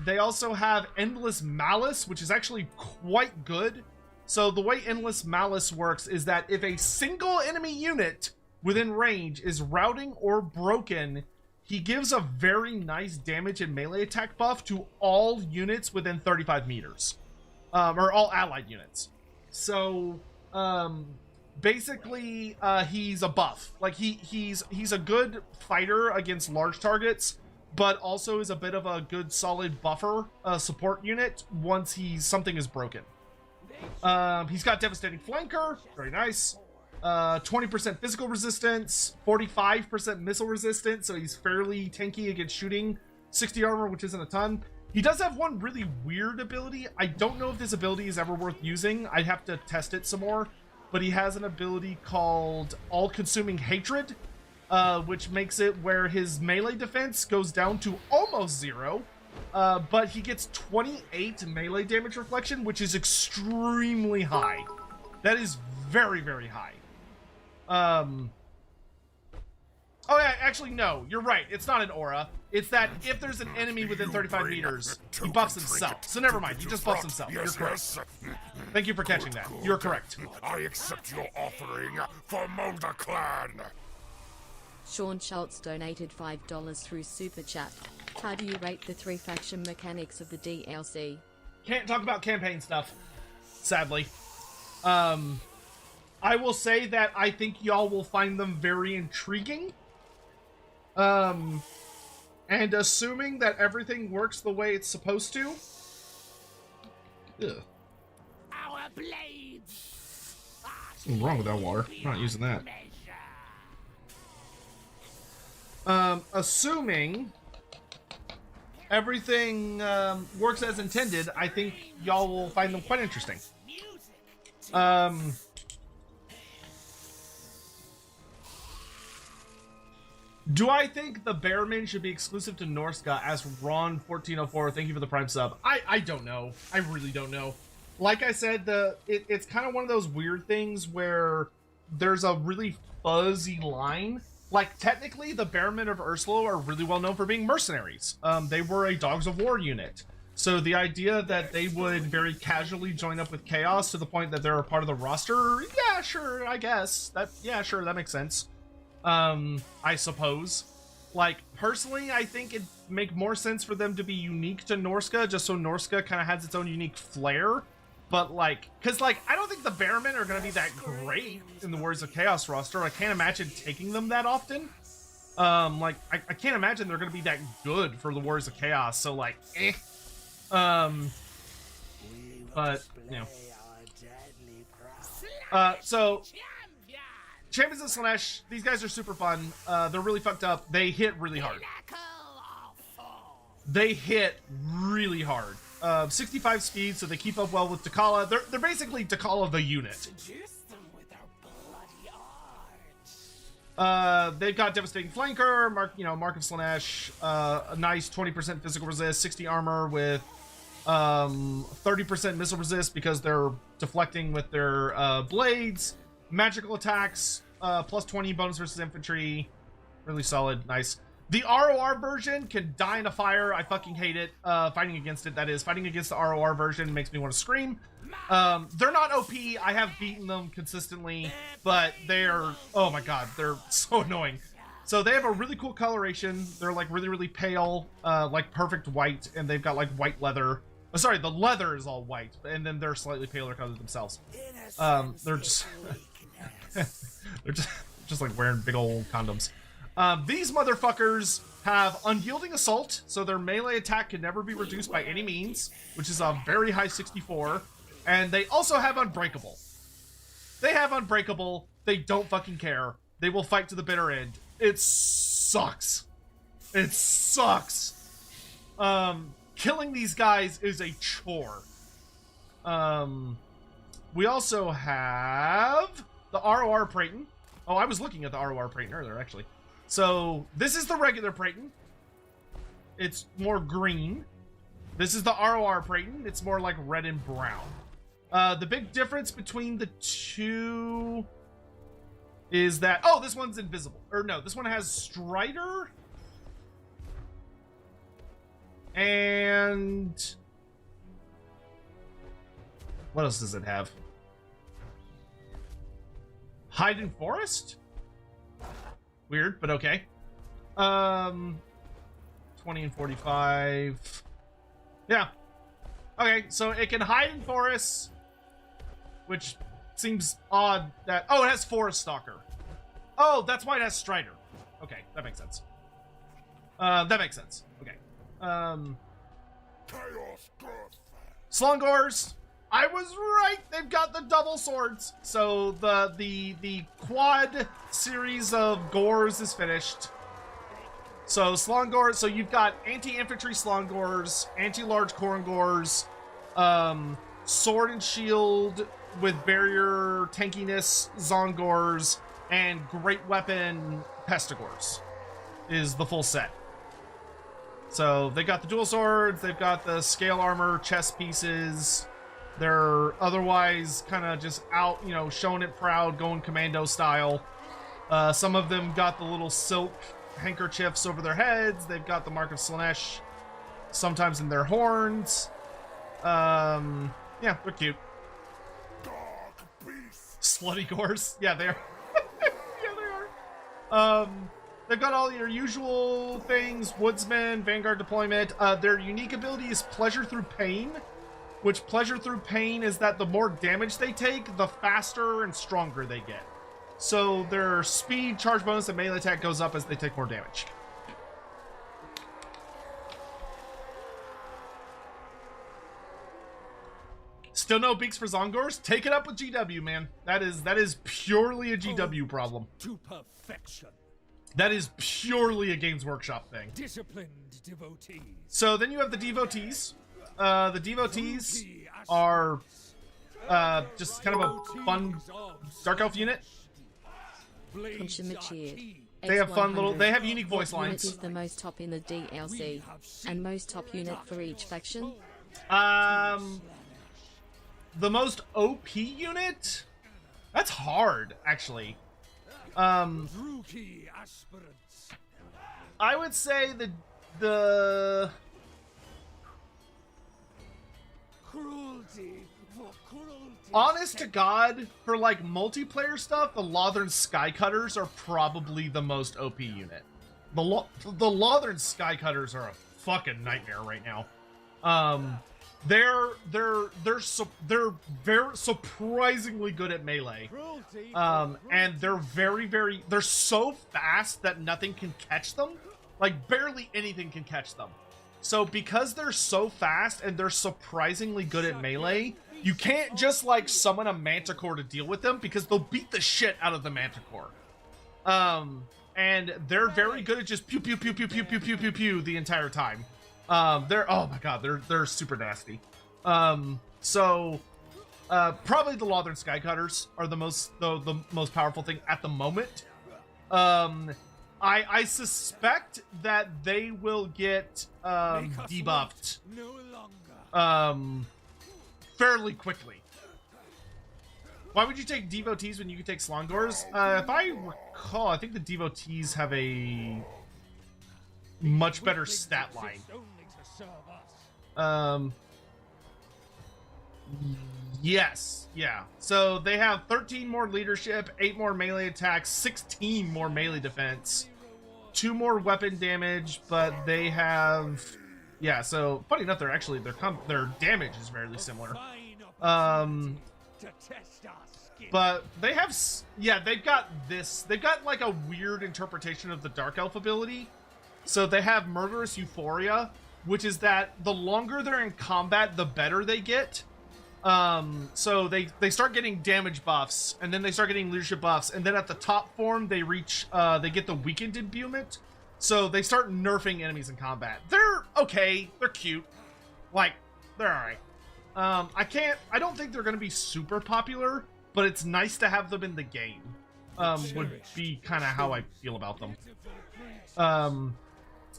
They also have endless malice, which is actually quite good. So the way endless malice works is that if a single enemy unit within range is routing or broken, he gives a very nice damage and melee attack buff to all units within 35 meters, or all allied units. So basically he's a buff. Like he's a good fighter against large targets, but also is a bit of a good solid buffer support unit once something is broken. He's got devastating flanker, very nice. 20% physical resistance, 45% missile resistance, so he's fairly tanky against shooting. 60 armor, which isn't a ton. He does have one really weird ability. I don't know if this ability is ever worth using. I'd have to test it some more. But he has an ability called All-Consuming Hatred, which makes it where his melee defense goes down to almost 0. But he gets 28 melee damage reflection, which is extremely high. That is very, very high. Oh yeah, actually no, you're right. It's not an aura. It's that if there's an enemy within 35 meters, he buffs himself. So never mind, he just buffs himself. You're correct. Thank you for catching that. You're correct. I accept your offering for Mulder Clan. Sean Schultz donated $5 through Super Chat. How do you rate the 3 faction mechanics of the DLC? Can't talk about campaign stuff, sadly. I will say that I think y'all will find them very intriguing. And assuming that everything works the way it's supposed to. Ugh. Our blades. What's wrong with that water? I'm not using that. Assuming everything works as intended, I think y'all will find them quite interesting. Do I think the Bearman should be exclusive to Norsca as Ron1404? Thank you for the Prime sub. I don't know. I really don't know. Like I said, it's kind of one of those weird things where there's a really fuzzy line. Like, technically, the Bearmen of Ursula are really well known for being mercenaries. They were a Dogs of War unit. So the idea that they would very casually join up with Chaos to the point that they're a part of the roster, yeah, sure, I guess. Yeah, sure, that makes sense. I suppose. Like, personally, I think it'd make more sense for them to be unique to Norsca, just so Norsca kind of has its own unique flair. But, like, because, like, I don't think the Bearmen are going to be that great in the Warriors of Chaos roster. I can't imagine taking them that often. Like, I can't imagine they're going to be that good for the Warriors of Chaos, so, like, eh. But, you know. So, Champions of Slaanesh, these guys are super fun. They're really fucked up. They hit really hard. They hit really hard. 65 speed, so they keep up well with Dakala. They're basically Dakala the unit. They've got devastating flanker, Mark of Slaanesh, a nice 20% physical resist, 60 armor with 30% missile resist because they're deflecting with their blades. Magical attacks, plus 20 bonus versus infantry. Really solid, nice. The ROR version can die in a fire. I fucking hate it. Fighting against it, that is. Fighting against the ROR version makes me want to scream. They're not OP. I have beaten them consistently, but they're, oh my god, they're so annoying. So they have a really cool coloration. They're like really, really pale, like perfect white, and they've got like white leather. Oh, sorry, the leather is all white, and then they're slightly paler colors themselves. They're just... they're just like wearing big old condoms. These motherfuckers have unyielding assault, so their melee attack can never be reduced by any means, which is a very high 64, and they also have unbreakable. They have Unbreakable. They don't fucking care. They will fight to the bitter end. It sucks. It sucks. Killing these guys is a chore. We also have the ROR Praeton. Oh, I was looking at the ROR Praeton earlier, actually. So, this is the regular Praeton. It's more green. This is the ROR Praeton. It's more like red and brown. The big difference between the two is that... Oh, this one's invisible. Or no, this one has Strider. And... what else does it have? Hide in Forest? Weird, but okay. 20 and 45. Yeah. Okay, so it can hide in forests, which seems odd that... Oh, it has Forest Stalker. Oh, that's why it has Strider. Okay, that makes sense. That makes sense. Okay. Chaos Girth. Slongors. I was right. They've got the double swords. So the quad series of gores is finished. So Slongors, so you've got anti-infantry Slongors, anti-large Korngors, sword and shield with barrier tankiness Zongors, and great weapon Pestigors is the full set. So they got the dual swords, they've got the scale armor, chest pieces. They're otherwise kind of just out, you know, showing it proud, going commando style. Some of them got the little silk handkerchiefs over their heads. They've got the Mask of Slaanesh sometimes in their horns. Yeah, they're cute. Slutty gores. Yeah, they are. Yeah, they are. They've got all your usual things. Woodsman, Vanguard deployment. Their unique ability is Pleasure Through Pain. Which Pleasure Through Pain is that the more damage they take, the faster and stronger they get. So their speed, charge bonus, and melee attack goes up as they take more damage. Still no beaks for Zongors? Take it up with GW, man. That is purely a GW problem. To perfection. That is purely a Games Workshop thing. Disciplined devotees. So then you have the Devotees. The Devotees are just kind of a fun Dark Elf unit. They have fun little... They have unique voice lines. Unit is the most top in the DLC, and most top unit for each faction? The most OP unit? That's hard, actually. I would say the cruelty for cruelty. honest to God, for like multiplayer stuff, the Lothern Skycutters are probably the most OP unit. The Lothern Skycutters are a fucking nightmare right now. They're very surprisingly good at melee. And they're so fast that nothing can catch them. Like barely anything can catch them. So because they're so fast and they're surprisingly good at melee, you can't just like summon a Manticore to deal with them because they'll beat the shit out of the Manticore. And they're very good at just pew pew pew pew pew pew pew pew pew the entire time. They're, oh my god, they're super nasty. So probably the Lothern Skycutters are the most powerful thing at the moment. I suspect that they will get debuffed fairly quickly. Why would you take Devotees when you could take Slongors? If I recall, I think the Devotees have a much better stat line. Yes, yeah. So they have 13 more leadership, 8 more melee attacks, 16 more melee defense, 2 more weapon damage, but they have, yeah. So funny enough, they're actually their damage is fairly similar. But they have, yeah, they've got like a weird interpretation of the Dark Elf ability. So they have Murderous Euphoria, which is that the longer they're in combat, the better they get. So they start getting damage buffs, and then they start getting leadership buffs, and then at the top form they reach they get the weakened imbuement. So they start nerfing enemies in combat. They're okay, they're cute, like they're alright. I don't think they're gonna be super popular, but it's nice to have them in the game. Would be kind of how I feel about them.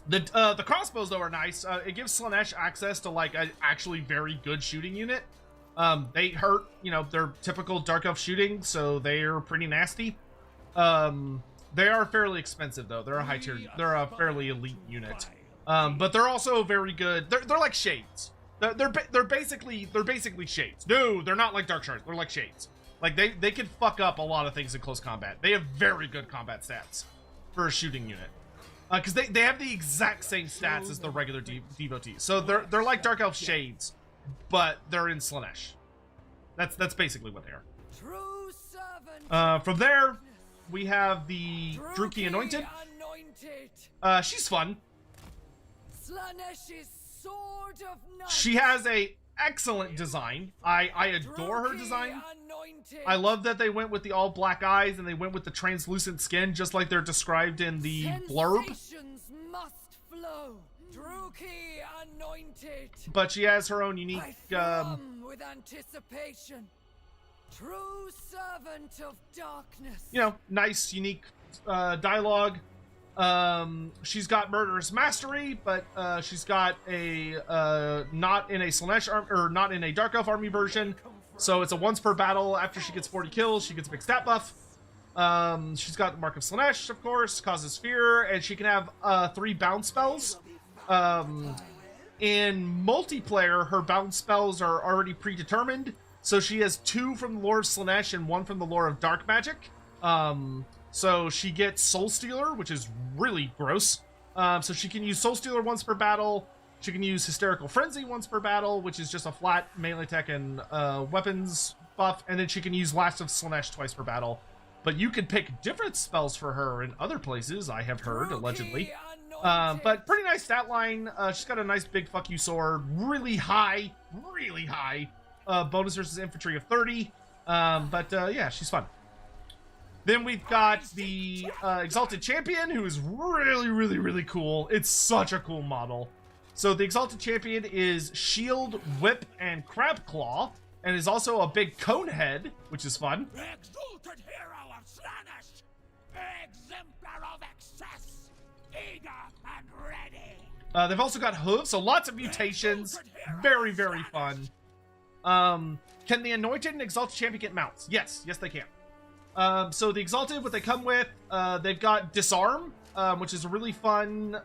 The crossbows though are nice. It gives Slaanesh access to like an actually very good shooting unit. They hurt, you know, they're typical Dark Elf shooting, so they're pretty nasty. They are fairly expensive though. They're a high tier, they're a fairly elite unit. But they're also very good. They're like shades. They're basically shades. No, they're not like Dark Shards. They're like shades. Like they can fuck up a lot of things in close combat. They have very good combat stats for a shooting unit. Because they have the exact same stats as the regular devotees. So they're like Dark Elf shades, but they're in Slaanesh. That's basically what they are. From there, we have the Druki Anointed. She's fun. She has a excellent design. I adore her design. I love that they went with the all black eyes and they went with the translucent skin, just like they're described in the blurb. But she has her own unique with anticipation. True servant of darkness. You know, nice unique dialogue. She's got murderous mastery, but she's got a not in a Slaanesh or not in a Dark Elf army version. So it's a once per battle. After she gets 40 kills, she gets a big stat buff. She's got the Mark of Slaanesh, of course, causes fear, and she can have 3 bounce spells. In multiplayer, her bounce spells are already predetermined. So she has 2 from the lore of Slaanesh and 1 from the lore of Dark Magic. So she gets Soul Stealer, which is really gross. So she can use Soul Stealer once per battle. She can use Hysterical Frenzy once per battle, which is just a flat melee attack and weapons buff. And then she can use Last of Slaanesh twice per battle. But you can pick different spells for her in other places, I have heard, allegedly. But pretty nice stat line. She's got a nice big fuck you sword. Really high bonus versus infantry of 30. Yeah, she's fun. Then we've got the Exalted Champion, who is really cool. It's such a cool model. So the Exalted Champion is Shield, Whip, and Crab Claw, and is also a big cone head, which is fun. Exalted hero of Slaanesh, exemplar of excess, eager and ready. They've also got hooves, so lots of mutations. Very fun. Can the Anointed and Exalted Champion get mounts? Yes, they can. So the Exalted, what they come with, they've got Disarm, which is a really fun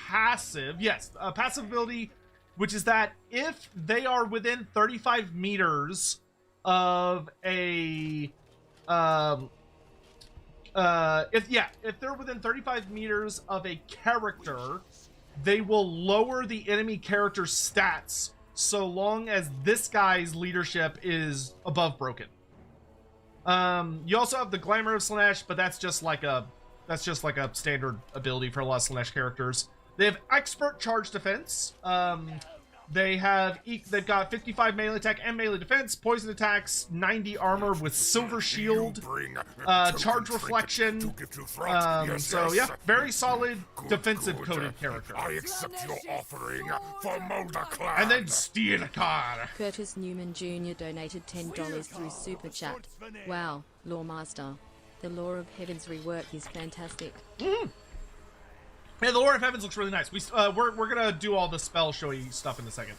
passive. Yes, a passive ability, which is that if they are within 35 meters of a if they're within 35 meters of a character, they will lower the enemy character's stats so long as this guy's leadership is above broken. You also have the Glamour of Slaanesh, but that's just like a standard ability for a lot of Slaanesh characters. They have Expert Charge Defense. They've got 55 melee attack and melee defense, poison attacks, 90 armor with silver shield, charge reflection. So yeah, very solid defensive coded character. I accept your offering for Molder Clan. And then Steelcar. Curtis Newman Jr. donated $10 through Super Chat. Wow, Loremaster. The Lore of Heaven's rework is fantastic. Mm-hmm. Yeah, the Lore of Heavens looks really nice. We're gonna do all the spell showy stuff in a second.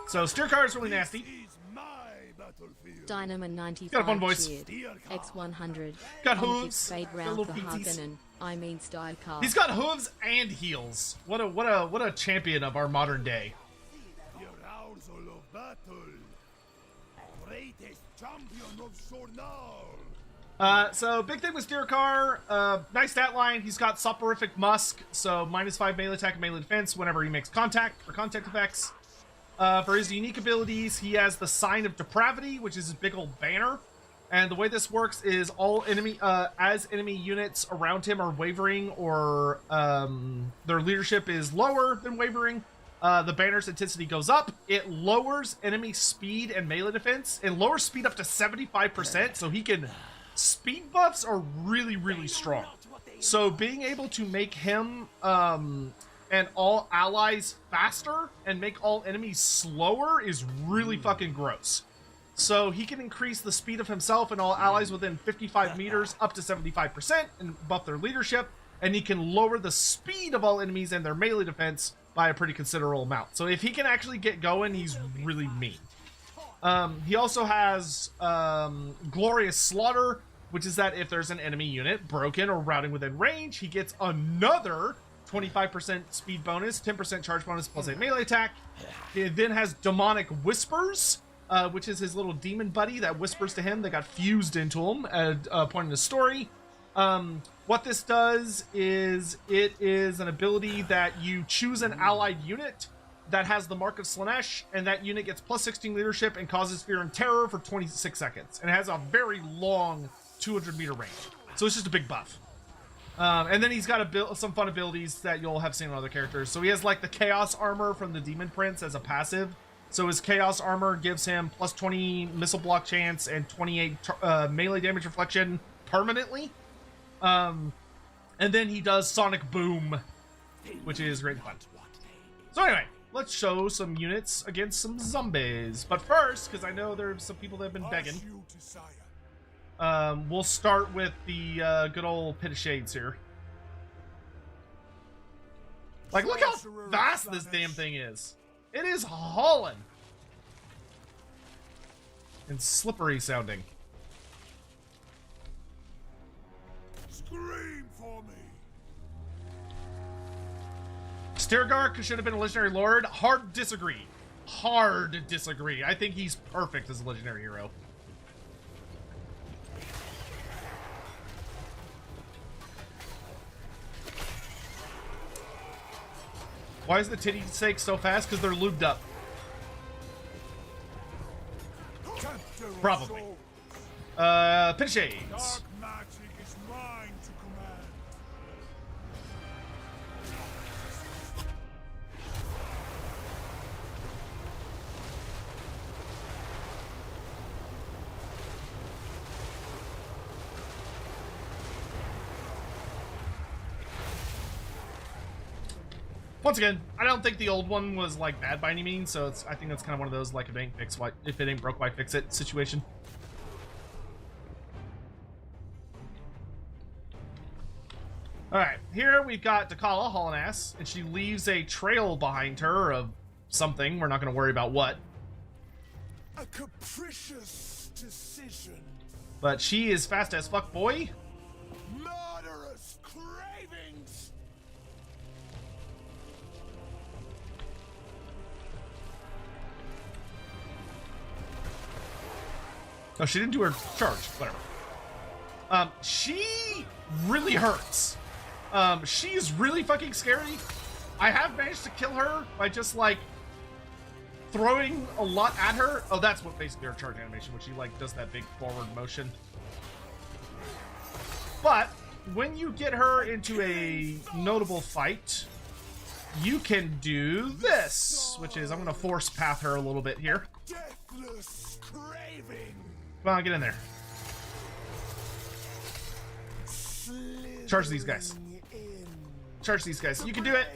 So Steelcar is really nasty. Dynamo 95 got a fun voice. cheered. X100. Got hooves. Fade Got round little for feetsies. Hagenen. I mean Steilcar. He's got hooves and heels. What a champion of our modern day. The arousal of battle. Greatest champion of Sornal. So big thing with Steelcar, nice stat line. He's got Soporific Musk, so -5 melee attack and melee defense whenever he makes contact for contact effects. For his unique abilities, he has the Sign of Depravity, which is his big old banner. And the way this works is all enemy, as enemy units around him are wavering or their leadership is lower than wavering, the banner's intensity goes up. It lowers enemy speed and melee defense. It lowers speed up to 75%, so he can... Speed buffs are really, really strong. So being able to make him and all allies faster and make all enemies slower is really fucking gross. So he can increase the speed of himself and all allies within 55 meters up to 75% and buff their leadership. And he can lower the speed of all enemies and their melee defense by a pretty considerable amount. So if he can actually get going, he's really mean. He also has Glorious Slaughter, which is that if there's an enemy unit broken or routing within range, he gets another 25% speed bonus, 10% charge bonus plus a melee attack. He then has Demonic Whispers, which is his little demon buddy that whispers to him that got fused into him at a point in the story. What this does is it is an ability that you choose an allied unit that has the Mark of Slaanesh, and that unit gets plus 16 leadership and causes fear and terror for 26 seconds. And it has a very long 200-meter range. So it's just a big buff. And then he's got some fun abilities that you'll have seen on other characters. So he has like the Chaos Armor from the Demon Prince as a passive. So his Chaos Armor gives him plus 20 missile block chance and 28 melee damage reflection permanently. And then he does Sonic Boom, which is great fun. So anyway, let's show some units against some zombies. But first, because I know there's some people that have been begging, we'll start with the good old Pit of Shades here. Like, look how fast this damn thing is. It is hauling. And slippery sounding. Scream for me. Styrgark should have been a legendary lord. Hard disagree. Hard disagree. I think he's perfect as a legendary hero. Why is the titty sake so fast? Because they're lubed up. Probably. Pit of Shades. Dark magic is mine to command. Once again, I don't think the old one was like bad by any means, so I think that's kind of one of those like if it ain't broke, why fix it situation. All right, here we've got Dakala hauling ass, and she leaves a trail behind her of something. We're not going to worry about what. A capricious decision. But she is fast as fuck, boy. Murderous cravings. Oh, she didn't do her charge. Whatever. She really hurts. She is really fucking scary. I have managed to kill her by just like throwing a lot at her. Oh, that's what basically her charge animation, when she like does that big forward motion. But when you get her into a notable fight, you can do this, which is I'm gonna force path her a little bit here. Deathless craving. Come on, get in there. Charge these guys. Charge these guys. You can do it.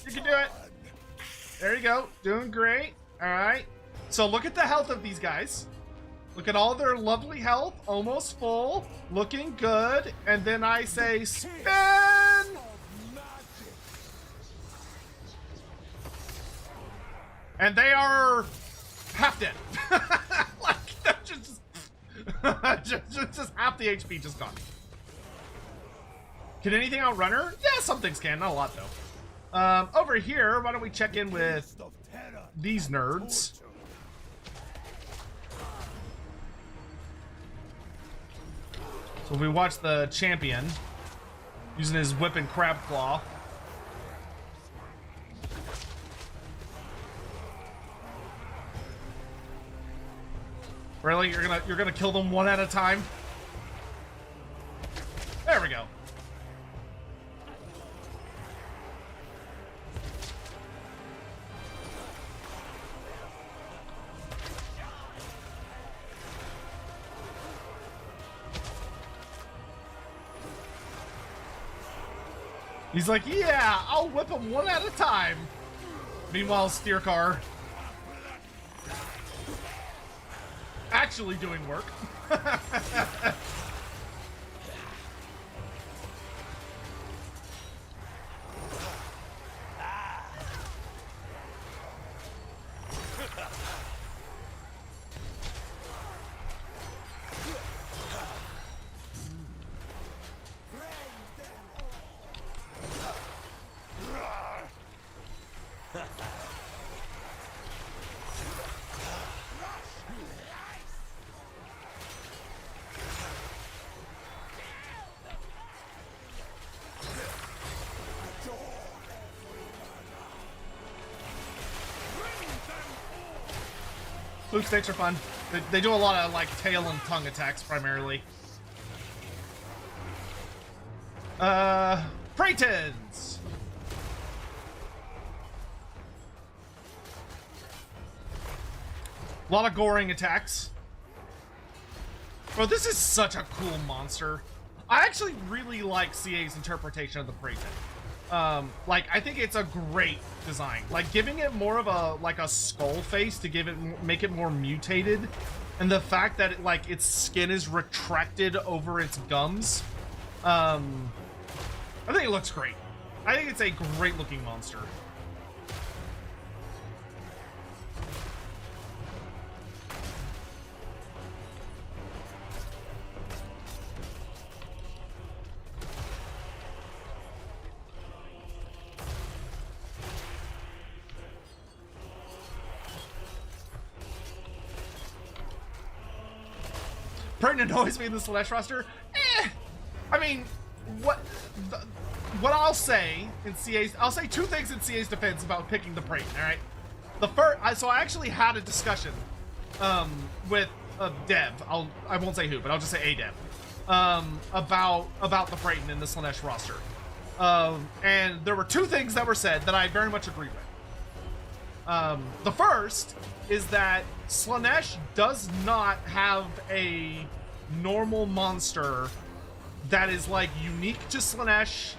You can do it. There you go. Doing great. All right. So look at the health of these guys. Look at all their lovely health. Almost full. Looking good. And then I say spin. And they are half dead. Like, they're just half the HP just gone. Can anything outrun her? Yeah, some things can. Not a lot, though. Over here, why don't we check in with these nerds? So we watch the champion using his whip and crab claw. Really? You're gonna kill them one at a time? There we go. He's like, yeah, I'll whip them one at a time. Meanwhile, steer car actually doing work. Loop stakes are fun. They do a lot of like tail and tongue attacks primarily. Praetons! A lot of goring attacks. Bro, this is such a cool monster. I actually really like CA's interpretation of the Praeton. Like, I think it's a great design. Like, giving it more of a, like, a skull face to give it, make it more mutated. And the fact that, it, like, its skin is retracted over its gums. I think it looks great. I think it's a great looking monster. Praeton annoys me in the Slaanesh roster. I mean, what I'll say in CA's, I'll say two things in CA's defense about picking the Praeton. All right, the first, so I actually had a discussion with a dev. I won't say who, but I'll just say a dev about the Praeton in the Slaanesh roster. And there were two things that were said that I very much agree with. The first is that Slaanesh does not have a normal monster that is like unique to Slaanesh,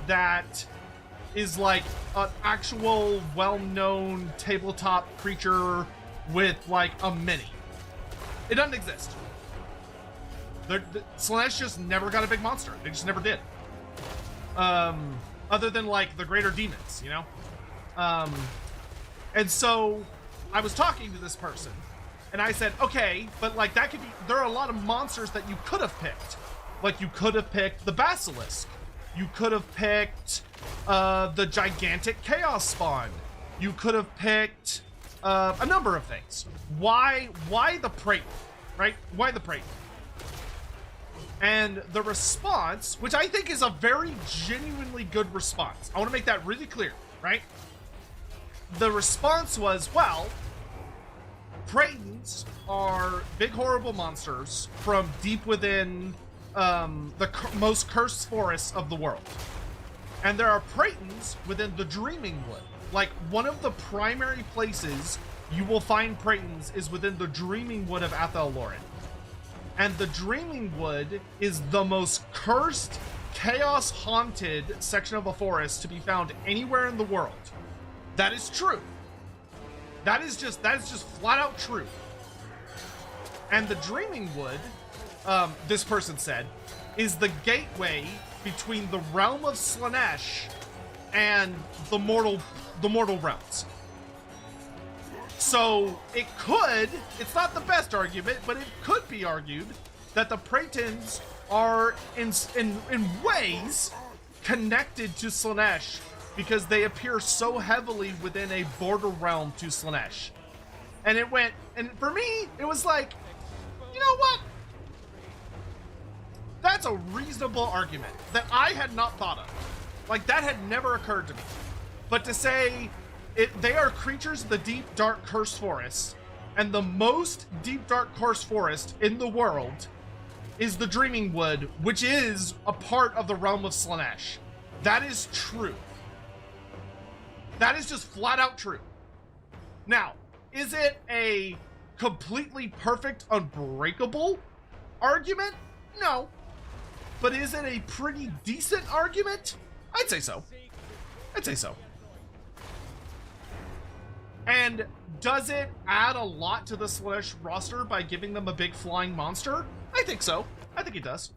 that is like an actual well-known tabletop creature with like a mini. It doesn't exist. Slaanesh just never got a big monster. They just never did. Other than like the greater demons, you know? And so I was talking to this person and I said, okay, but like that could be, there are a lot of monsters that you could have picked. Like you could have picked the Basilisk. You could have picked the gigantic Chaos Spawn. You could have picked a number of things. Why the Praeton, right? Why the Praeton? And the response, which I think is a very genuinely good response. I want to make that really clear, right? The response was, well, Praetons are big horrible monsters from deep within the most cursed forests of the world. And there are Praetons within the Dreaming Wood. Like, one of the primary places you will find Praetons is within the Dreaming Wood of Athel Loren. And the Dreaming Wood is the most cursed, chaos-haunted section of a forest to be found anywhere in the world. That is true. That is just flat out true. And the Dreaming Wood, this person said, is the gateway between the realm of Slaanesh and the mortal realms. So it could, it's not the best argument, but it could be argued that the Praetons are in ways connected to Slaanesh because they appear so heavily within a border realm to Slaanesh. And it went, and for me, it was like, you know what? That's a reasonable argument that I had not thought of. Like, that had never occurred to me. But to say, they are creatures of the deep, dark, cursed forest, and the most deep, dark, cursed forest in the world is the Dreaming Wood, which is a part of the realm of Slaanesh. That is true. That is just flat out true. Now, is it a completely perfect, unbreakable argument? No. But is it a pretty decent argument? I'd say so. I'd say so. And does it add a lot to the Slaanesh roster by giving them a big flying monster? I think so. I think it does.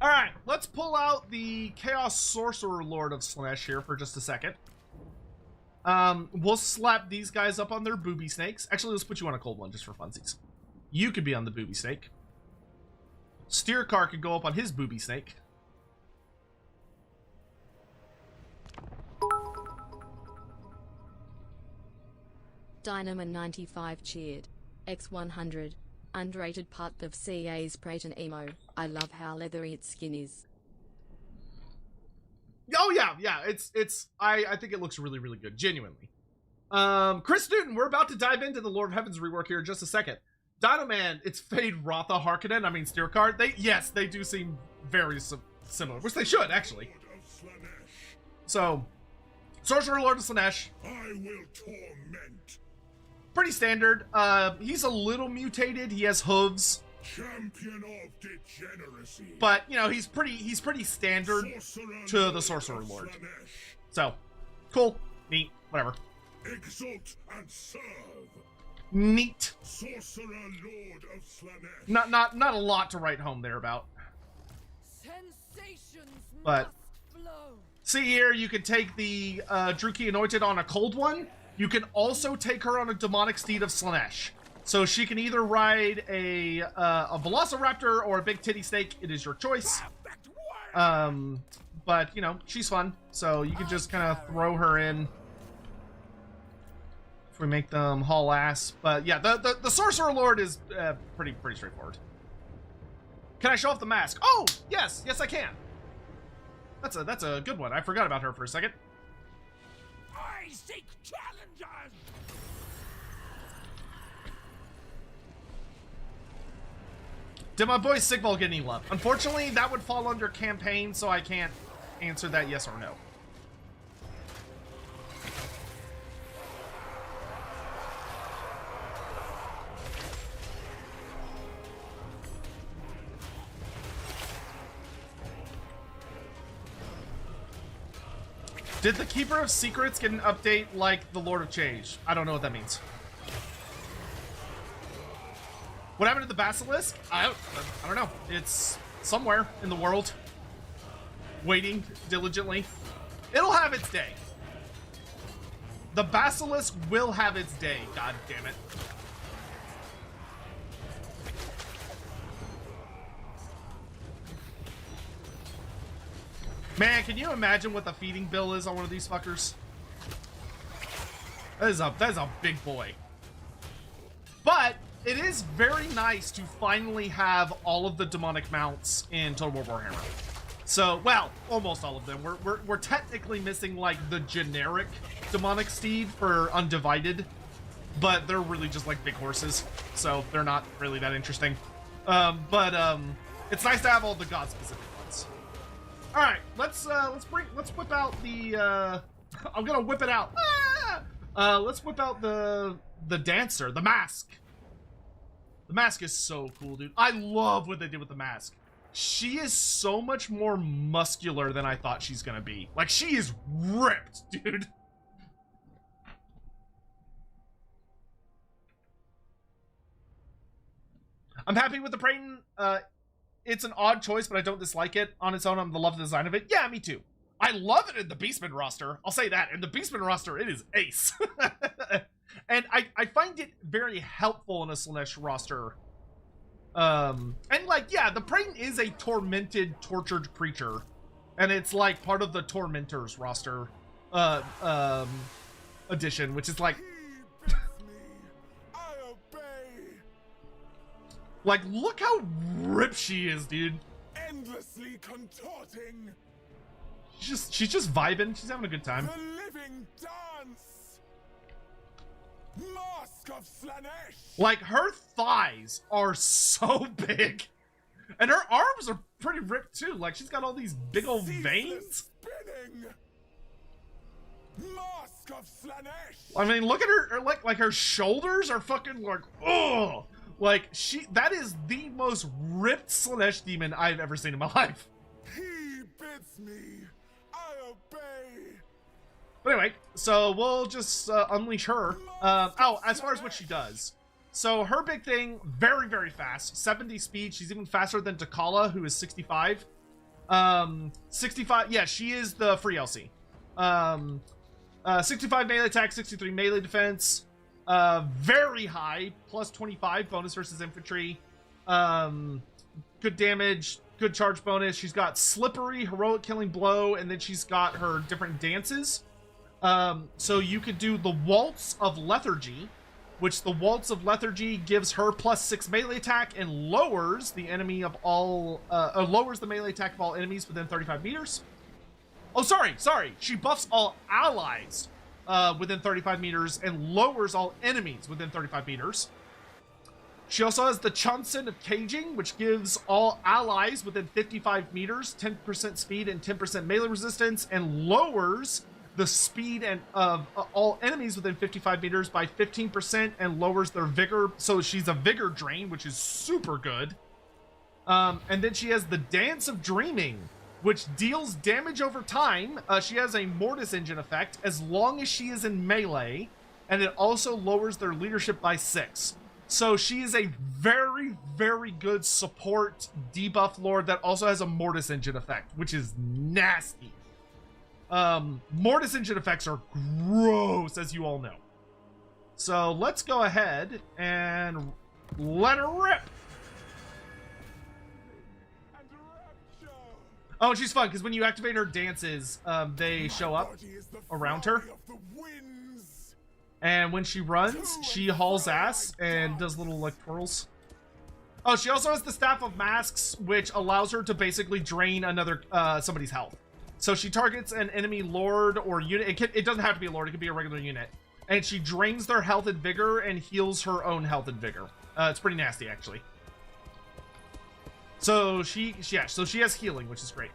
Alright, let's pull out the Chaos Sorcerer Lord of Slaanesh here for just a second. We'll slap these guys up on their booby snakes. Actually, let's put you on a cold one just for funsies. You could be on the booby snake. Steercar could go up on his booby snake. Dynamo95 cheered. X100. Underrated part of CA's Prayton emo. I love how leathery its skin is. Oh yeah, I think it looks really, really good, genuinely. Chris Newton, we're about to dive into the Lord of Heaven's rework here in just a second. Dinoman, it's Fade Rotha Harkonnen, I mean Steercard. They do seem very similar, which they should, actually. So, Sorcerer Lord of Slaanesh. I will torment. Pretty standard. He's a little mutated. He has hooves. Champion of degeneracy. But, you know, he's pretty standard to the Sorcerer Lord. So, cool, neat, whatever. Exalt and serve. Neat. Sorcerer Lord of Slaanesh. Not a lot to write home there about. Sensations But must flow. see here, you can take the Druki Anointed on a cold one. You can also take her on a demonic steed of Slaanesh. So she can either ride a Velociraptor or a big titty snake. It is your choice. But you know, she's fun. So you can just kind of throw her in. If we make them haul ass. But yeah, the Sorcerer Lord is pretty straightforward. Can I show off the mask? Oh, yes, I can. That's a good one. I forgot about her for a second. I seek challengers. Did my boy Sigval get any love? Unfortunately, that would fall under campaign, so I can't answer that yes or no. Did the Keeper of Secrets get an update like the Lord of Change? I don't know what that means. What happened to the Basilisk? I don't know. It's somewhere in the world. Waiting diligently. It'll have its day. The Basilisk will have its day, god damn it. Man, can you imagine what the feeding bill is on one of these fuckers? That is a big boy. But it is very nice to finally have all of the demonic mounts in Total War Warhammer. So, well, almost all of them. We're technically missing like the generic demonic steed for Undivided, but they're really just like big horses, so they're not really that interesting. It's nice to have all the god specific ones. All right, let's whip out the. I'm gonna whip it out. Let's whip out the dancer, the mask. The mask is so cool, dude. I love what they did with the mask. She is so much more muscular than I thought she's gonna be. Like, she is ripped, dude. I'm happy with the Prayton. It's an odd choice, but I don't dislike it. On its own, I'm the love the design of it. Yeah, me too. I love it in the Beastman roster. I'll say that. In the Beastman roster, it is ace. And I find it very helpful in a Slaanesh roster. And like, yeah, the Prayton is a tormented, tortured creature. And it's like part of the Tormentors roster edition, which is like... Like, look how ripped she is, dude. Endlessly contorting. She's just vibing. She's having a good time. The living dance. Mask of Slaanesh. Like, her thighs are so big. And her arms are pretty ripped, too. Like, she's got all these big old veins. Spinning. Mask Mask of Slaanesh. I mean, look at her, like her shoulders are fucking like, oh, like that is the most ripped Slaanesh demon I've ever seen in my life. He bids me, I obey. But anyway, so we'll just unleash her. Oh, as far as what she does. So her big thing, very, very fast. 70 speed. She's even faster than Takala, who is 65. 65, yeah, she is the free LC. 65 melee attack, 63 melee defense. Very high, plus 25 bonus versus infantry. Good damage, good charge bonus. She's got slippery, heroic killing blow, and then she's got her different dances. So you could do the Waltz of Lethargy, which the Waltz of Lethargy gives her plus 6 melee attack and lowers the enemy of all, lowers the melee attack of all enemies within 35 meters. Oh, sorry. She buffs all allies within 35 meters and lowers all enemies within 35 meters. She also has the Chunsen of Caging, which gives all allies within 55 meters 10% speed and 10% melee resistance, and lowers the speed and of all enemies within 55 meters by 15% and lowers their vigor. So she's a vigor drain, which is super good. And then she has the Dance of Dreaming, which deals damage over time. She has a Mortis Engine effect as long as she is in melee, and it also lowers their leadership by 6. So she is a very, very good support debuff lord that also has a Mortis Engine effect, which is nasty. Mortis Engine effects are gross, as you all know. So let's go ahead and let her rip. Oh, she's fun because when you activate her dances, they show up around her. And when she runs, she hauls ass and does little like twirls. Oh, she also has the Staff of Masks, which allows her to basically drain another somebody's health. So she targets an enemy lord or unit. It doesn't have to be a lord. It could be a regular unit. And she drains their health and vigor and heals her own health and vigor. It's pretty nasty, actually. So she has healing, which is great.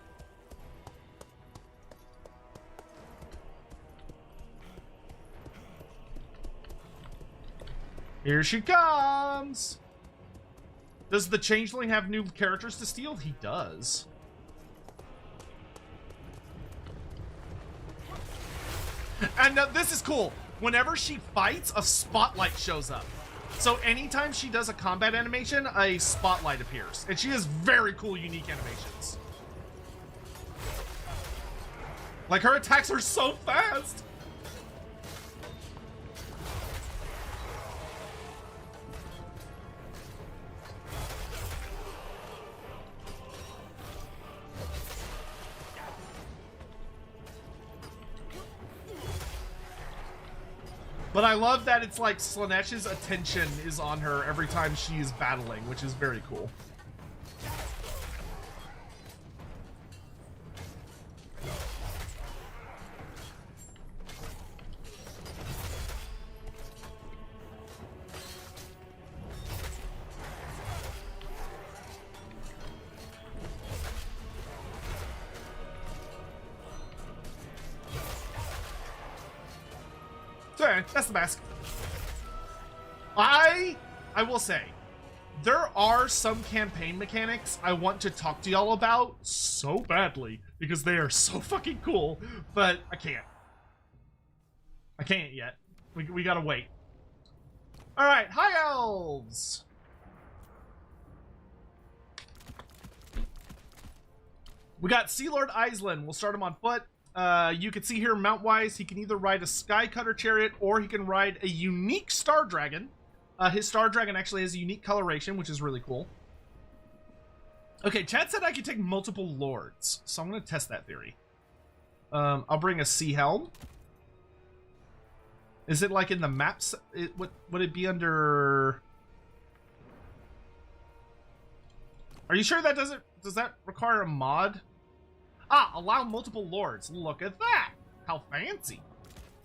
Here she comes. Does the Changeling have new characters to steal? He does. And this is cool. Whenever she fights, a spotlight shows up. So anytime she does a combat animation, a spotlight appears. And she has very cool, unique animations. Like, her attacks are so fast. But I love that it's like Slaanesh's attention is on her every time she is battling, which is very cool. That's the mask. I will say, there are some campaign mechanics I want to talk to y'all about so badly because they are so fucking cool, but I can't. I can't yet. We gotta wait. All right, High Elves. We got Sea Lord Island. We'll start him on foot. You can see here mount-wise, he can either ride a Sky Cutter Chariot or he can ride a unique Star Dragon. His Star Dragon actually has a unique coloration, which is really cool. Okay, Chad said I could take multiple lords, so I'm going to test that theory. I'll bring a Sea Helm. Is it like in the maps? Would it be under... Are you sure that does that require a mod? Ah, allow multiple lords. Look at that. How fancy.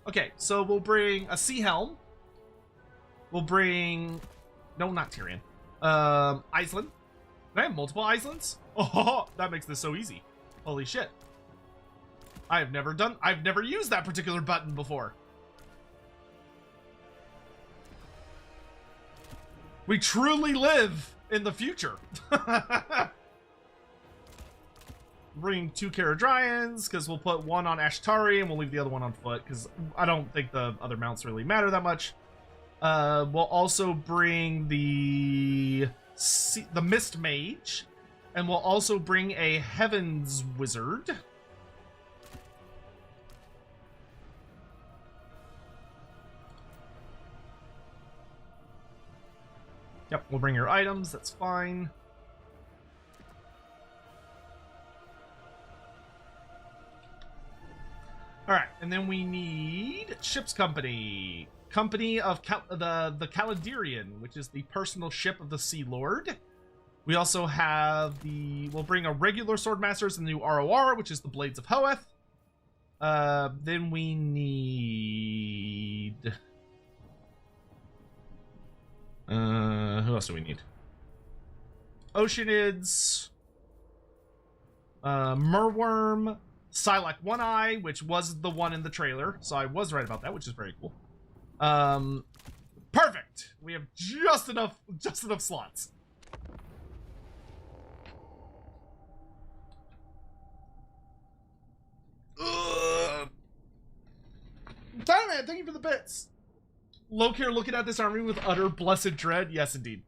Okay, so we'll bring a Sea Helm. We'll bring... No, not Tyrion. Iceland. Can I have multiple Icelands? Oh, that makes this so easy. Holy shit. I've never used that particular button before. We truly live in the future. Bring 2 Caradrians, because we'll put 1 on Ashtari and we'll leave the other one on foot, because I don't think the other mounts really matter that much. We'll also bring the Mist Mage, and we'll also bring a Heavens Wizard. Yep, we'll bring your items, that's fine. Alright, and then we need Ship's Company. Company of the Caladirian, which is the personal ship of the Sea Lord. We also have we'll bring a regular Swordmasters and the new ROR, which is the Blades of Hoeth. Then we need... who else do we need? Oceanids, Merworm, Psylocke One-Eye, which was the one in the trailer, so I was right about that, which is very cool. Perfect. We have just enough slots. Diamond, thank you for the bits. Lokir looking at this army with utter blessed dread. Yes, indeed.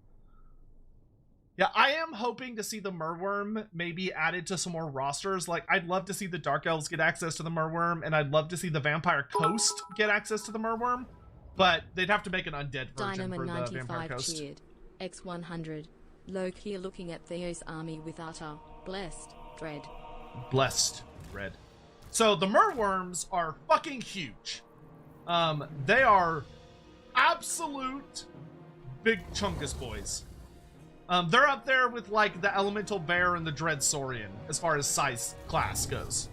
Yeah, I am hoping to see the Merworm maybe added to some more rosters. Like, I'd love to see the Dark Elves get access to the Merworm, and I'd love to see the Vampire Coast get access to the Merworm, but they'd have to make an undead version for the Vampire Coast. Cheered. X100. Lokir looking at Theo's army with utter blessed dread. Blessed dread. So the Merworms are fucking huge. They are absolute big chunkus boys. They're up there with like the Elemental Bear and the Dread Saurian as far as size class goes.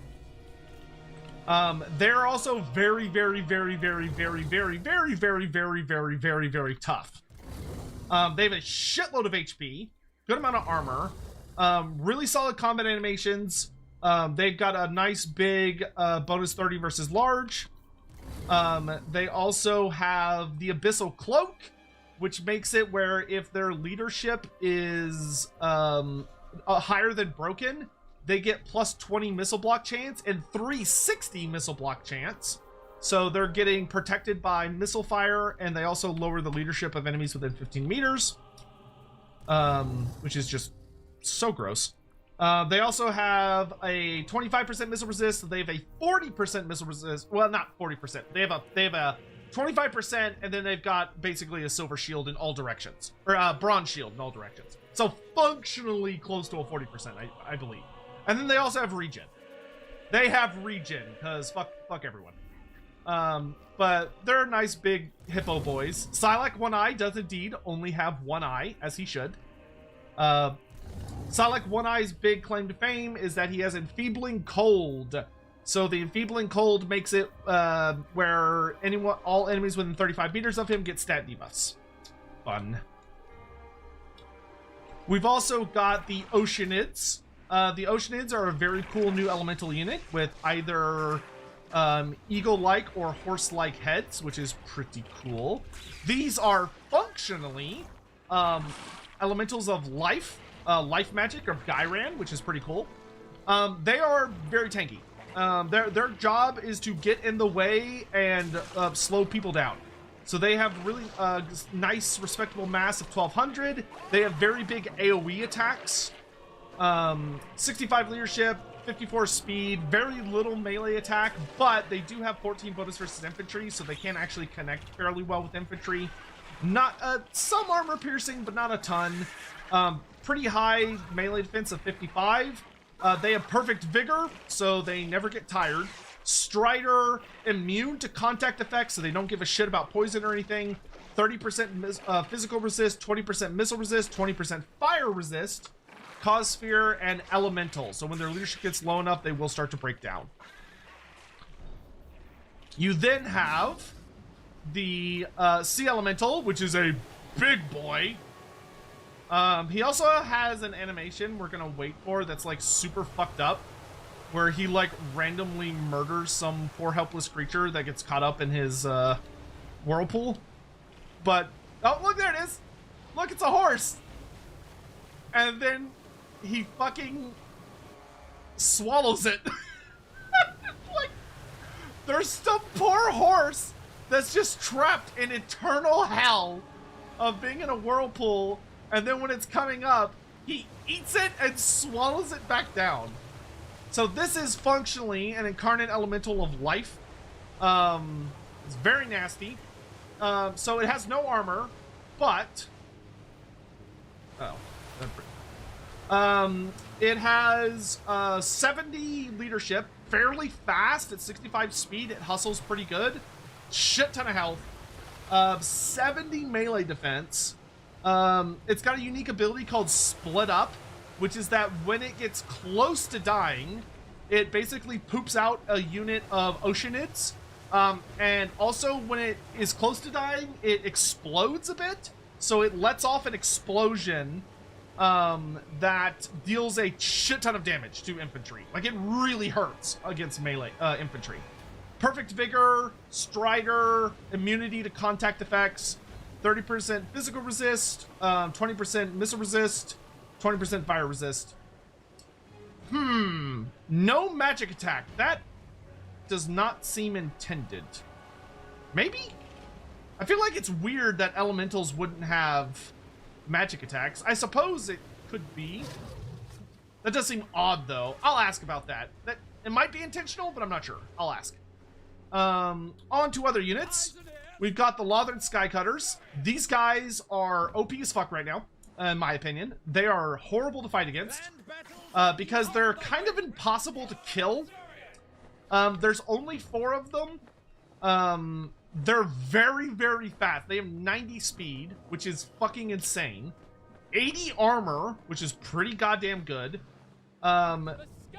They're also very, very, very, very, very, very, very, very, very, very, very, very tough. They have a shitload of HP, good amount of armor, really solid combat animations. They've got a nice big bonus 30 versus large. They also have the Abyssal Cloak, which makes it where if their leadership is higher than broken, they get plus 20 missile block chance and 360 missile block chance. So they're getting protected by missile fire, and they also lower the leadership of enemies within 15 meters, which is just so gross. They also have a 25% missile resist. So they have a 40% missile resist. Well, not 40%. They have a 25%, and then they've got basically a silver shield in all directions, or a bronze shield in all directions. So functionally close to a 40%, I believe. And then they also have regen. They have regen because fuck everyone. But they're nice big hippo boys. Psylocke One-Eye does indeed only have one eye, as he should. Psylocke One-Eye's big claim to fame is that he has Enfeebling Cold. So the Enfeebling Cold makes it where all enemies within 35 meters of him get stat debuffs. Fun. We've also got the Oceanids. The Oceanids are a very cool new elemental unit with either eagle-like or horse-like heads, which is pretty cool. These are functionally elementals of life, life magic, or Gyran, which is pretty cool. They are very tanky. Their job is to get in the way and slow people down. So they have really nice, respectable mass of 1200. They have very big AoE attacks. 65 leadership, 54 speed, very little melee attack, but they do have 14 bonus versus infantry, so they can actually connect fairly well with infantry. Not some armor piercing, but not a ton. Pretty high melee defense of 55. They have perfect vigor, so they never get tired. Strider, immune to contact effects, so they don't give a shit about poison or anything. 30% physical resist, 20% missile resist, 20% fire resist. Cause Sphere, and Elemental. So when their leadership gets low enough, they will start to break down. You then have the Sea Elemental, which is a big boy. He also has an animation we're gonna wait for that's like super fucked up, where he like randomly murders some poor helpless creature that gets caught up in his whirlpool. But oh, look, there it is. Look, it's a horse! And then he fucking swallows it. Like, there's some poor horse that's just trapped in eternal hell of being in a whirlpool, and then when it's coming up, he eats it and swallows it back down. So this is functionally an incarnate elemental of life. It's very nasty. So it has no armor, but... it has 70 leadership, fairly fast at 65 speed. It hustles pretty good. Shit ton of health. 70 melee defense. It's got a unique ability called Split Up, which is that when it gets close to dying, it basically poops out a unit of Oceanids. And also when it is close to dying, it explodes a bit. So it lets off an explosion that deals a shit ton of damage to infantry. Like, it really hurts against melee infantry. Perfect Vigor, Strider, immunity to contact effects, 30% physical resist, 20% missile resist, 20% fire resist. No magic attack. That does not seem intended. Maybe? I feel like it's weird that elementals wouldn't have magic attacks. I suppose it could be. That does seem odd, though. I'll ask about that. It might be intentional, but I'm not sure. I'll ask. On to other units. We've got the Lothern Skycutters. These guys are OP as fuck right now, in my opinion. They are horrible to fight against because they're kind of impossible to kill. There's only 4 of them. They're very, very fast. They have 90 speed, which is fucking insane. 80 armor, which is pretty goddamn good.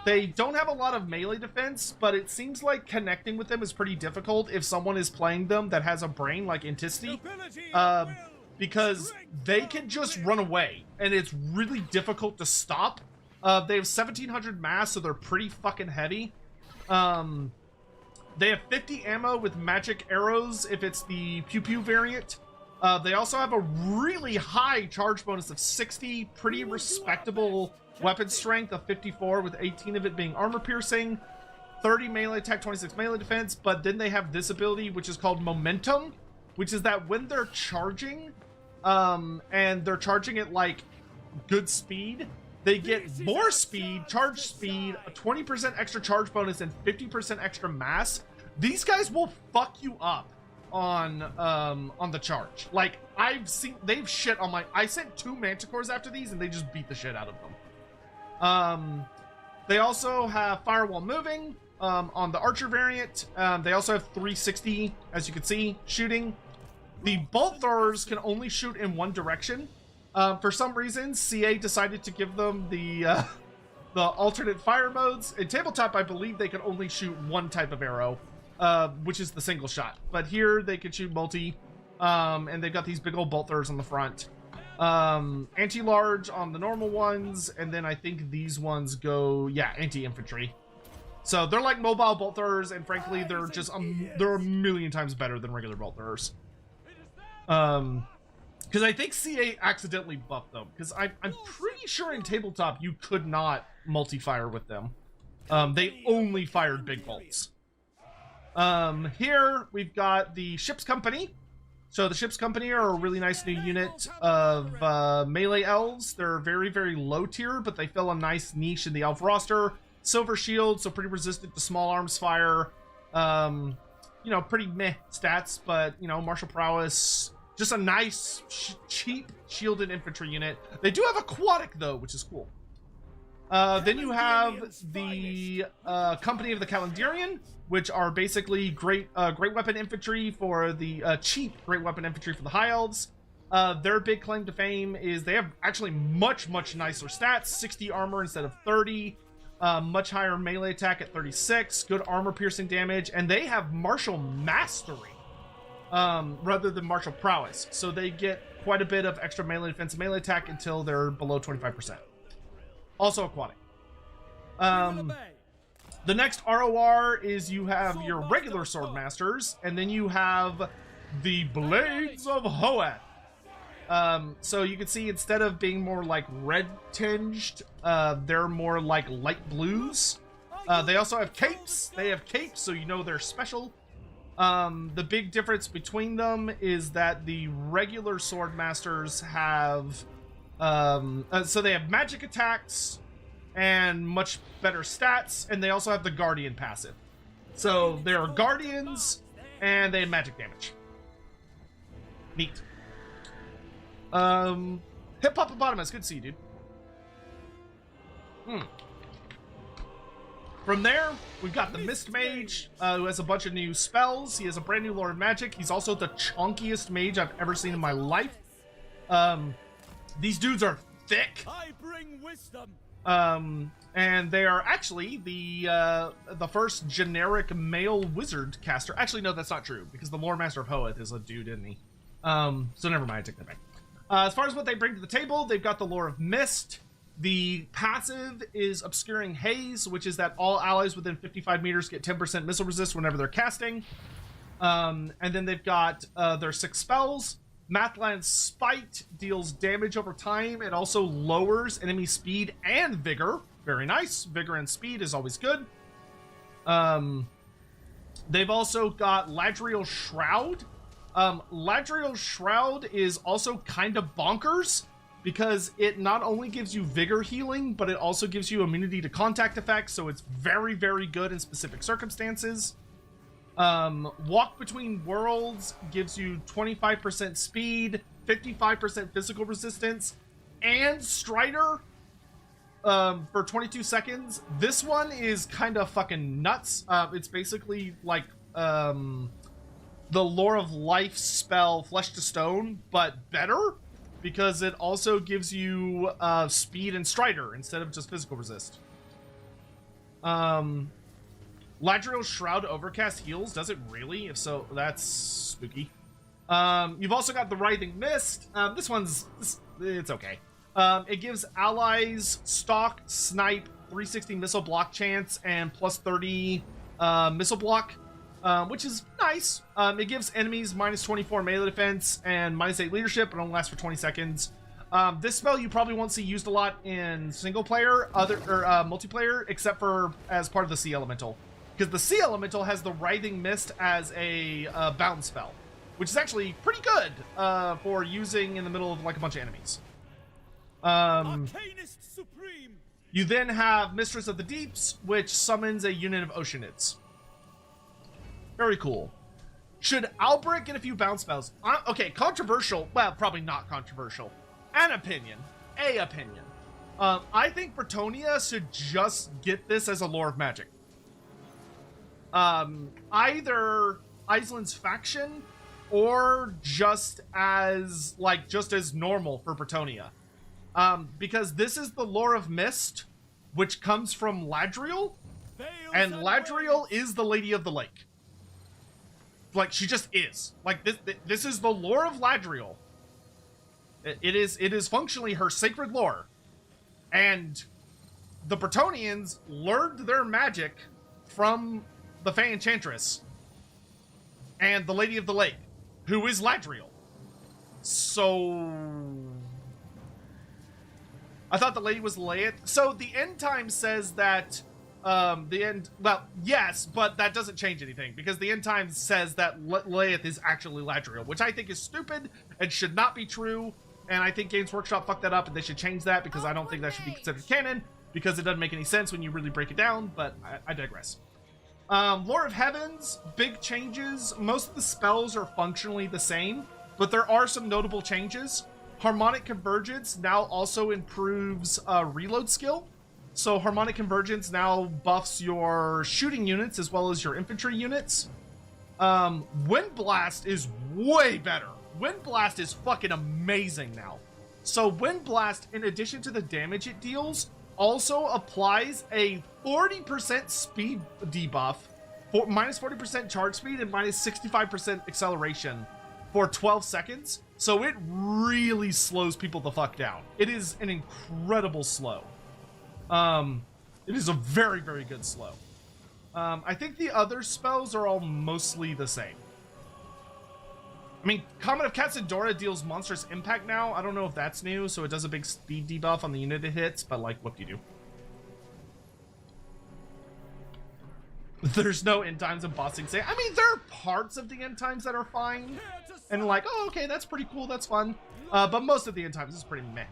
They don't have a lot of melee defense, but it seems like connecting with them is pretty difficult if someone is playing them that has a brain like Anticity, because they can just run away, and it's really difficult to stop. They have 1700 mass, so they're pretty fucking heavy. They have 50 ammo with magic arrows if it's the Pew Pew variant. They also have a really high charge bonus of 60, pretty respectable weapon strength of 54 with 18 of it being armor piercing, 30 melee attack, 26 melee defense, but then they have this ability which is called Momentum, which is that when they're charging, and they're charging at like good speed, they get more speed, charge speed, a 20% extra charge bonus, and 50% extra mass. These guys will fuck you up on the charge. Like, I've seen, they've shit on my, I sent 2 Manticores after these and they just beat the shit out of them. They also have Firewall Moving on the Archer variant. They also have 360, as you can see, shooting. The Bolt Throwers can only shoot in one direction. For some reason, CA decided to give them the alternate fire modes. In Tabletop, I believe they can only shoot one type of arrow, which is the single shot. But here they can shoot multi, and they've got these big old Bolt Throwers on the front. Anti-large on the normal ones, and then I think these ones go, yeah, anti-infantry. So they're like mobile Bolt Throwers, and frankly, they're just they're a million times better than regular Bolt Throwers. Because I think CA accidentally buffed them, because I'm pretty sure in Tabletop you could not multi-fire with them. They only fired big bolts. Here we've got the Ship's Company. So the Ship's Company are a really nice new unit of melee elves. They're very, very low tier, but they fill a nice niche in the elf roster. Silver Shield, so pretty resistant to small arms fire. You know, pretty meh stats, but, you know, martial prowess. Just a nice, cheap shielded infantry unit. They do have aquatic, though, which is cool. Then you have the Company of the Calendarian, which are basically great weapon infantry for the cheap great weapon infantry for the high elves. Their big claim to fame is they have actually much nicer stats, 60 armor instead of 30, much higher melee attack at 36, good armor piercing damage, and they have martial mastery rather than martial prowess, so they get quite a bit of extra melee defense and melee attack until they're below 25%. Also aquatic. The next ROR is you have your regular sword masters, and then you have the Blades of Hoeth. So you can see instead of being more like red tinged, they're more like light blues. They also have capes. They have capes, so you know they're special. The big difference between them is that the regular sword masters have, so they have magic attacks and much better stats, and they also have the guardian passive. So they are guardians, and they have magic damage. Neat. Hippopotamus, good to see you, dude. From there, we've got the Mist Mage, who has a bunch of new spells. He has a brand new Lore of Magic. He's also the chunkiest mage I've ever seen in my life. These dudes are thick. I bring wisdom. And they are actually the first generic male wizard caster. Actually, no, that's not true, because the Loremaster of Hoeth is a dude, isn't he? So never mind, I take that back. As far as what they bring to the table, they've got the Lore of Mist. The passive is Obscuring Haze, which is that all allies within 55 meters get 10% missile resist whenever they're casting. And then they've got their 6 spells. Mathland's Spite deals damage over time. It also lowers enemy speed and vigor. Very nice. Vigor and speed is always good. They've also got Ladriel Shroud. Ladriel Shroud is also kind of bonkers, because it not only gives you vigor healing, but it also gives you immunity to contact effects, so it's very, very good in specific circumstances. Walk Between Worlds gives you 25% speed, 55% physical resistance, and Strider for 22 seconds. This one is kind of fucking nuts. It's basically like the Lore of Life spell Flesh to Stone, but better, because it also gives you speed and Strider instead of just physical resist. Ladriel Shroud Overcast heals. Does it really? If so, that's spooky. You've also got the Writhing Mist. It's okay. It gives allies Stalk, Snipe, 360 missile block chance, and plus 30 missile block, which is nice. It gives enemies minus 24 melee defense and minus 8 leadership, but only lasts for 20 seconds. This spell you probably won't see used a lot in single player, multiplayer, except for as part of the Sea Elemental, because the Sea Elemental has the Writhing Mist as a bound spell, which is actually pretty good for using in the middle of like a bunch of enemies. Arcanist Supreme. You then have Mistress of the Deeps, which summons a unit of Oceanids. Very cool. Should Albrecht get a few bounce spells? Okay, controversial. Well, probably not controversial. An opinion. I think Bretonnia should just get this as a Lore of Magic. Either Iceland's faction or just as normal for Bretonnia. Because this is the Lore of Mist, which comes from Ladriel, and Ladriel is the Lady of the Lake. Like, she just is. Like, this is the lore of Ladriel. It is functionally her sacred lore. And the Bretonnians learned their magic from the Fey Enchantress and the Lady of the Lake, who is Ladriel. So I thought the lady was Leia. So the end time says that well, yes, but that doesn't change anything, because the end time says that Leia is actually Ladriel, which I think is stupid and should not be true. And I think Games Workshop fucked that up, and they should change that, because I don't think that should be considered canon, because it doesn't make any sense when you really break it down, but I digress. Lore of Heavens, big changes. Most of the spells are functionally the same, but there are some notable changes. Harmonic Convergence now also improves reload skill. So Harmonic Convergence now buffs your shooting units as well as your infantry units. Wind Blast is way better. Wind Blast is fucking amazing now. So Wind Blast, in addition to the damage it deals, also applies a 40% speed debuff, minus 40% charge speed and minus 65% acceleration for 12 seconds. So it really slows people the fuck down. It is an incredible slow. It is a very, very good slow. I think the other spells are all mostly the same. I mean, Comet of Katsadora deals monstrous impact now. I don't know if that's new, so it does a big speed debuff on the unit it hits, but like, what do you do? There's no end times of bossing. Say, I mean, there are parts of the end times that are fine, and like, oh, okay, that's pretty cool, that's fun. But most of the end times is pretty meh.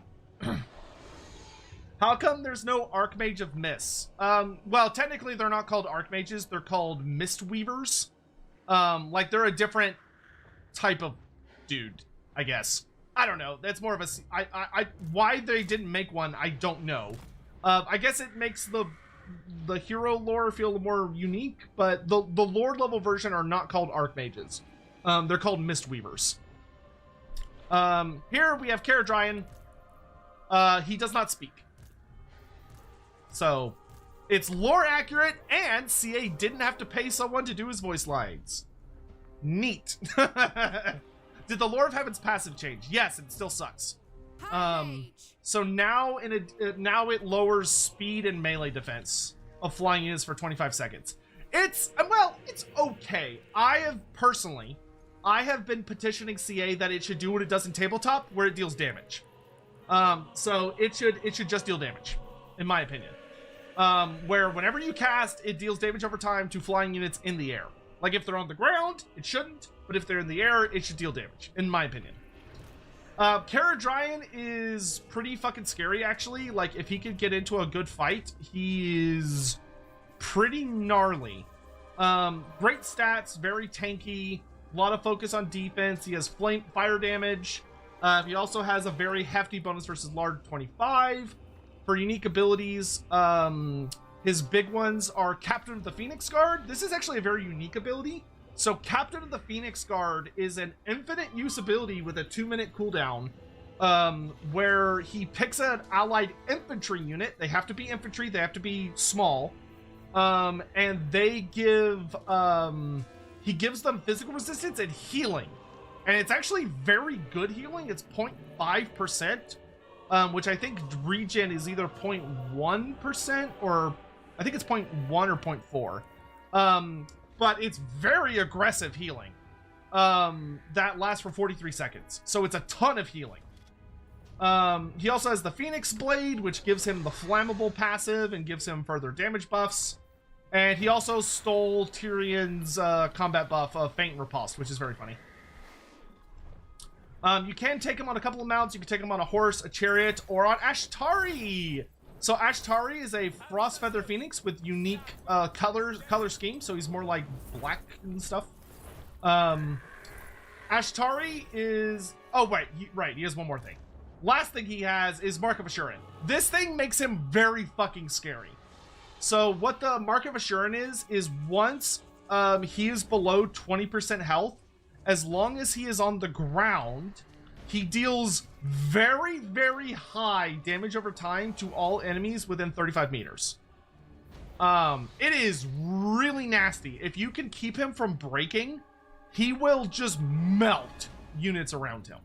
How come there's no Archmage of Mist? Well, technically they're not called Archmages, they're called Mistweavers. Like they're a different type of dude, I guess. I don't know. That's more of a why they didn't make one, I don't know. I guess it makes the hero lore feel more unique, but the Lord level version are not called Archmages. They're called Mistweavers. Here we have Caradryan. He does not speak. So, it's lore accurate, and CA didn't have to pay someone to do his voice lines. Neat. Did the Lore of Heaven's passive change? Yes, it still sucks. So now now it lowers speed and melee defense of flying units for 25 seconds. It's, well, it's okay. I have been petitioning CA that it should do what it does in tabletop, where it deals damage. So it should just deal damage, in my opinion. Where whenever you cast, it deals damage over time to flying units in the air. Like if they're on the ground, it shouldn't, but if they're in the air, it should deal damage, in my opinion. Caradryan is pretty fucking scary, actually. Like, if he could get into a good fight, he is pretty gnarly. Great stats, very tanky, a lot of focus on defense. He has fire damage. He also has a very hefty bonus versus large 25. For unique abilities, his big ones are Captain of the Phoenix Guard. This is actually a very unique ability. So Captain of the Phoenix Guard is an infinite use ability with a 2-minute cooldown, where he picks an allied infantry unit. They have to be infantry, they have to be small, and they give he gives them physical resistance and healing, and it's actually very good healing. It's 0.5%, which I think regen is either 0.1% or I think it's 0.1 or 0.4. But it's very aggressive healing. That lasts for 43 seconds. So it's a ton of healing. He also has the Phoenix Blade, which gives him the flammable passive and gives him further damage buffs. And he also stole Tyrion's combat buff of Faint and Repulsed, which is very funny. You can take him on a couple of mounts. You can take him on a horse, a chariot, or on Ashtari. So Ashtari is a Frost Feather Phoenix with unique color scheme, so he's more like black and stuff. Ashtari is... Oh, wait, he has one more thing. Last thing he has is Mark of Assurance. This thing makes him very fucking scary. So what the Mark of Assurance is once he is below 20% health, as long as he is on the ground, he deals very, very high damage over time to all enemies within 35 meters. It is really nasty. If you can keep him from breaking, he will just melt units around him.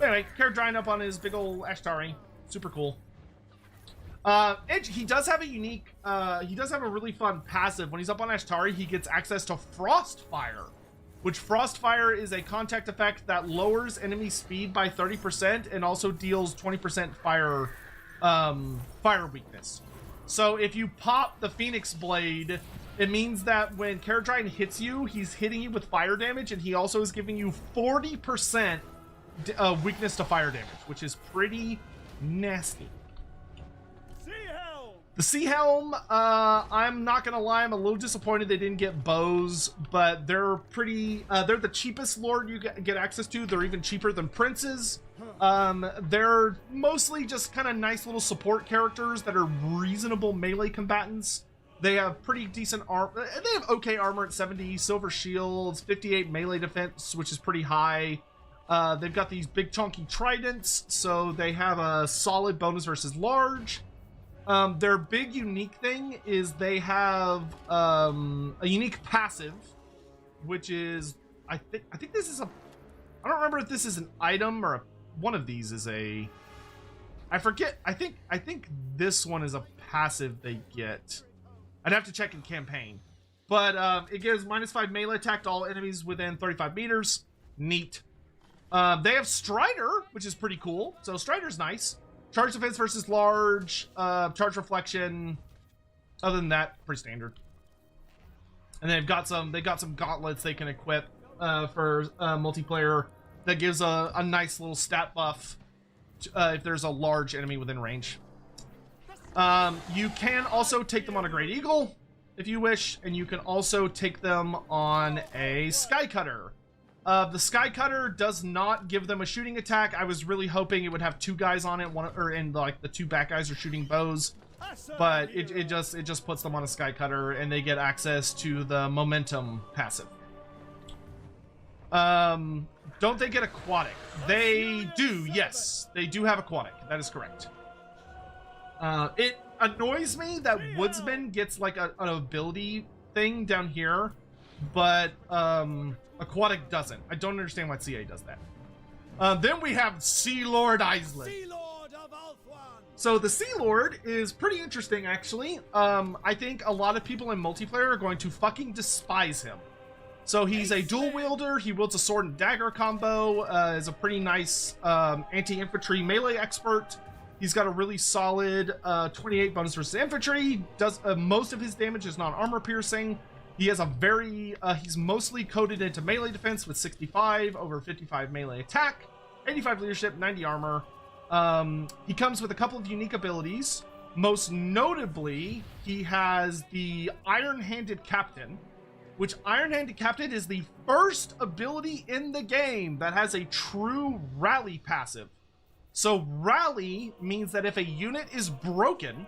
Anyway, Caradryan up on his big old Ashtari. Super cool. He does have a unique, he does have a really fun passive. When he's up on Ashtari, he gets access to Frostfire, which Frostfire is a contact effect that lowers enemy speed by 30% and also deals 20% fire weakness. So if you pop the Phoenix Blade, it means that when Caradryan hits you, he's hitting you with fire damage, and he also is giving you 40% weakness to fire damage, which is pretty nasty. The Sea Helm, I'm not gonna lie, I'm a little disappointed they didn't get bows, but they're pretty, they're the cheapest lord you get access to. They're even cheaper than princes. They're mostly just kind of nice little support characters that are reasonable melee combatants. They have pretty decent armor. They have okay armor at 70, silver shields, 58 melee defense, which is pretty high. They've got these big chunky tridents, so they have a solid bonus versus large. Their big unique thing is they have a unique passive, which is I think this is a, I don't remember if this is an item or one of these is a, I forget. I think this one is a passive they get. I'd have to check in campaign. But it gives -5 melee attack to all enemies within 35 meters. Neat. They have Strider, which is pretty cool. So Strider's nice. Charge defense versus large. Charge reflection. Other than that, pretty standard. And they've got some gauntlets they can equip for multiplayer that gives a nice little stat buff if there's a large enemy within range. You can also take them on a Great Eagle if you wish, and you can also take them on a Sky Cutter. The Sky Cutter does not give them a shooting attack. I was really hoping it would have 2 guys on it, and like the 2 back guys are shooting bows, but it just puts them on a Sky Cutter, and they get access to the momentum passive. Don't they get aquatic? They do, yes. They do have aquatic. That is correct. It annoys me that Woodsman gets like an ability thing down here, but aquatic doesn't. I don't understand why CA does that. Then we have Sea Lord Island. Sea Lord of Ulthuan. So the Sea Lord is pretty interesting, actually. I think a lot of people in multiplayer are going to fucking despise him. So he's a dual wielder. He wields a sword and dagger combo. Is a pretty nice anti-infantry melee expert. He's got a really solid 28 bonus versus infantry. Does most of his damage is non-armor piercing. He has a very he's mostly coded into melee defense with 65 over 55 melee attack, 85 leadership, 90 armor. He comes with a couple of unique abilities. Most notably, he has the Iron-Handed Captain, which Iron-Handed Captain is the first ability in the game that has a true rally passive. So rally means that if a unit is broken,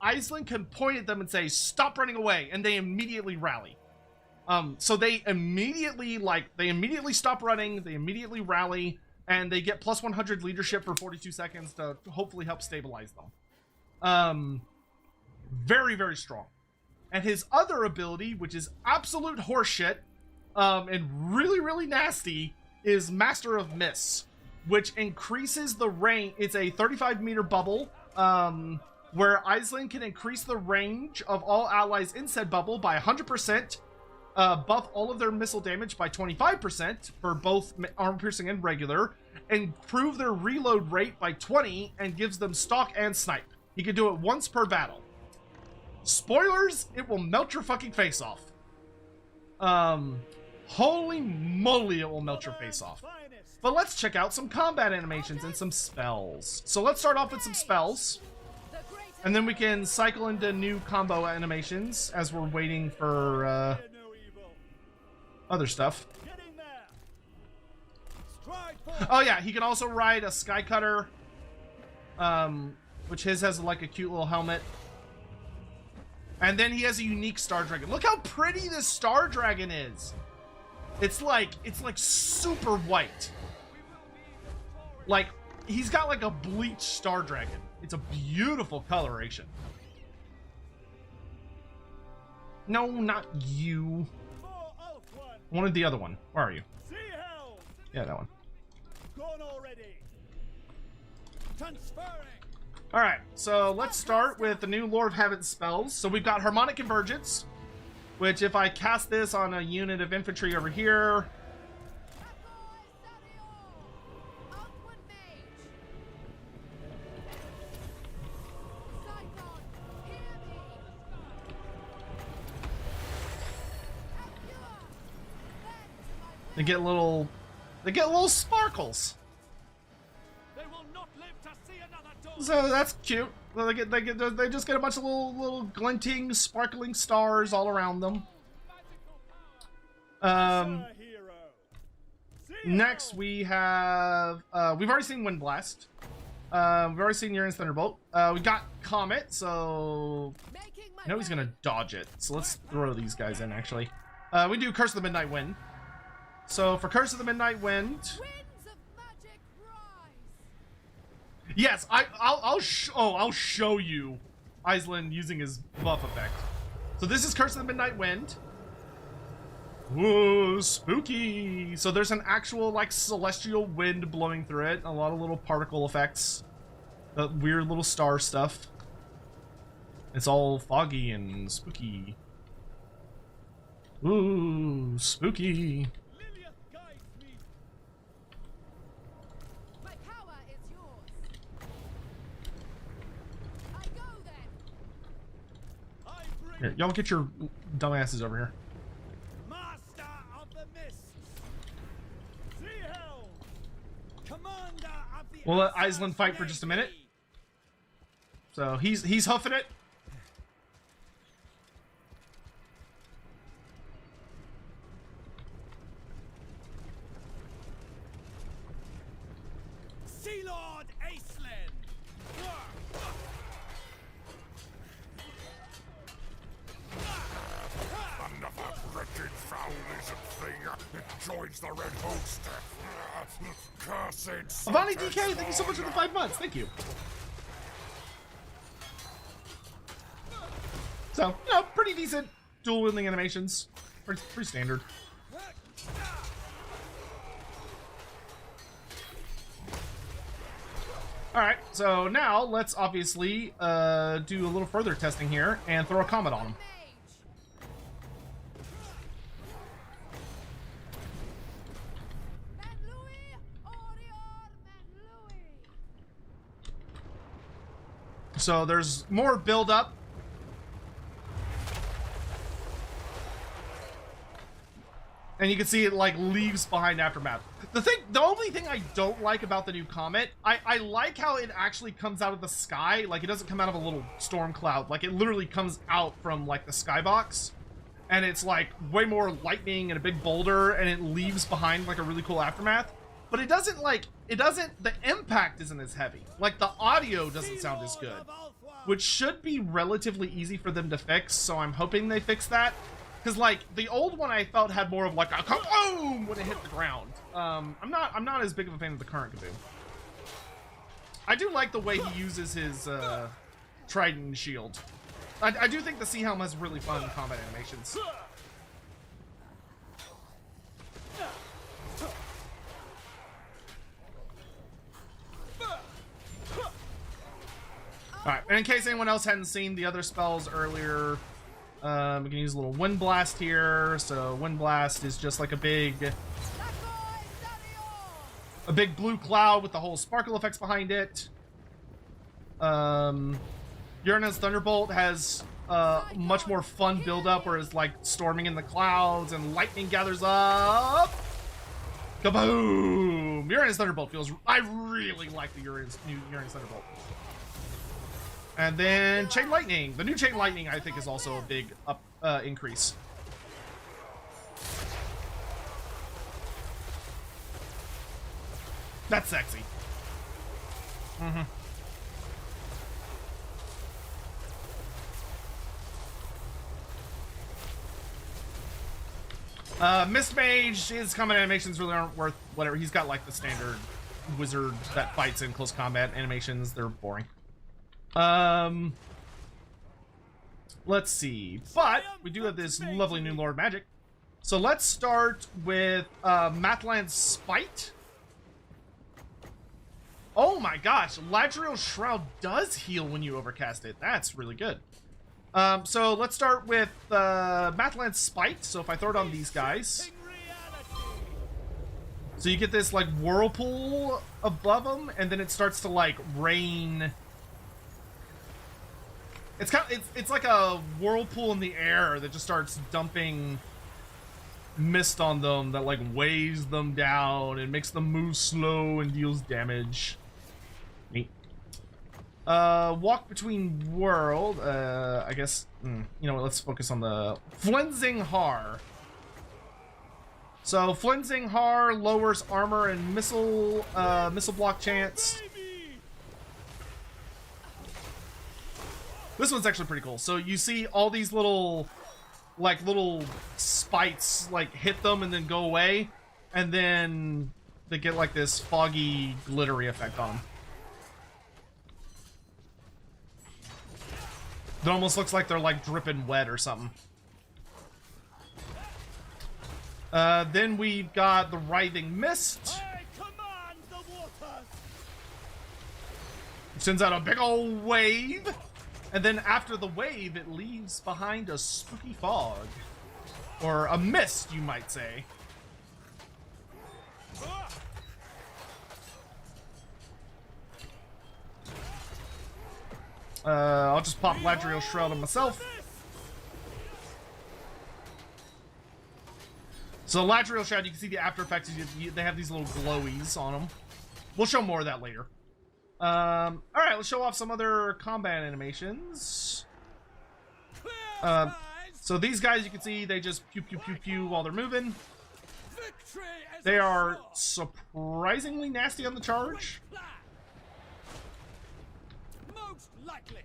Iceland can point at them and say, "Stop running away," and they immediately rally. So they immediately stop running, they immediately rally, and they get plus 100 leadership for 42 seconds to hopefully help stabilize them. Very, very strong. And his other ability, which is absolute horseshit, and really, really nasty, is Master of Mists, which increases the range. It's a 35-meter bubble, where Iceland can increase the range of all allies in said bubble by 100%, buff all of their missile damage by 25% for both armor piercing and regular, improve their reload rate by 20, and gives them stalk and snipe. He can do it once per battle. Spoilers, it will melt your fucking face off. Holy moly, it will melt your face off. But let's check out some combat animations and some spells. So let's start off with some spells, and then we can cycle into new combo animations as we're waiting for other stuff. Oh yeah, he can also ride a Sky Cutter, which his has like a cute little helmet. And then he has a unique Star Dragon. Look how pretty this Star Dragon is. It's like super white. Like, he's got like a bleached Star Dragon. It's a beautiful coloration. No, not you. I wanted the other one. Where are you? Yeah, that one. Gone already. Transferring. Alright, so let's start with the new Lord of Heaven spells. So we've got Harmonic Convergence, which if I cast this on a unit of infantry over here, they get little sparkles. They will not live to see another dawn. So that's cute. They just get a bunch of little glinting, sparkling stars all around them. Next we have we've already seen Wind Blast. We've already seen Uranus Thunderbolt. We got Comet, so I know he's gonna dodge it. So let's throw these guys in. Actually, we do Curse of the Midnight Wind. So for Curse of the Midnight Wind. Yes, I'll show you Iceland using his buff effect. So this is Curse of the Midnight Wind. Whoa, spooky! So there's an actual like celestial wind blowing through it. A lot of little particle effects, weird little star stuff. It's all foggy and spooky. Ooh, spooky. Lilia guides me. My power is yours. I go then. I bring Here, y'all get your dumbasses over here. Master of the Mists. Zeehel. Commander of the We'll let Iceland fight for just a minute. So he's huffing it. Sea Lord Aisland. Another wretched foul lizard thing. It joins the Red Host. Cursed. Avani DK, thank you so much for the 5 months. Thank you. So, you know, pretty decent dual wielding animations. Pretty standard. Alright, so now let's obviously do a little further testing here and throw a comet on him. So there's more build up. And you can see it like leaves behind aftermath. The only thing I don't like about the new comet, I like how it actually comes out of the sky. Like it doesn't come out of a little storm cloud. Like it literally comes out from like the skybox. And it's like way more lightning and a big boulder, and it leaves behind like a really cool aftermath. But it doesn't the impact isn't as heavy. Like the audio doesn't sound as good, which should be relatively easy for them to fix. So I'm hoping they fix that. Because like the old one I felt had more of like a kaboom when it hit the ground. I'm not as big of a fan of the current kaboom. I do like the way he uses his trident shield. I do think the Sea Helm has really fun combat animations. Alright, and in case anyone else hadn't seen the other spells earlier, we can use a little Wind Blast here. So Wind Blast is just like a big blue cloud with the whole sparkle effects behind it. Uranus Thunderbolt has much more fun build-up, whereas like storming in the clouds and lightning gathers up. Kaboom! Uranus Thunderbolt feels... I really like the new Uranus Thunderbolt. And then Chain Lightning. The new Chain Lightning, I think, is also a big increase. That's sexy. Mm-hmm. Mist Mage, his combat animations really aren't worth whatever. He's got like the standard wizard that fights in close combat animations. They're boring. Let's see. But we do have this lovely new Lord Magic. So let's start with Mathland's Spite. Oh my gosh, Ladriel's Shroud does heal when you overcast it. That's really good. So let's start with Mathland's Spite. So if I throw it on these guys, so you get this like whirlpool above them, and then it starts to like rain. It's like a whirlpool in the air that just starts dumping mist on them that like weighs them down and makes them move slow and deals damage. Neat. Walk between world. I guess. You know what? Let's focus on the Flensing Har. So Flensing Har lowers armor and missile block chance. This one's actually pretty cool. So you see all these little spites like hit them and then go away, and then they get like this foggy, glittery effect on them. It almost looks like they're like dripping wet or something. Then we've got the Writhing Mist. I command the waters. Sends out a big old wave. And then after the wave, it leaves behind a spooky fog. Or a mist, you might say. I'll just pop Ladriel Shroud on myself. So Ladriel Shroud, you can see the after effects. They have these little glowies on them. We'll show more of that later. All right, let's show off some other combat animations. So these guys, you can see, they just pew pew pew pew while they're moving. They are surprisingly nasty on the charge. Most likely.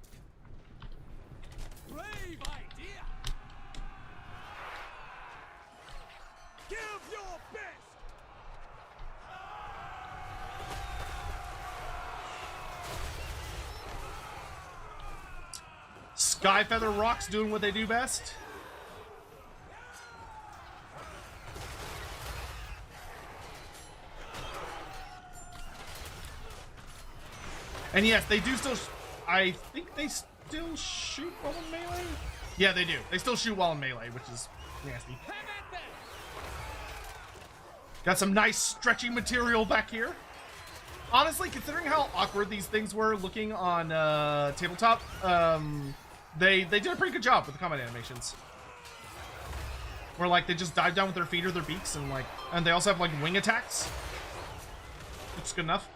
Brave idea. Give your best. Skyfeather Rocks doing what they do best. And yes, they do still... I think they still shoot while in melee? Yeah, they do. They still shoot while in melee, which is nasty. Got some nice stretchy material back here. Honestly, considering how awkward these things were looking on tabletop, they did a pretty good job with the combat animations. Where like they just dive down with their feet or their beaks, and they also have like wing attacks, which is good enough.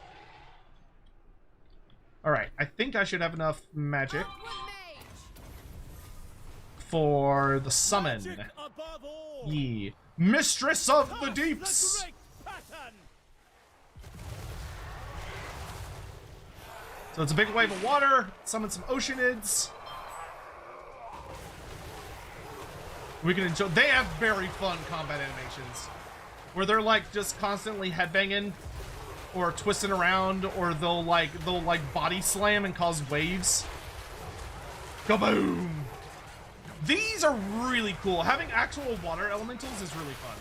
All right, I think I should have enough magic for the summon. Ye Mistress of the Deeps. So it's a big wave of water. Summon some oceanids. We can enjoy. They have very fun combat animations, where they're like just constantly headbanging, or twisting around, or they'll like body slam and cause waves. Kaboom! These are really cool. Having actual water elementals is really fun.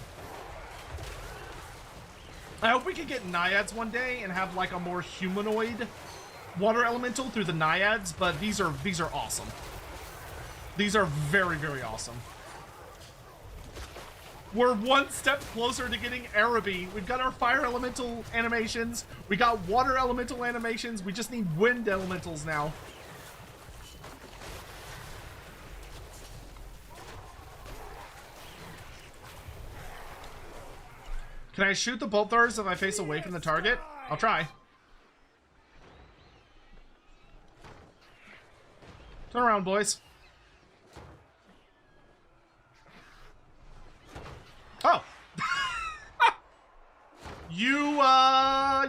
I hope we could get naiads one day and have like a more humanoid water elemental through the naiads, but these are awesome. These are very, very awesome. We're one step closer to getting Araby. We've got our fire elemental animations. We got water elemental animations. We just need wind elementals now. Can I shoot the bolt throwers if I face away from the target? I'll try. Turn around, boys. Oh.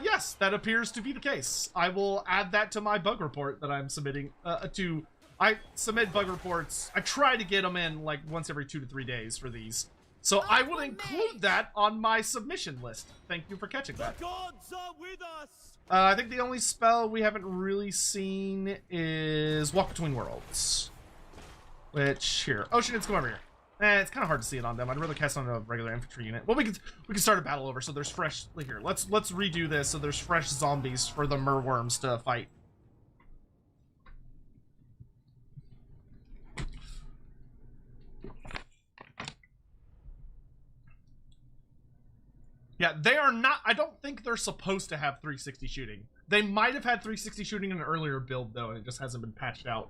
Yes, that appears to be the case. I will add that to my bug report that I'm submitting I submit bug reports. I try to get them in like once every 2 to 3 days for these. So I will include that on my submission list. Thank you for catching that. The gods are with us. I think the only spell we haven't really seen is Walk Between Worlds. Which, here. Oceanids, come over here. It's kind of hard to see it on them. I'd rather cast on a regular infantry unit. Well, we can start a battle over, so there's fresh... Here, let's redo this so there's fresh zombies for the merworms to fight. Yeah, they are not... I don't think they're supposed to have 360 shooting. They might have had 360 shooting in an earlier build, though, and it just hasn't been patched out.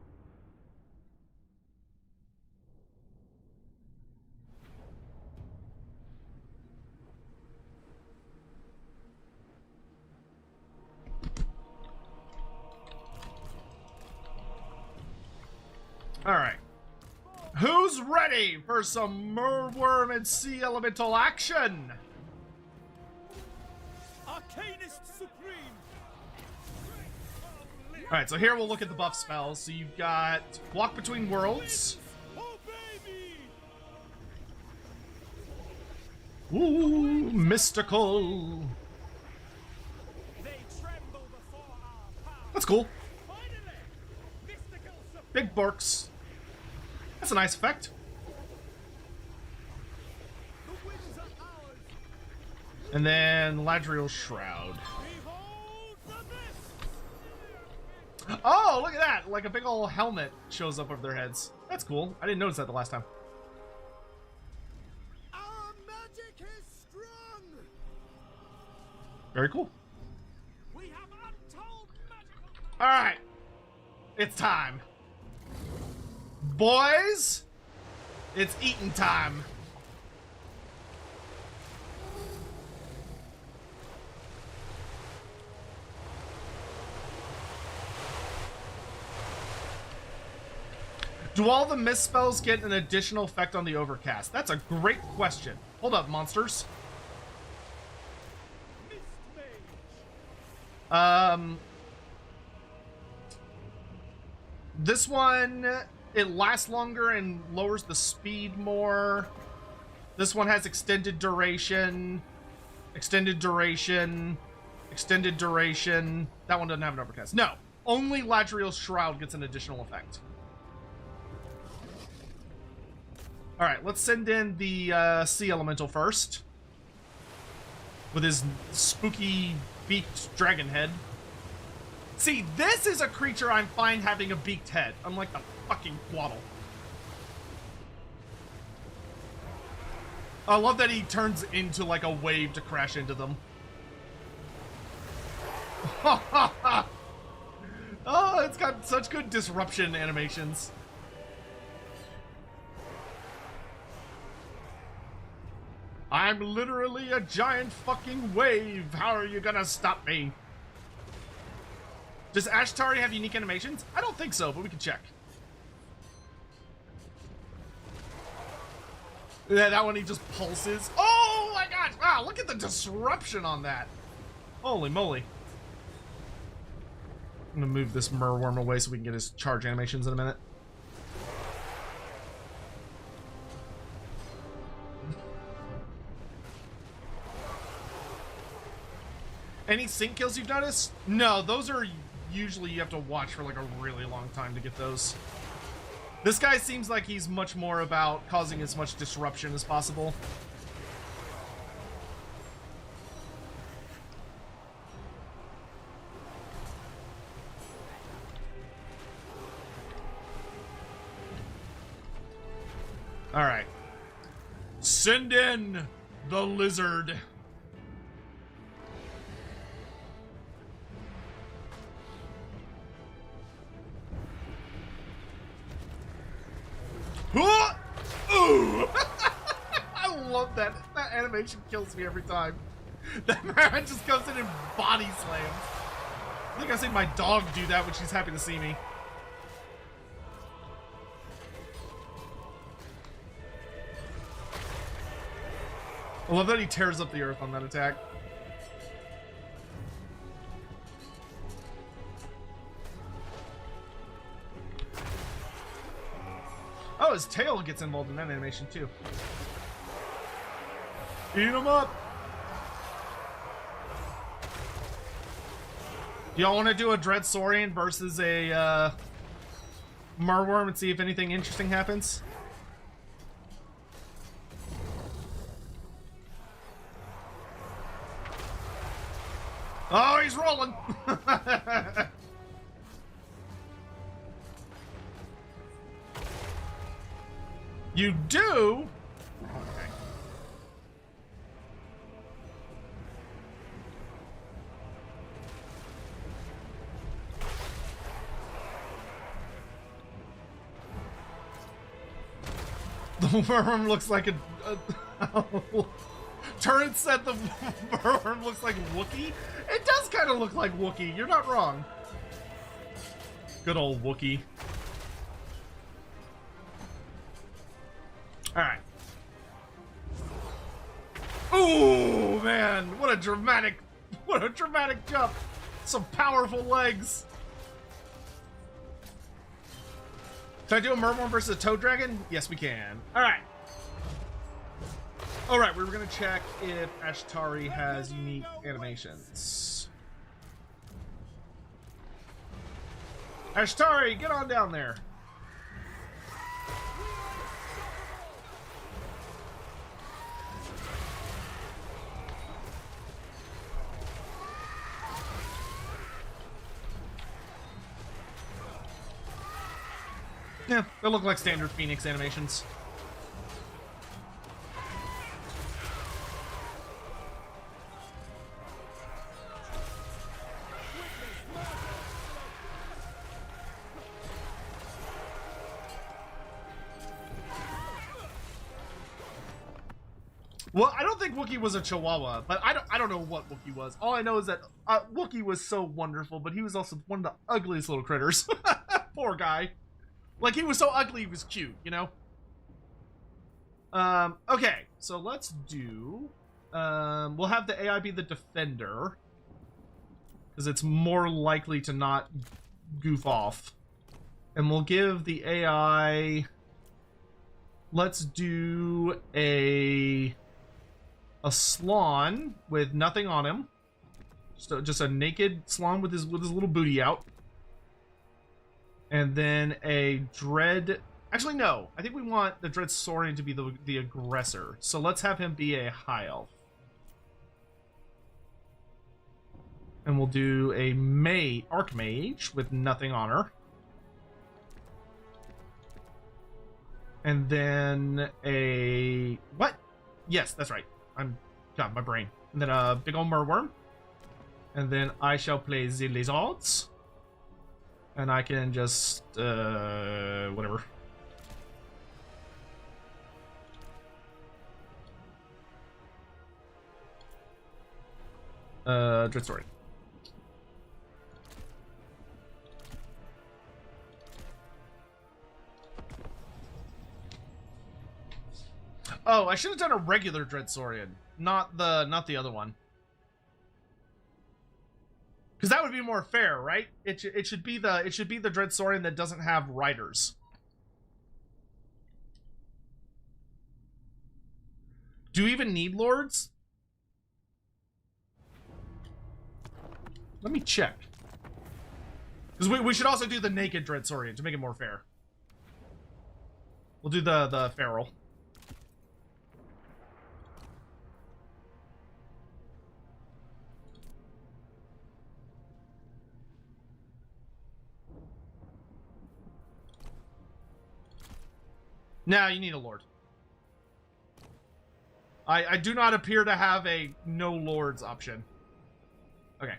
Alright. Who's ready for some merworm and sea elemental action? Arcanist Supreme. Alright, so here we'll look at the buff spells. So you've got Walk Between Worlds. Ooh, mystical. That's cool. Big Borks. That's a nice effect. And then Ladriel Shroud. Oh, look at that! Like a big old helmet shows up over their heads. That's cool. I didn't notice that the last time. Our magic is strong. Very cool. We have untold magical All right, it's time, boys. It's eating time. Do all the misspells get an additional effect on the overcast? That's a great question. Hold up, monsters. mist mage. This one, it lasts longer and lowers the speed more. This one has extended duration, extended duration, extended duration. That one doesn't have an overcast. No, only Ladriel's Shroud gets an additional effect. All right, let's send in the Sea Elemental first. With his spooky beaked dragon head. See, this is a creature I'm fine having a beaked head, unlike the fucking Quaddle. I love that he turns into like a wave to crash into them. Oh, it's got such good disruption animations. I'm literally a giant fucking wave. How are you gonna stop me? Does Ashtari have unique animations? I don't think so, but we can check. Yeah, that one he just pulses. Oh my gosh! Wow, look at the disruption on that. Holy moly. I'm gonna move this Merworm away so we can get his charge animations in a minute. Any sync kills you've noticed? No, those are usually you have to watch for like a really long time to get those. This guy seems like he's much more about causing as much disruption as possible. All right. Send in the lizard. Ooh! I love that. That animation kills me every time. That man just comes in and body slams. I think I seen my dog do that when she's happy to see me. I love that he tears up the earth on that attack. Oh, his tail gets involved in that animation too. Eat him up! Y'all want to do a Dreadsaurian versus a Merworm and see if anything interesting happens? Oh, he's rolling! You do? Okay. The worm looks like a Turret said the worm looks like Wookiee. It does kind of look like Wookiee. You're not wrong. Good old Wookiee. Alright. Ooh, man. What a dramatic jump. Some powerful legs. Can I do a Merworm versus a Toad Dragon? Yes, we can. Alright. Alright, we were going to check if Ashtari has unique animations. Ashtari, get on down there. Yeah, they look like standard Phoenix animations. Well, I don't think Wookiee was a Chihuahua, but I don't know what Wookiee was. All I know is that Wookiee was so wonderful, but he was also one of the ugliest little critters. Poor guy. Like, he was so ugly, he was cute, you know? Okay, so let's do... we'll have the AI be the defender, because it's more likely to not goof off. And we'll give the AI... Let's do a Slaan with nothing on him. Just a naked Slaan with his little booty out. And then a Dread... Actually, no. I think we want the Dread Saurian to be the aggressor. So let's have him be a High Elf. And we'll do a Archmage with nothing on her. And then a... What? Yes, that's right. God, my brain. And then a big old Merworm. And then I shall play the Lizards. And I can just... whatever. Dreadsaurian. Oh, I should have done a regular Dreadsaurian, not the other one. Because that would be more fair, right? It should be the Dreadsaurian that doesn't have riders. Do you even need lords? Let me check. Because we should also do the naked Dreadsaurian to make it more fair. We'll do the feral. Now you need a lord. I do not appear to have a no lords option. Okay.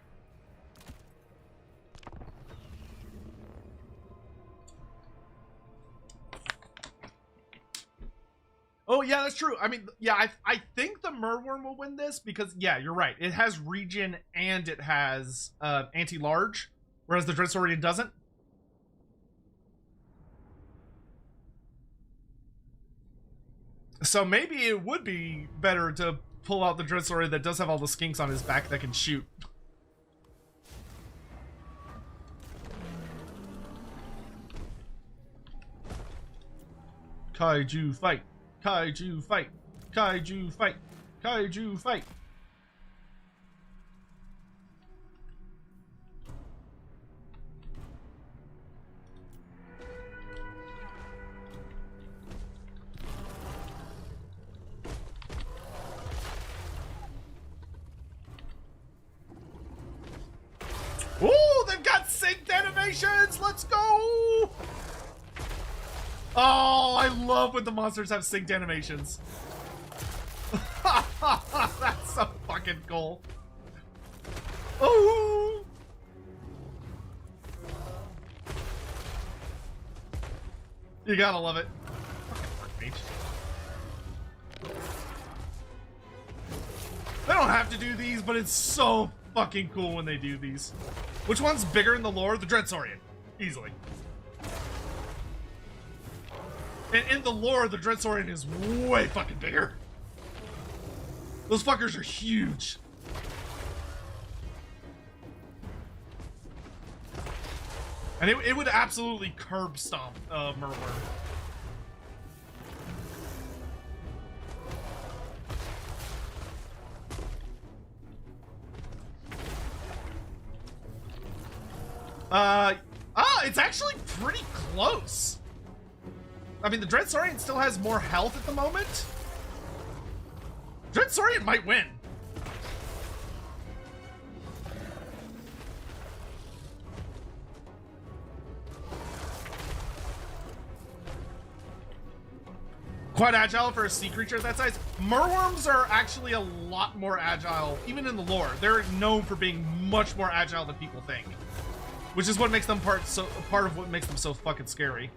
Oh, yeah, that's true. I mean, yeah, I think the Merworm will win this because, yeah, you're right. It has regen and it has anti-large, whereas the Dreadsaurian doesn't. So maybe it would be better to pull out the Dreadsaurian that does have all the skinks on his back that can shoot. Kaiju fight! Kaiju fight! Kaiju fight! Kaiju fight! Ooh, they've got synced animations! Let's go! Oh, I love when the monsters have synced animations. That's so fucking cool. Oh! You gotta love it. They don't have to do these, but it's so fucking cool when they do these. Which one's bigger in the lore? The Dreadsaurian. Easily. And in the lore, the Dreadsaurian is way fucking bigger. Those fuckers are huge. And it would absolutely curb stomp Merworm. It's actually pretty close. I mean, the Dreadsaurian still has more health at the moment. Dreadsaurian might win. quite agile for a sea creature that size. Merworms are actually a lot more agile, even in the lore. They're known for being much more agile than people think, which is what makes them part of what makes them so fucking scary.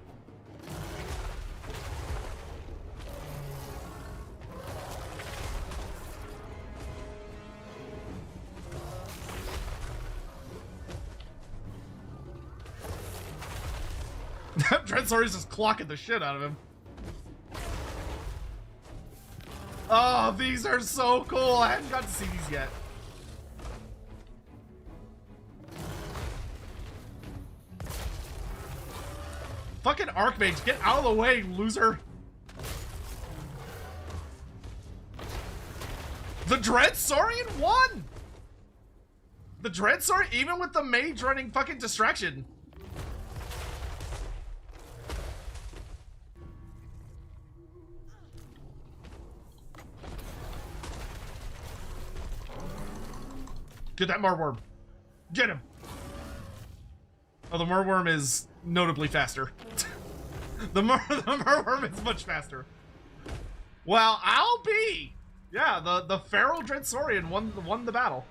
Dreadsaurius is clocking the shit out of him. Oh, these are so cool. I haven't got to see these yet. Fucking Archmage, get out of the way, loser. The Dreadsaurian won! The Dreadsaurian, even with the mage running fucking distraction. Get that Merworm. Get him. Oh, the Merworm is notably faster. the Merworm is much faster. Well, I'll be. Yeah, the feral Dreadsaurian won the battle.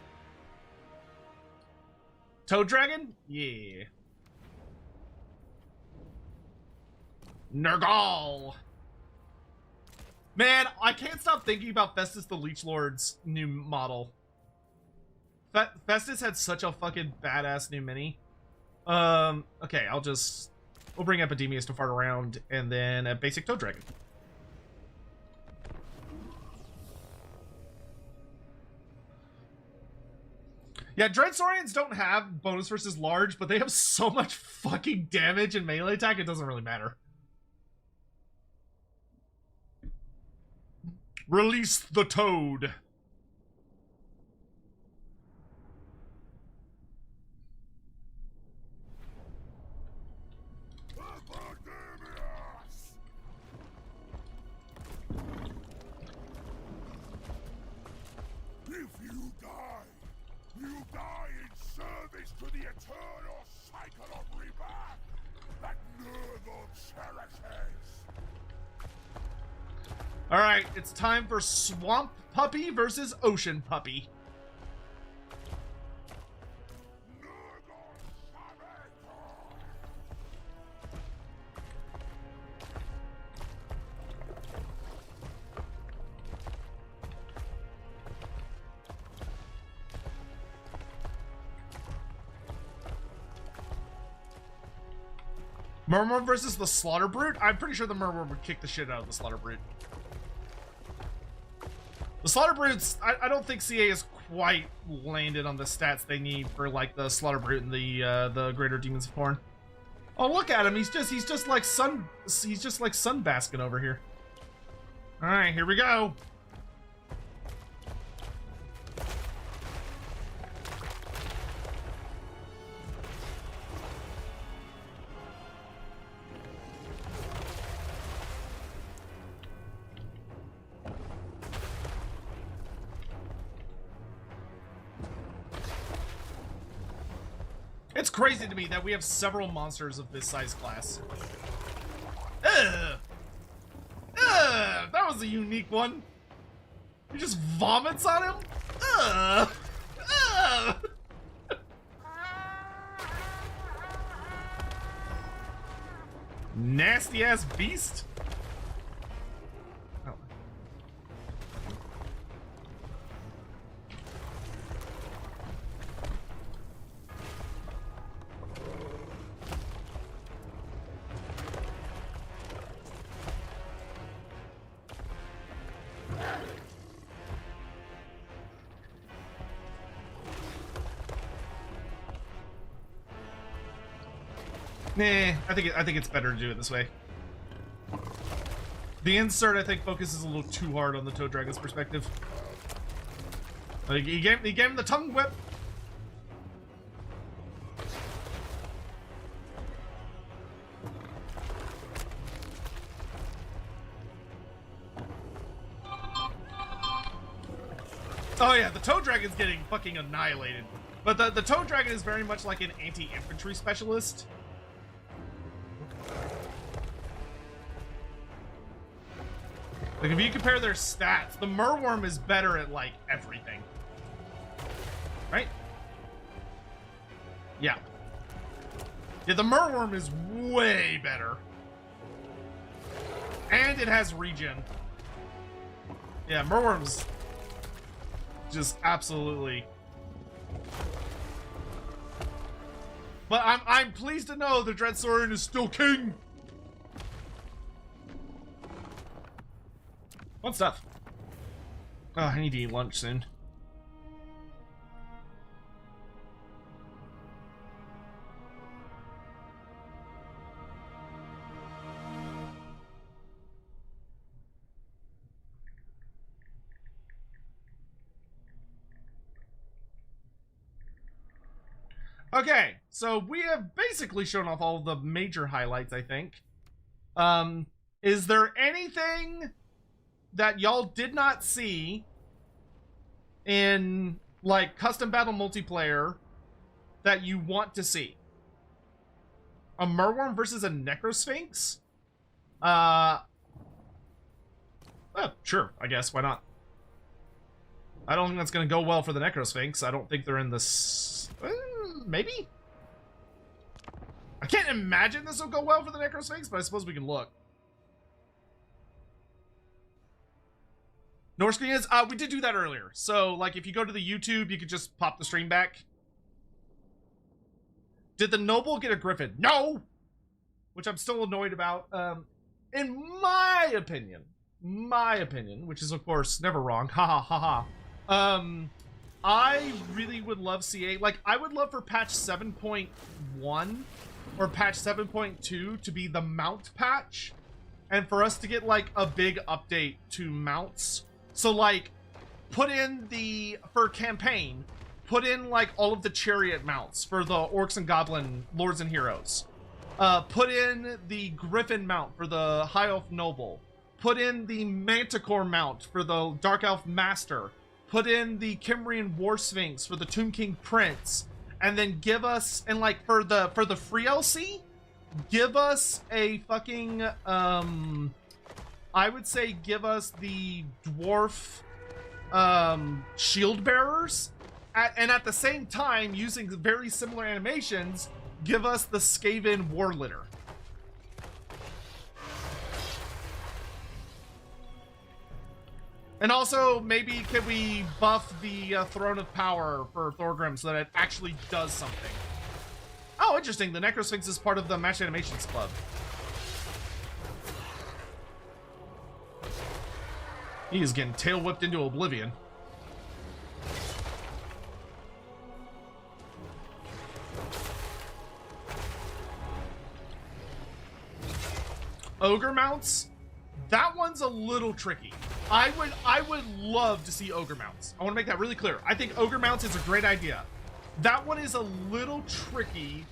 Toad Dragon? Yeah. Nergal. Man, I can't stop thinking about Festus the Leech Lord's new model. Festus had such a fucking badass new mini. Okay, we'll bring Epidemius to fart around, and then a basic Toad Dragon. Yeah, Dreadsaurians don't have bonus versus large, but they have so much fucking damage and melee attack, it doesn't really matter. Release the Toad. To the eternal cycle of rebirth that Nurgle cherishes. Alright, it's time for Swamp Puppy versus Ocean Puppy. Merworm versus the Slaughter Brute? I'm pretty sure the Merworm would kick the shit out of the Slaughter Brute. The Slaughter Brutes, I don't think CA has quite landed on the stats they need for like the Slaughter Brute and the Greater Demons of Khorne. Oh, look at him! He's just like sun basking over here. All right, here we go. It's crazy to me that we have several monsters of this size class. Ugh. Ugh, that was a unique one. He just vomits on him? Ugh. Ugh. Nasty ass beast. Oh. Nah, I think it's better to do it this way. The insert, I think, focuses a little too hard on the Toad Dragon's perspective. Like, he gave him the tongue whip. Oh yeah, the Toad Dragon's getting fucking annihilated. But the Toad Dragon is very much like an anti-infantry specialist. Like, if you compare their stats, the Merworm is better at, like, everything. Right? Yeah. Yeah, the Merworm is way better. And it has regen. Yeah, Merworm's just absolutely... But I'm pleased to know the Dreadsaurian is still king! Fun stuff. Oh, I need to eat lunch soon. Okay, so we have basically shown off all the major highlights, I think. Is there anything that y'all did not see in, like, custom battle multiplayer that you want to see? A Merworm versus a Necrosphinx? Sure, I guess, why not? I don't think that's gonna go well for the Necrosphinx. I don't think they're in this... maybe? I can't imagine this will go well for the Necrosphinx, but I suppose we can look. Norscan is, we did do that earlier. So, like, if you go to the YouTube, you could just pop the stream back. Did the Noble get a Griffin? No! Which I'm still annoyed about. In my opinion, which is, of course, never wrong. Ha ha ha ha. I really would love CA. Like, I would love for patch 7.1 or patch 7.2 to be the mount patch. And for us to get, like, a big update to mounts. So, like, put in the, for campaign, put in, like, all of the chariot mounts for the orcs and goblin lords and heroes. Put in the griffin mount for the high elf noble. Put in the manticore mount for the dark elf master. Put in the Cimmerian war sphinx for the Tomb King prince. And then give us, and, like, for the free LC, give us a fucking, I would say give us the dwarf shield bearers, and at the same time, using very similar animations, give us the Skaven war litter. And also, maybe can we buff the Throne of Power for Thorgrim so that it actually does something? Oh, interesting. The Necrosphinx is part of the Match Animations Club. He is getting tail whipped into oblivion. Ogre mounts? That one's a little tricky. I would love to see ogre mounts. I want to make that really clear. I think ogre mounts is a great idea. That one is a little tricky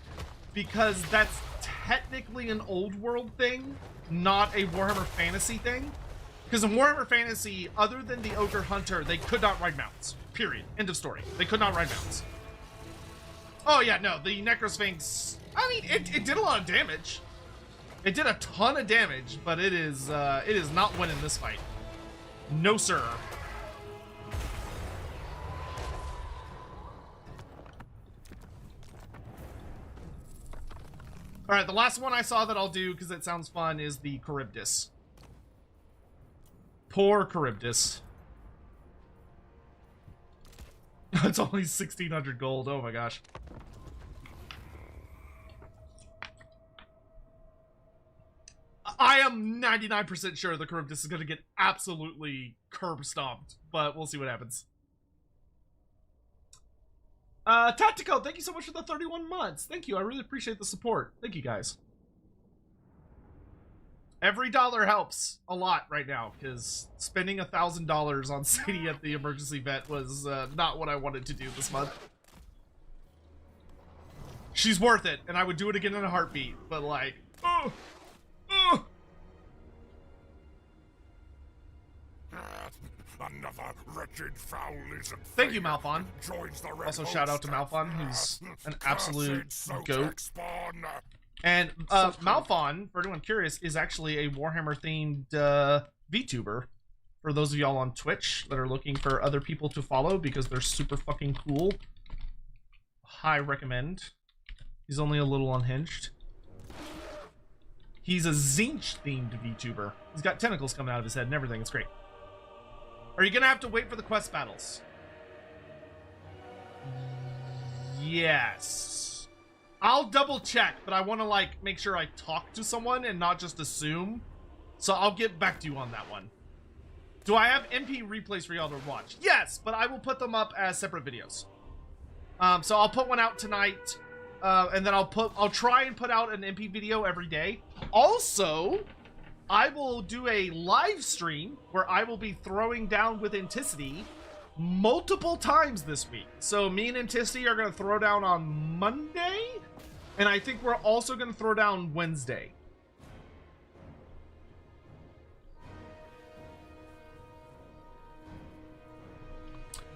because that's technically an old world thing, not a Warhammer Fantasy thing. Because in Warhammer Fantasy, other than the Ogre Hunter, they could not ride mounts. Period. End of story. They could not ride mounts. Oh yeah, no, the Necrosphinx, I mean, it did a lot of damage. It did a ton of damage, but it is not winning this fight. No, sir. All right, the last one I saw that I'll do, because it sounds fun, is the Charybdis. Poor Charybdis. It's only 1,600 gold. Oh my gosh. I am 99% sure the Charybdis is going to get absolutely curb stomped, but we'll see what happens. Tactical, thank you so much for the 31 months. Thank you. I really appreciate the support. Thank you, guys. Every dollar helps a lot right now, because spending $1,000 on Sadie at the emergency vet was not what I wanted to do this month. She's worth it, and I would do it again in a heartbeat, but like, oh, oh. Another wretched foul lizard. Thank you, Malphon. Also, shout out to Malphon, who's an absolute goat. And Malphon, for anyone curious, is actually a Warhammer-themed VTuber. for those of y'all on Twitch that are looking for other people to follow because they're super fucking cool. High recommend. He's only a little unhinged. He's a Zinch themed VTuber. He's got tentacles coming out of his head and everything. It's great. Are you gonna have to wait for the quest battles? Yes. I'll double check, but I want to like make sure I talk to someone and not just assume. So I'll get back to you on that one. Do I have MP replays for y'all to watch? Yes, but I will put them up as separate videos. So I'll put one out tonight, and then I'll try and put out an MP video every day. Also, I will do a live stream where I will be throwing down with Anticity multiple times this week. So me and Anticity are going to throw down on Monday, and I think we're also going to throw down Wednesday.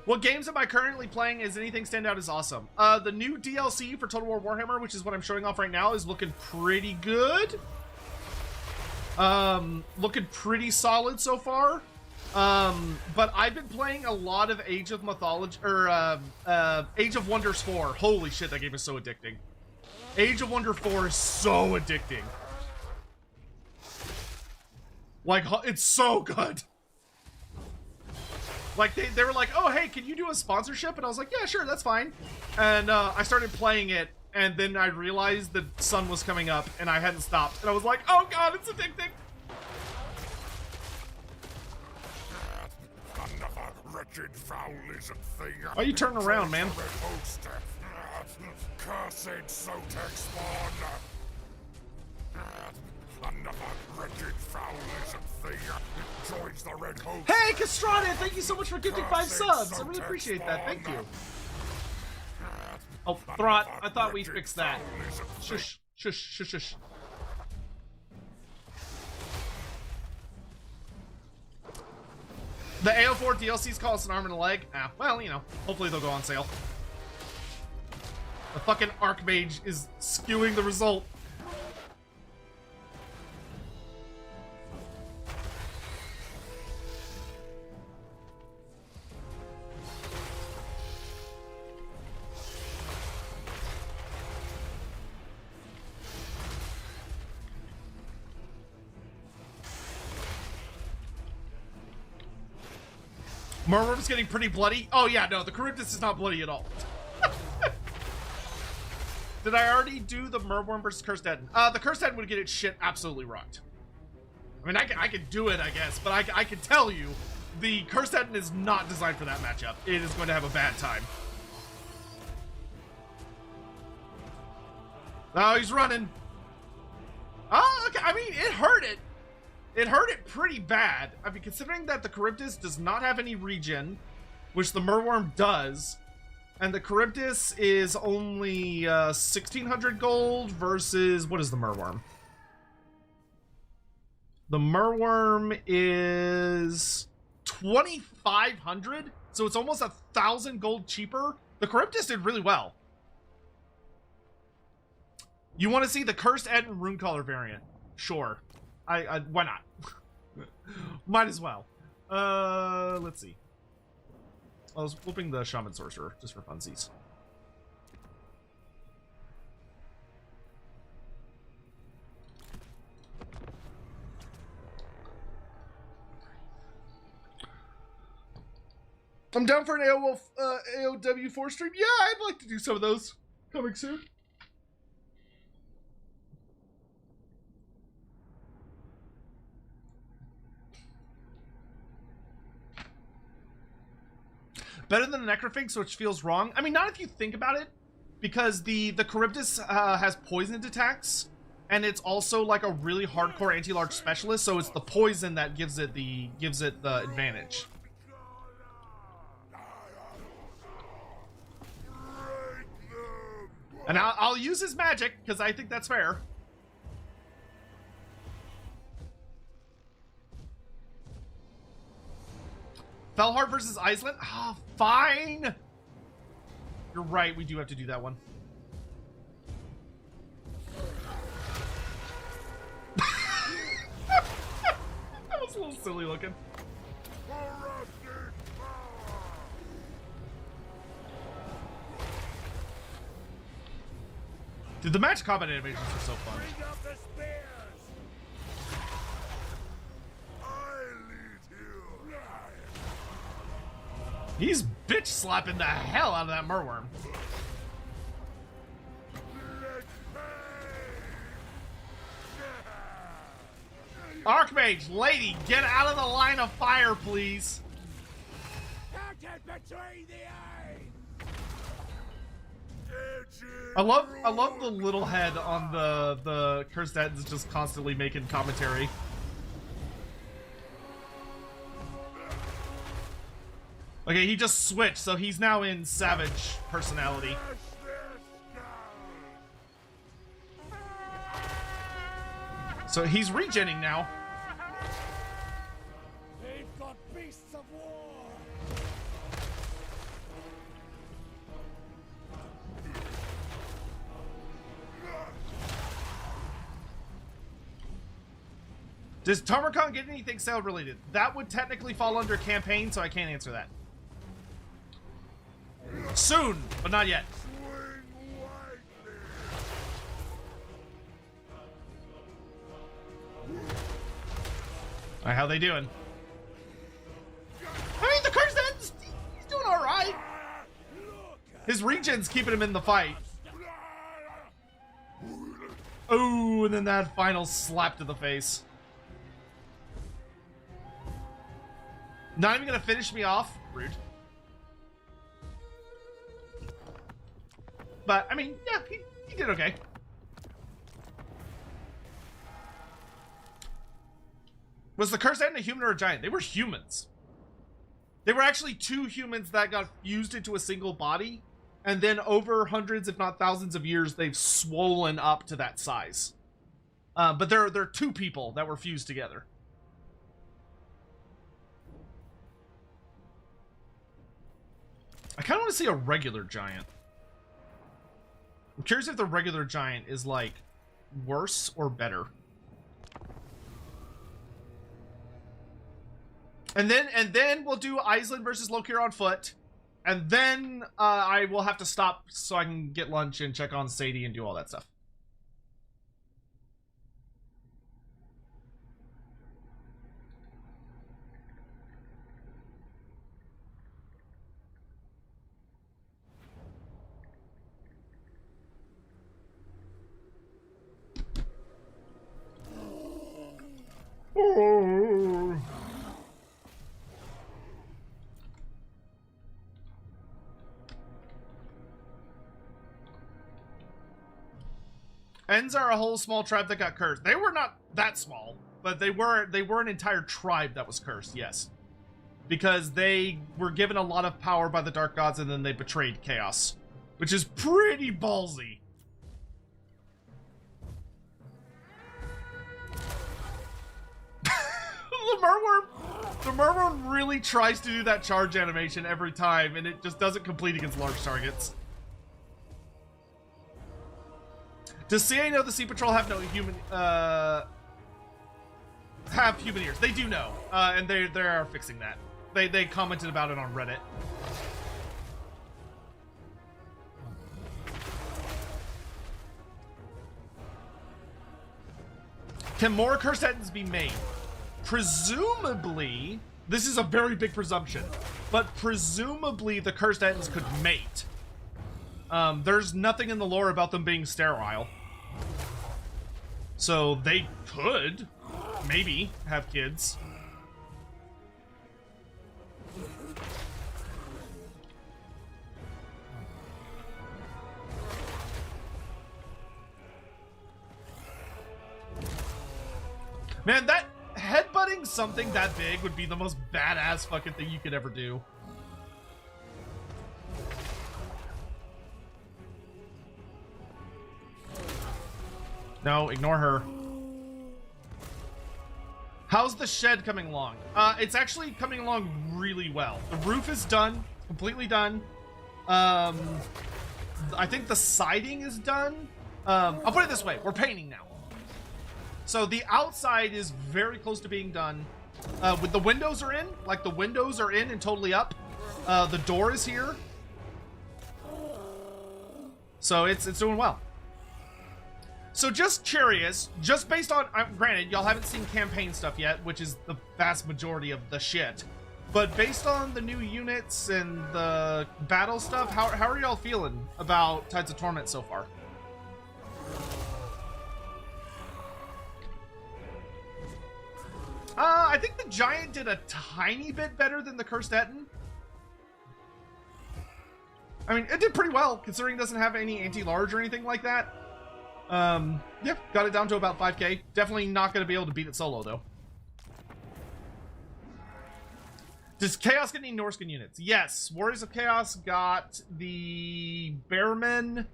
What games am I currently playing? Is anything stand out as awesome? The new DLC for Total War Warhammer, which is what I'm showing off right now, is looking pretty good. Looking pretty solid so far. But I've been playing a lot of Age of Mythology, or Age of Wonders 4. Holy shit, that game is so addicting. Age of Wonder 4 is so addicting. Like, it's so good. Like, they were like, oh, hey, can you do a sponsorship? And I was like, yeah, sure, that's fine. And I started playing it, and then I realized the sun was coming up, and I hadn't stopped. And I was like, oh, God, it's addicting. Why are you turning around, man? Cursed Sotek spawn. Another wretched foul-lizard thing joins the red host. Hey, Castrata, thank you so much for gifting 5 subs. I really appreciate that. Thank you. Oh, Throt, I thought we fixed that. Shush, shush, shush, shush. The AO4 DLC's call us an arm and a leg. Ah, well, you know, hopefully they'll go on sale. The fucking Archmage is skewing the result. Murworm's getting pretty bloody. Oh yeah, no, the Charybdis is not bloody at all. Did I already do the Murworm versus Cursed Ettin? The Cursed Ettin would get its shit absolutely rocked. I mean, I could do it, I guess, but I can tell you, the Cursed Ettin is not designed for that matchup. It is going to have a bad time. Oh, he's running. Oh, okay. I mean, it hurt it. It hurt it pretty bad. I mean, considering that the Charybdis does not have any regen, which the Murworm does, and the Charybdis is only 1,600 gold versus, what is the Murworm? The Murworm is 2,500, so it's almost 1,000 gold cheaper. The Charybdis did really well. You want to see the Cursed Ettin Runecaller variant? Sure. Why not? Might as well. Let's see. I was flipping the Shaman Sorcerer just for funsies. I'm down for an AOW4 stream. Yeah, I'd like to do some of those. Coming soon. Better than the Necrofinx, which feels wrong. I mean, not if you think about it, because the Charybdis has poisoned attacks, and it's also like a really hardcore anti-large specialist, so it's the poison that gives it the advantage. And I'll use his magic because I think that's fair. Felheart versus Iceland? Ah, fine! You're right, we do have to do that one. That was a little silly looking. corrupting power! Dude, the match combat animations are so fun. Bring up the spears! I lead you! He's bitch slapping the hell out of that merworm. Let Archmage, lady, get out of the line of fire, please. Counted between the eyes! I love the little head on the Cursed Ettins just constantly making commentary. Okay, he just switched, so he's now in savage personality. So he's regenning now. They've got beasts of war! Does Tamarcon get anything sale related? That would technically fall under campaign, so I can't answer that. Soon, but not yet. Swing widely! Alright, how they doing? I mean, the Cursed Ettins, he's doing alright. His regen's keeping him in the fight. Oh, and then that final slap to the face. Not even gonna finish me off? Rude. But, I mean, yeah, he did okay. Was the Cursed Ettin a human or a giant? They were humans. They were actually two humans that got fused into a single body, and then over hundreds, if not thousands of years, they've swollen up to that size. But they're two people that were fused together. I kind of want to see a regular giant. I'm curious if the regular giant is, like, worse or better. And then we'll do Iceland versus Lokir on foot. And then I will have to stop so I can get lunch and check on Sadie and do all that stuff. Oh. Ents are a whole small tribe that got cursed. They were not that small, but they were an entire tribe that was cursed, yes. Because they were given a lot of power by the Dark Gods and then they betrayed Chaos. Which is pretty ballsy. The merworm really tries to do that charge animation every time, and it just doesn't complete against large targets. Does CA know the Sea Patrol have no human, have human ears? They do know, and they are fixing that. They commented about it on Reddit. Can more Cursed Ettins be made? Presumably, this is a very big presumption, but presumably the Cursed Ettins could mate. There's nothing in the lore about them being sterile. So they could, maybe, have kids. Man, that headbutting something that big would be the most badass fucking thing you could ever do. No, ignore her. How's the shed coming along? It's actually coming along really well. The roof is done, completely done. I think the siding is done. I'll put it this way, we're painting now. So the outside is very close to being done. With the windows are in, like the windows are in and totally up. The door is here. So it's doing well. So just curious, just based on, granted, y'all haven't seen campaign stuff yet, which is the vast majority of the shit. But based on the new units and the battle stuff, how are y'all feeling about Tides of Torment so far? I think the Giant did a tiny bit better than the Cursed Ettin. I mean, it did pretty well, considering it doesn't have any anti-large or anything like that. Yeah, got it down to about 5k. Definitely not going to be able to beat it solo, though. Does Chaos get any Norscan units? Yes, Warriors of Chaos got the Bearmen,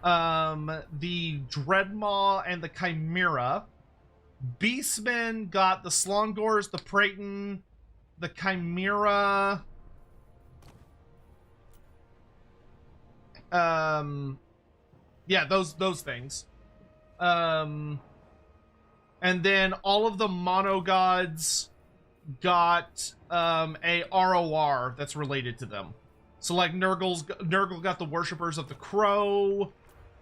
the Dreadmaw, and the Chimera. Beastmen got the Slongors, the Praeton, the Chimera... yeah, those things. And then all of the mono gods got a ROR that's related to them. So like Nurgle got the Worshippers of the Crow.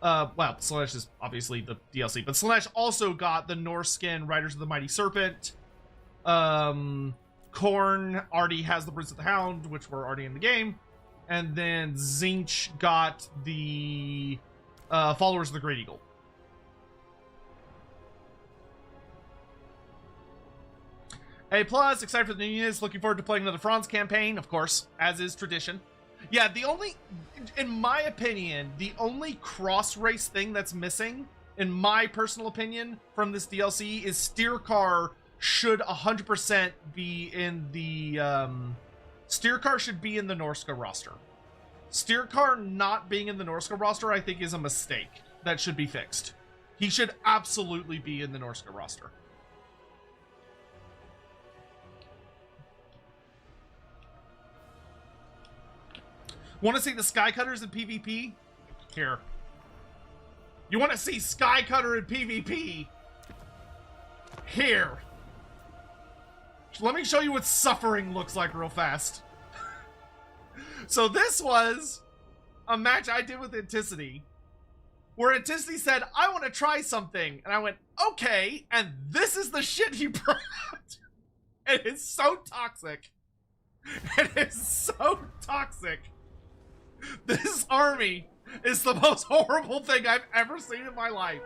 Well, Slaanesh is obviously the DLC, but Slaanesh also got the Norscan Riders of the Mighty Serpent. Khorne already has the Prince of the Hound, which were already in the game. And then Tzeentch got the Followers of the Great Eagle. A+, excited for the new units, looking forward to playing another Franz campaign, of course, as is tradition. Yeah, the only, in my opinion, the only cross-race thing that's missing, in my personal opinion, from this DLC is Steercar should 100% be in the, Steercar should be in the Norsca roster. Steercar not being in the Norsca roster, I think, is a mistake that should be fixed. He should absolutely be in the Norsca roster. Want to see the Skycutters in PvP? Here. You want to see Skycutter in PvP? Here. Let me show you what suffering looks like real fast. So this was a match I did with Anticity, where Anticity said, I want to try something. And I went, okay. And this is the shit he brought. It is so toxic. It is so toxic. This army is the most horrible thing I've ever seen in my life.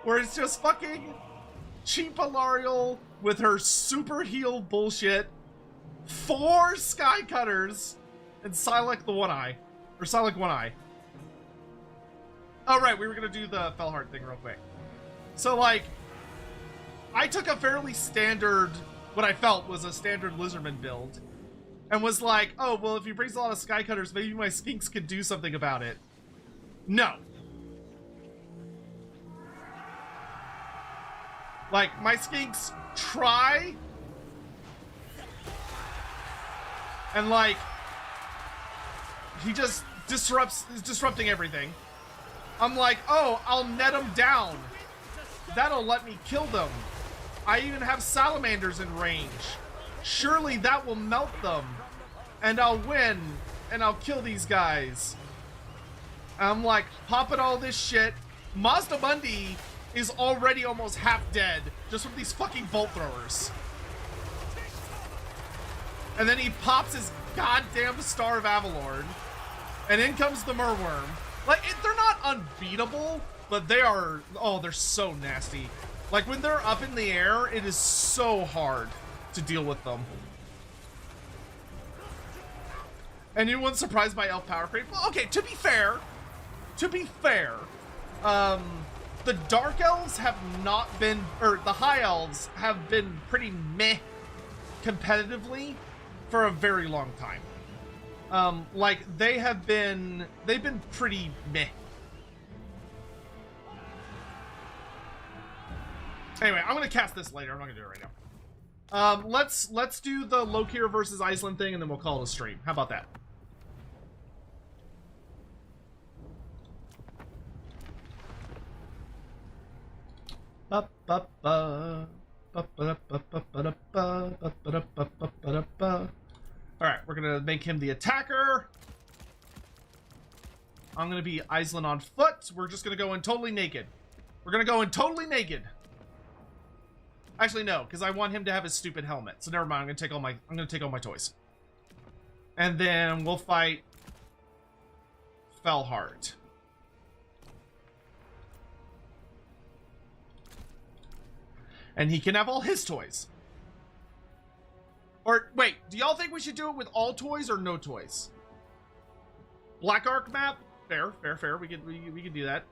Where it's just fucking cheap Alariel with her super heal bullshit, 4 Skycutters, and Silek the One-Eye. Or Silek One-Eye. Oh, right, we were gonna do the Fellheart thing real quick. So, like, I took a fairly standard, what I felt was a standard Lizardman build, and was like, oh, well, if he brings a lot of Skycutters, maybe my Skinks could do something about it. No. Like, my Skinks try, and, like, he just is disrupting everything. I'm like, oh, I'll net them down. That'll let me kill them. I even have salamanders in range. Surely that will melt them. And I'll win. And I'll kill these guys. I'm like, popping all this shit. Mazda Mundi is already almost half dead just from these fucking bolt throwers. And then he pops his goddamn Star of Avalorn. And in comes the Merworm. Like, they're not unbeatable, but they are, oh, they're so nasty. Like, when they're up in the air, it is so hard to deal with them. Anyone surprised by Elf Power Creep? Well, okay, to be fair, the Dark Elves have not been, or the High Elves have been pretty meh competitively for a very long time. Like, they've been pretty meh. Anyway, I'm gonna cast this later. I'm not gonna do it right now. Let's do the Lokir versus Iceland thing, and then we'll call it a stream. How about that? Alright, we're gonna make him the attacker. I'm gonna be Iceland on foot. We're just gonna go in totally naked. We're gonna go in totally naked. Actually, no, because I want him to have his stupid helmet. So never mind. I'm gonna take all my toys. And then we'll fight Fellheart. And he can have all his toys. Or, wait, do y'all think we should do it with all toys or no toys? Black Ark map? Fair, fair, fair. We can do that.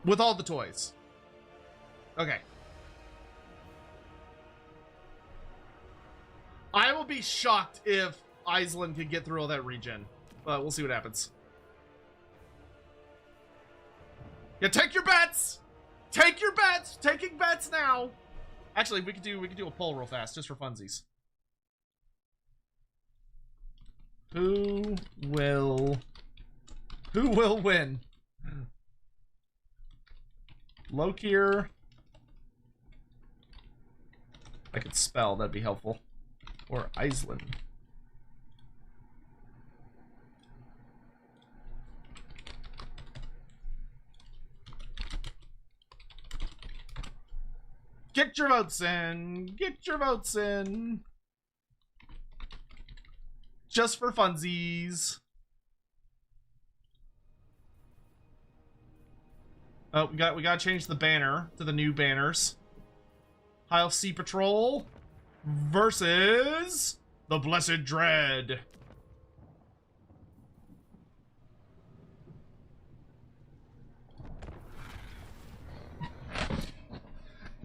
With all the toys. Okay. I will be shocked if Iceland can get through all that regen. But we'll see what happens. Yeah, take your bets! Take your bets! Taking bets now! Actually, we could do a poll real fast, just for funsies. Who will win? Lokir. I could spell, that'd be helpful. Or Iceland. Get your votes in. Get your votes in. Just for funsies. Oh, we got to change the banner to the new banners. Isle Sea Patrol versus the Blessed Dread.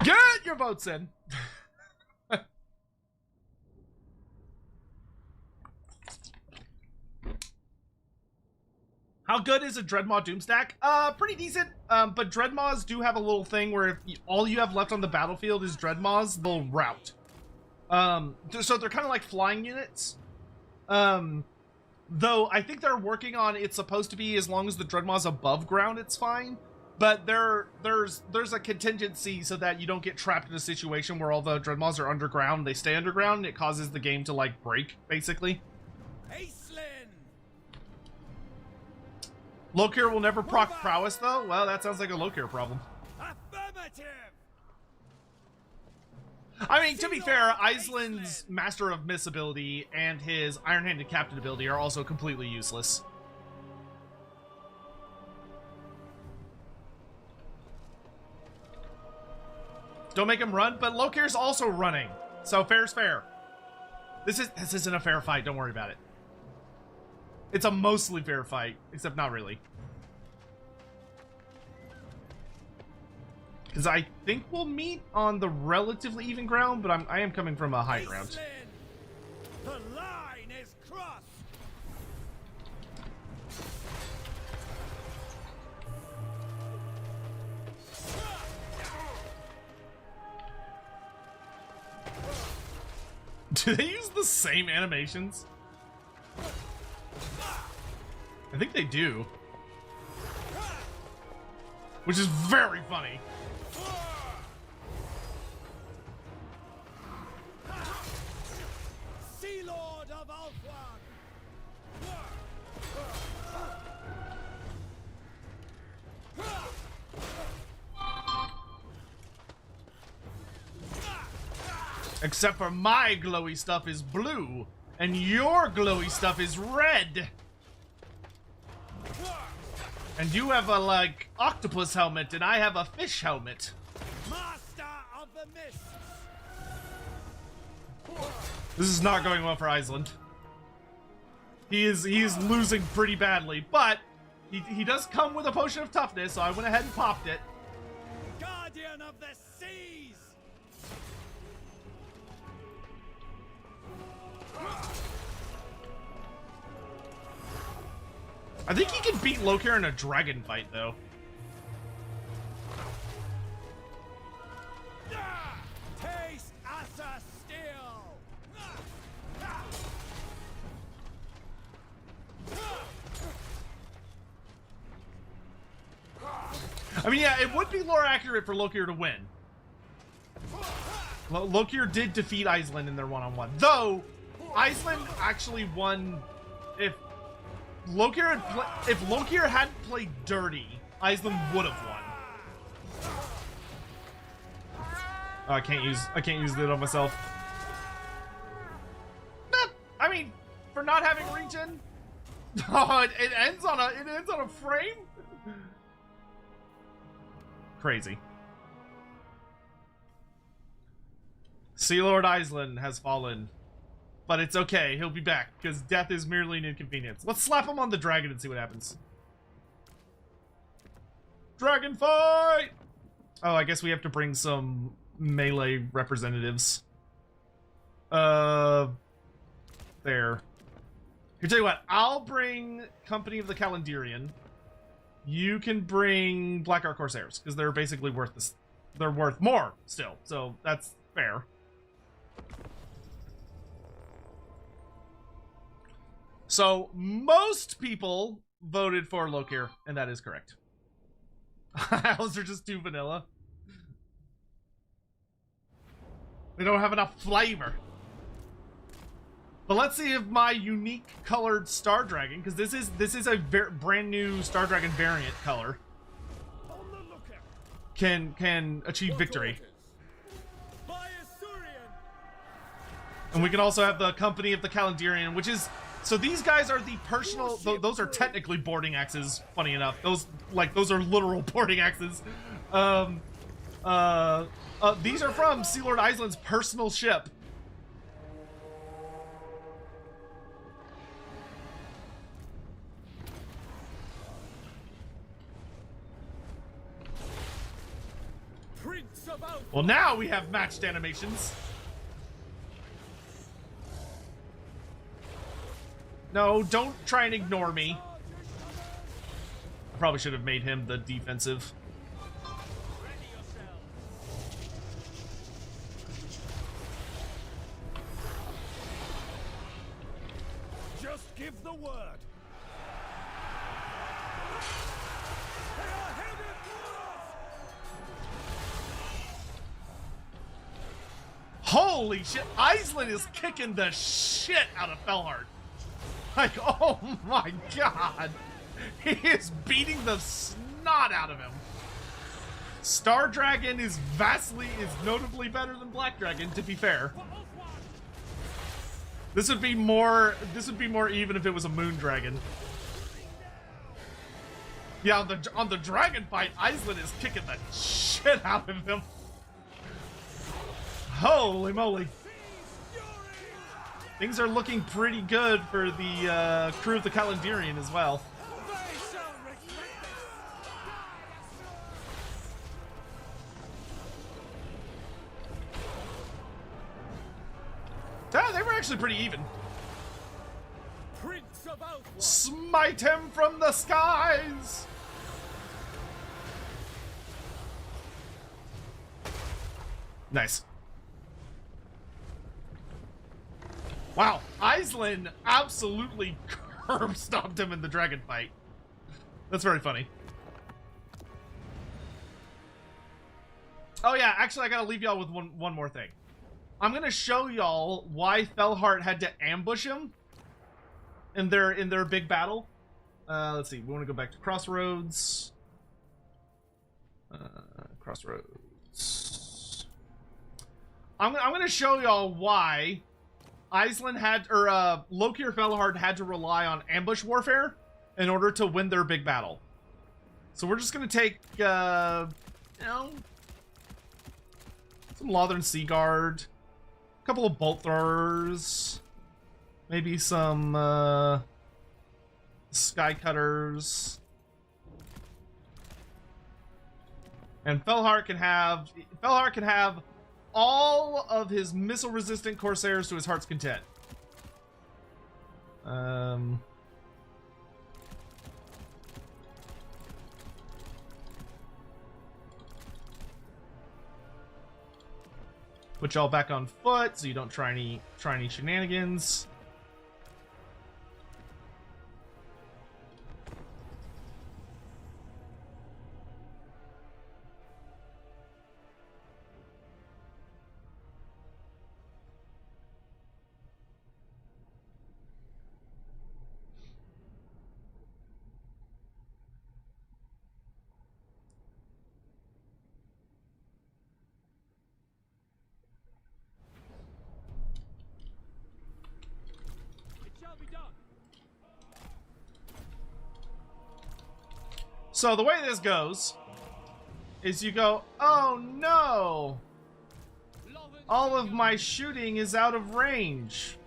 Get your votes in. How good is a Dreadmaw Doomstack? Pretty decent. But Dreadmaws do have a little thing where if all you have left on the battlefield is Dreadmaws, they'll rout. So they're kind of like flying units. Though I think they're working on it's supposed to be as long as the Dreadmaw's above ground, it's fine. But there's a contingency so that you don't get trapped in a situation where all the Dreadmaws are underground, they stay underground, and it causes the game to like break, basically. Lokir will never proc prowess, though? Well, that sounds like a Lokir problem. Affirmative. I mean, to be fair, Iceland's Master of Myths ability and his Iron-Handed Captain ability are also completely useless. Don't make him run, but Lokir's also running. So fair's fair. This isn't a fair fight, don't worry about it. It's a mostly fair fight, except not really. Because I think we'll meet on the relatively even ground, but I am coming from a high ground. The line is crossed. Do they use the same animations? I think they do. Which is very funny. Sea Lord of Ulthuan. Except for my glowy stuff is blue, and your glowy stuff is red. And you have a, like, octopus helmet, and I have a fish helmet. Master of the Mists. This is not going well for Iceland. He is losing pretty badly, but he does come with a potion of toughness, so I went ahead and popped it. Guardian of the Seas. I think he can beat Lokir in a dragon fight, though. Taste Asa Steel. I mean, yeah, it would be lore accurate for Lokier to win. Lokier did defeat Iceland in their one-on-one. Though, Iceland actually won. If Lokier hadn't played dirty, Iceland would have won. Oh, I can't use it on myself. I mean, for not having regen. Oh, it ends on a frame. Crazy. Sea Lord Iceland has fallen, but it's okay. He'll be back because death is merely an inconvenience. Let's slap him on the dragon and see what happens. Dragon fight! Oh, I guess we have to bring some melee representatives. There. Here, tell you what, I'll bring Company of the Calendarian. You can bring Black Ark Corsairs, because they're basically worth this. They're worth more still, so that's fair. So, most people voted for Lokier, and that is correct. Owls are just too vanilla. They don't have enough flavor. But let's see if my unique colored Star Dragon, because this is a brand new Star Dragon variant color, can achieve victory. And we can also have the Company of the Calendarian, which is, so these guys are the personal, those are technically boarding axes, funny enough. Those are literal boarding axes. These are from Sea Lord Iceland's personal ship. Well, now we have matched animations. No, don't try and ignore me. I probably should have made him the defensive. Just give the word. Holy shit, Iceland is kicking the shit out of Felhard. Like, oh my god. He is beating the snot out of him. Star Dragon is notably better than Black Dragon, to be fair. This would be more even if it was a Moon Dragon. Yeah, on the dragon fight, Iceland is kicking the shit out of him. Holy moly. Things are looking pretty good for the crew of the Calendarian as well. Yeah, they were actually pretty even. Smite him from the skies! Nice. Wow, Iceland absolutely curb stomped him in the dragon fight. That's very funny. Oh yeah, actually I gotta leave y'all with one more thing. I'm gonna show y'all why Felhart had to ambush him in their big battle. Let's see, we wanna go back to Crossroads. Crossroads. I'm gonna show y'all why Iceland had, or Lokier Felhard had to rely on ambush warfare in order to win their big battle. So we're just gonna take, you know, some Lothern Sea Guard, a couple of bolt throwers, maybe some sky cutters, and Felhart can have all of his missile-resistant Corsairs to his heart's content. Put y'all back on foot so you don't try any shenanigans. So the way this goes is you go, oh no, all of my shooting is out of range.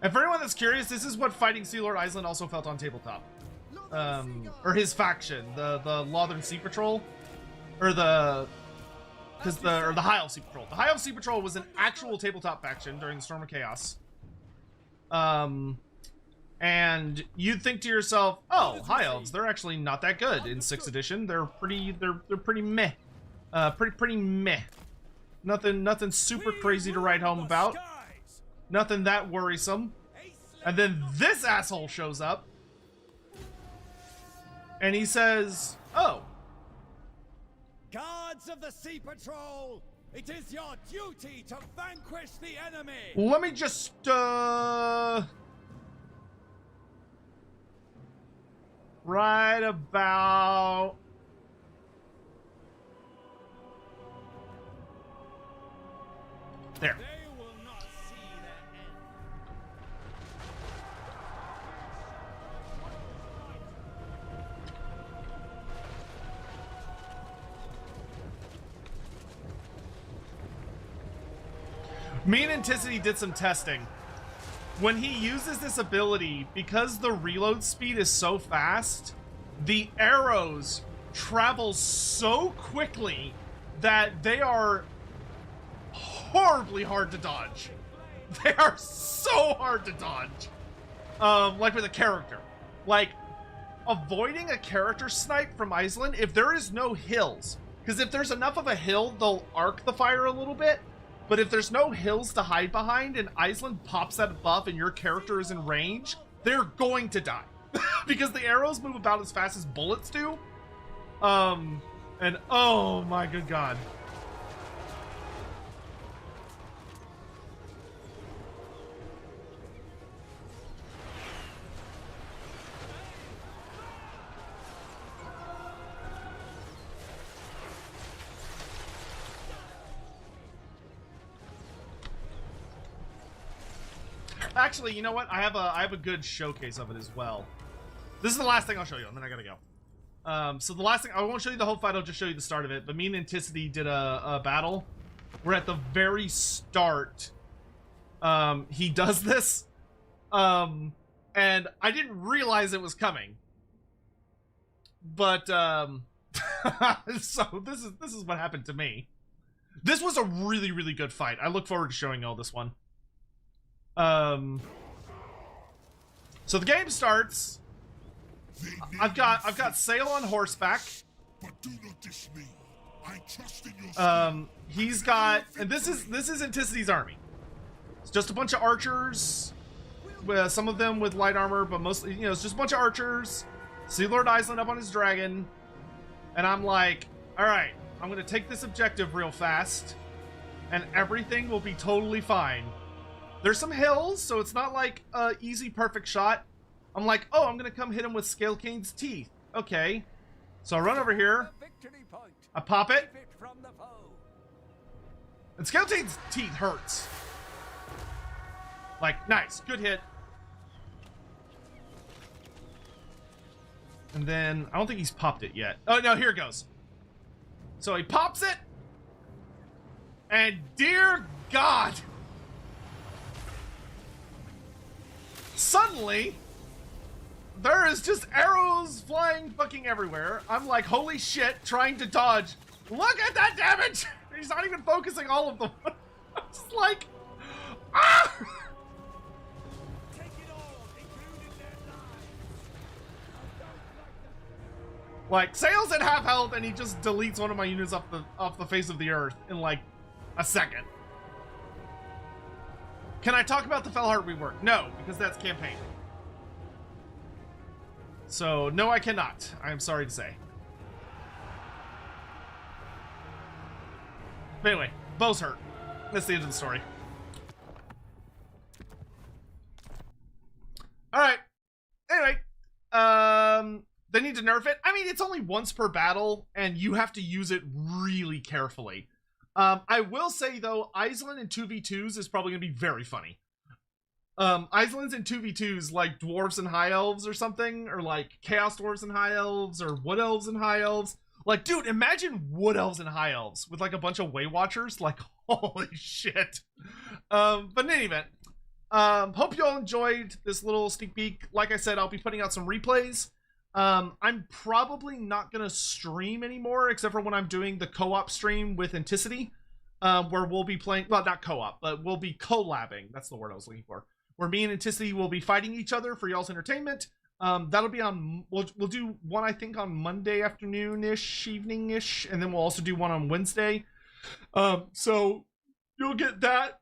And for anyone that's curious, this is what fighting Sea Lord Island also felt on tabletop. Or his faction, the Northern Sea Patrol, or the High Elf Sea Patrol. The High Elf Sea Patrol was an actual tabletop faction during the Storm of Chaos. And you'd think to yourself, oh, High Elves, they're actually not that good in 6th edition. They're pretty meh. Pretty meh. Nothing super crazy to write home about. Nothing that worrisome. And then this asshole shows up. And he says, oh. Guards of the Sea Patrol, it is your duty to vanquish the enemy. Let me just, right about there. They will not see their end. Me and Anticity did some testing. When he uses this ability, because the reload speed is so fast, the arrows travel so quickly that they are horribly hard to dodge. They are so hard to dodge. Like with a character. Like, avoiding a character snipe from Iceland, if there is no hills, because if there's enough of a hill, they'll arc the fire a little bit. But if there's no hills to hide behind and Iceland pops that buff and your character is in range, they're going to die. Because the arrows move about as fast as bullets do. And oh my good god. Actually, you know what? I have a good showcase of it as well. This is the last thing I'll show you, and then I gotta go. So the last thing, I won't show you the whole fight, I'll just show you the start of it. But me and Anticity did a battle. We're at the very start. He does this. And I didn't realize it was coming. But so this is what happened to me. This was a really, really good fight. I look forward to showing y'all this one. So the game starts. I've got Sail on horseback. But do not dismay. I trust in your He's got, and this is Anticity's army. It's just a bunch of archers, with some of them with light armor, but mostly, you know, it's just a bunch of archers. Sea Lord Island up on his dragon, and I'm like, all right, I'm gonna take this objective real fast, and everything will be totally fine. There's some hills, so it's not like a easy perfect shot. I'm like, oh, I'm gonna come hit him with Scale Cane's teeth. Okay, so I run over here, I pop it, and Scale Cane's teeth hurts. Like, nice, good hit. And then, I don't think he's popped it yet. Oh, no, here it goes. So he pops it. And dear God. Suddenly, there is just arrows flying fucking everywhere. I'm like, holy shit, trying to dodge. Look at that damage. He's not even focusing all of them. I'm just like, ah! Like, Sail's at half health, and he just deletes one of my units off the face of the earth in like a second. Can I talk about the Fellheart rework? No, because that's campaign. So no, I cannot. I am sorry to say. But anyway, bows hurt. That's the end of the story. All right. Anyway, they need to nerf it. I mean, it's only once per battle, and you have to use it really carefully. I will say, though, Iceland in 2v2s is probably going to be very funny. Iceland's in 2v2s like dwarves and high elves or something, or like chaos dwarves and high elves, or wood elves and high elves. Like, dude, imagine wood elves and high elves with like a bunch of way watchers. Like, holy shit. But in any event, hope you all enjoyed this little sneak peek. Like I said, I'll be putting out some replays. I'm probably not gonna stream anymore, except for when I'm doing the co-op stream with Anticity, where we'll be playing, well, not co-op, but we'll be collabing. That's the word I was looking for. Where me and Anticity will be fighting each other for y'all's entertainment. That'll be on, we'll do one, I think, on Monday afternoon-ish, evening-ish, and then we'll also do one on Wednesday. So you'll get that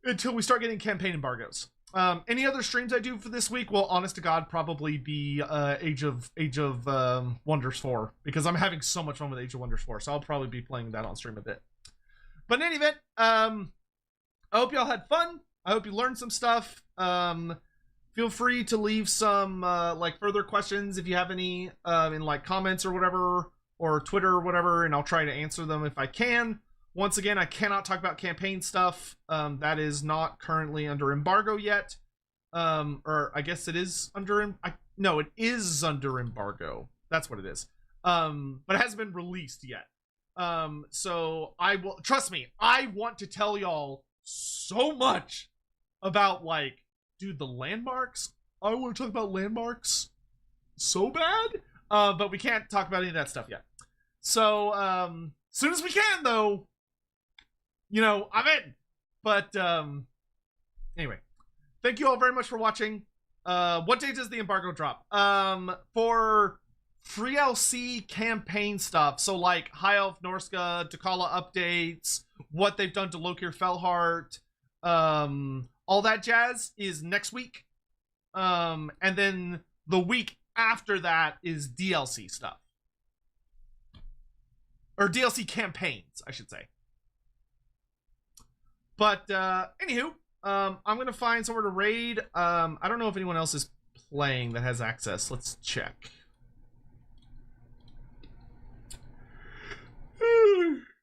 until we start getting campaign embargoes. Any other streams I do for this week will, honest to God, probably be Age of Wonders 4, because I'm having so much fun with Age of Wonders 4, so I'll probably be playing that on stream a bit. But in any event, I hope y'all had fun. I hope you learned some stuff. Feel free to leave some like further questions if you have any in like comments or whatever, or Twitter or whatever, and I'll try to answer them if I can. Once again, I cannot talk about campaign stuff. That is not currently under embargo yet. Or I guess it is under... No, it is under embargo. That's what it is. But it hasn't been released yet. So I will... Trust me, I want to tell y'all so much about, like, dude, the landmarks. I want to talk about landmarks so bad. But we can't talk about any of that stuff yet. So, as soon as we can, though, you know, I'm in. But, anyway, thank you all very much for watching. What day does the embargo drop? For free LC campaign stuff, so like High Elf, Norsca, Dakala updates, what they've done to Lokir Fellheart, all that jazz is next week. And then the week after that is DLC stuff. Or DLC campaigns, I should say. But, anywho, I'm going to find somewhere to raid. I don't know if anyone else is playing that has access. Let's check.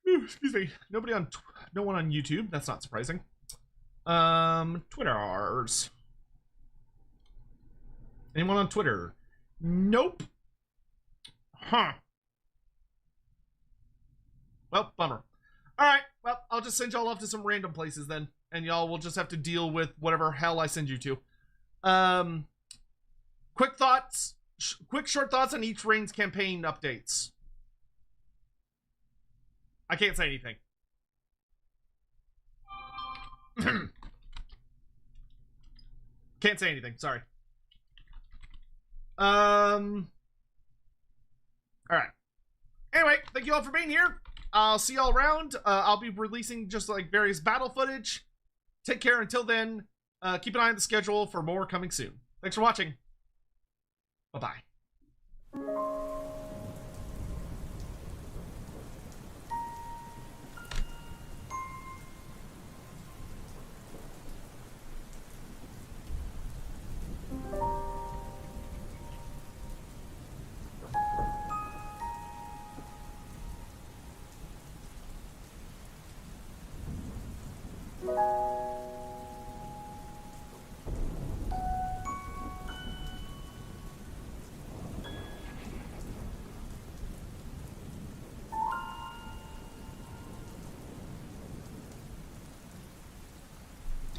Excuse me. No one on YouTube. That's not surprising. Twitters. Anyone on Twitter? Nope. Huh. Well, bummer. Alright, well, I'll just send y'all off to some random places then, and y'all will just have to deal with whatever hell I send you to. Quick thoughts, quick short thoughts on each Reigns campaign updates. I can't say anything. Can't say anything, sorry. Alright. Anyway, thank you all for being here. I'll see y'all around. I'll be releasing just like various battle footage. Take care until then. Keep an eye on the schedule for more coming soon. Thanks for watching. Bye-bye.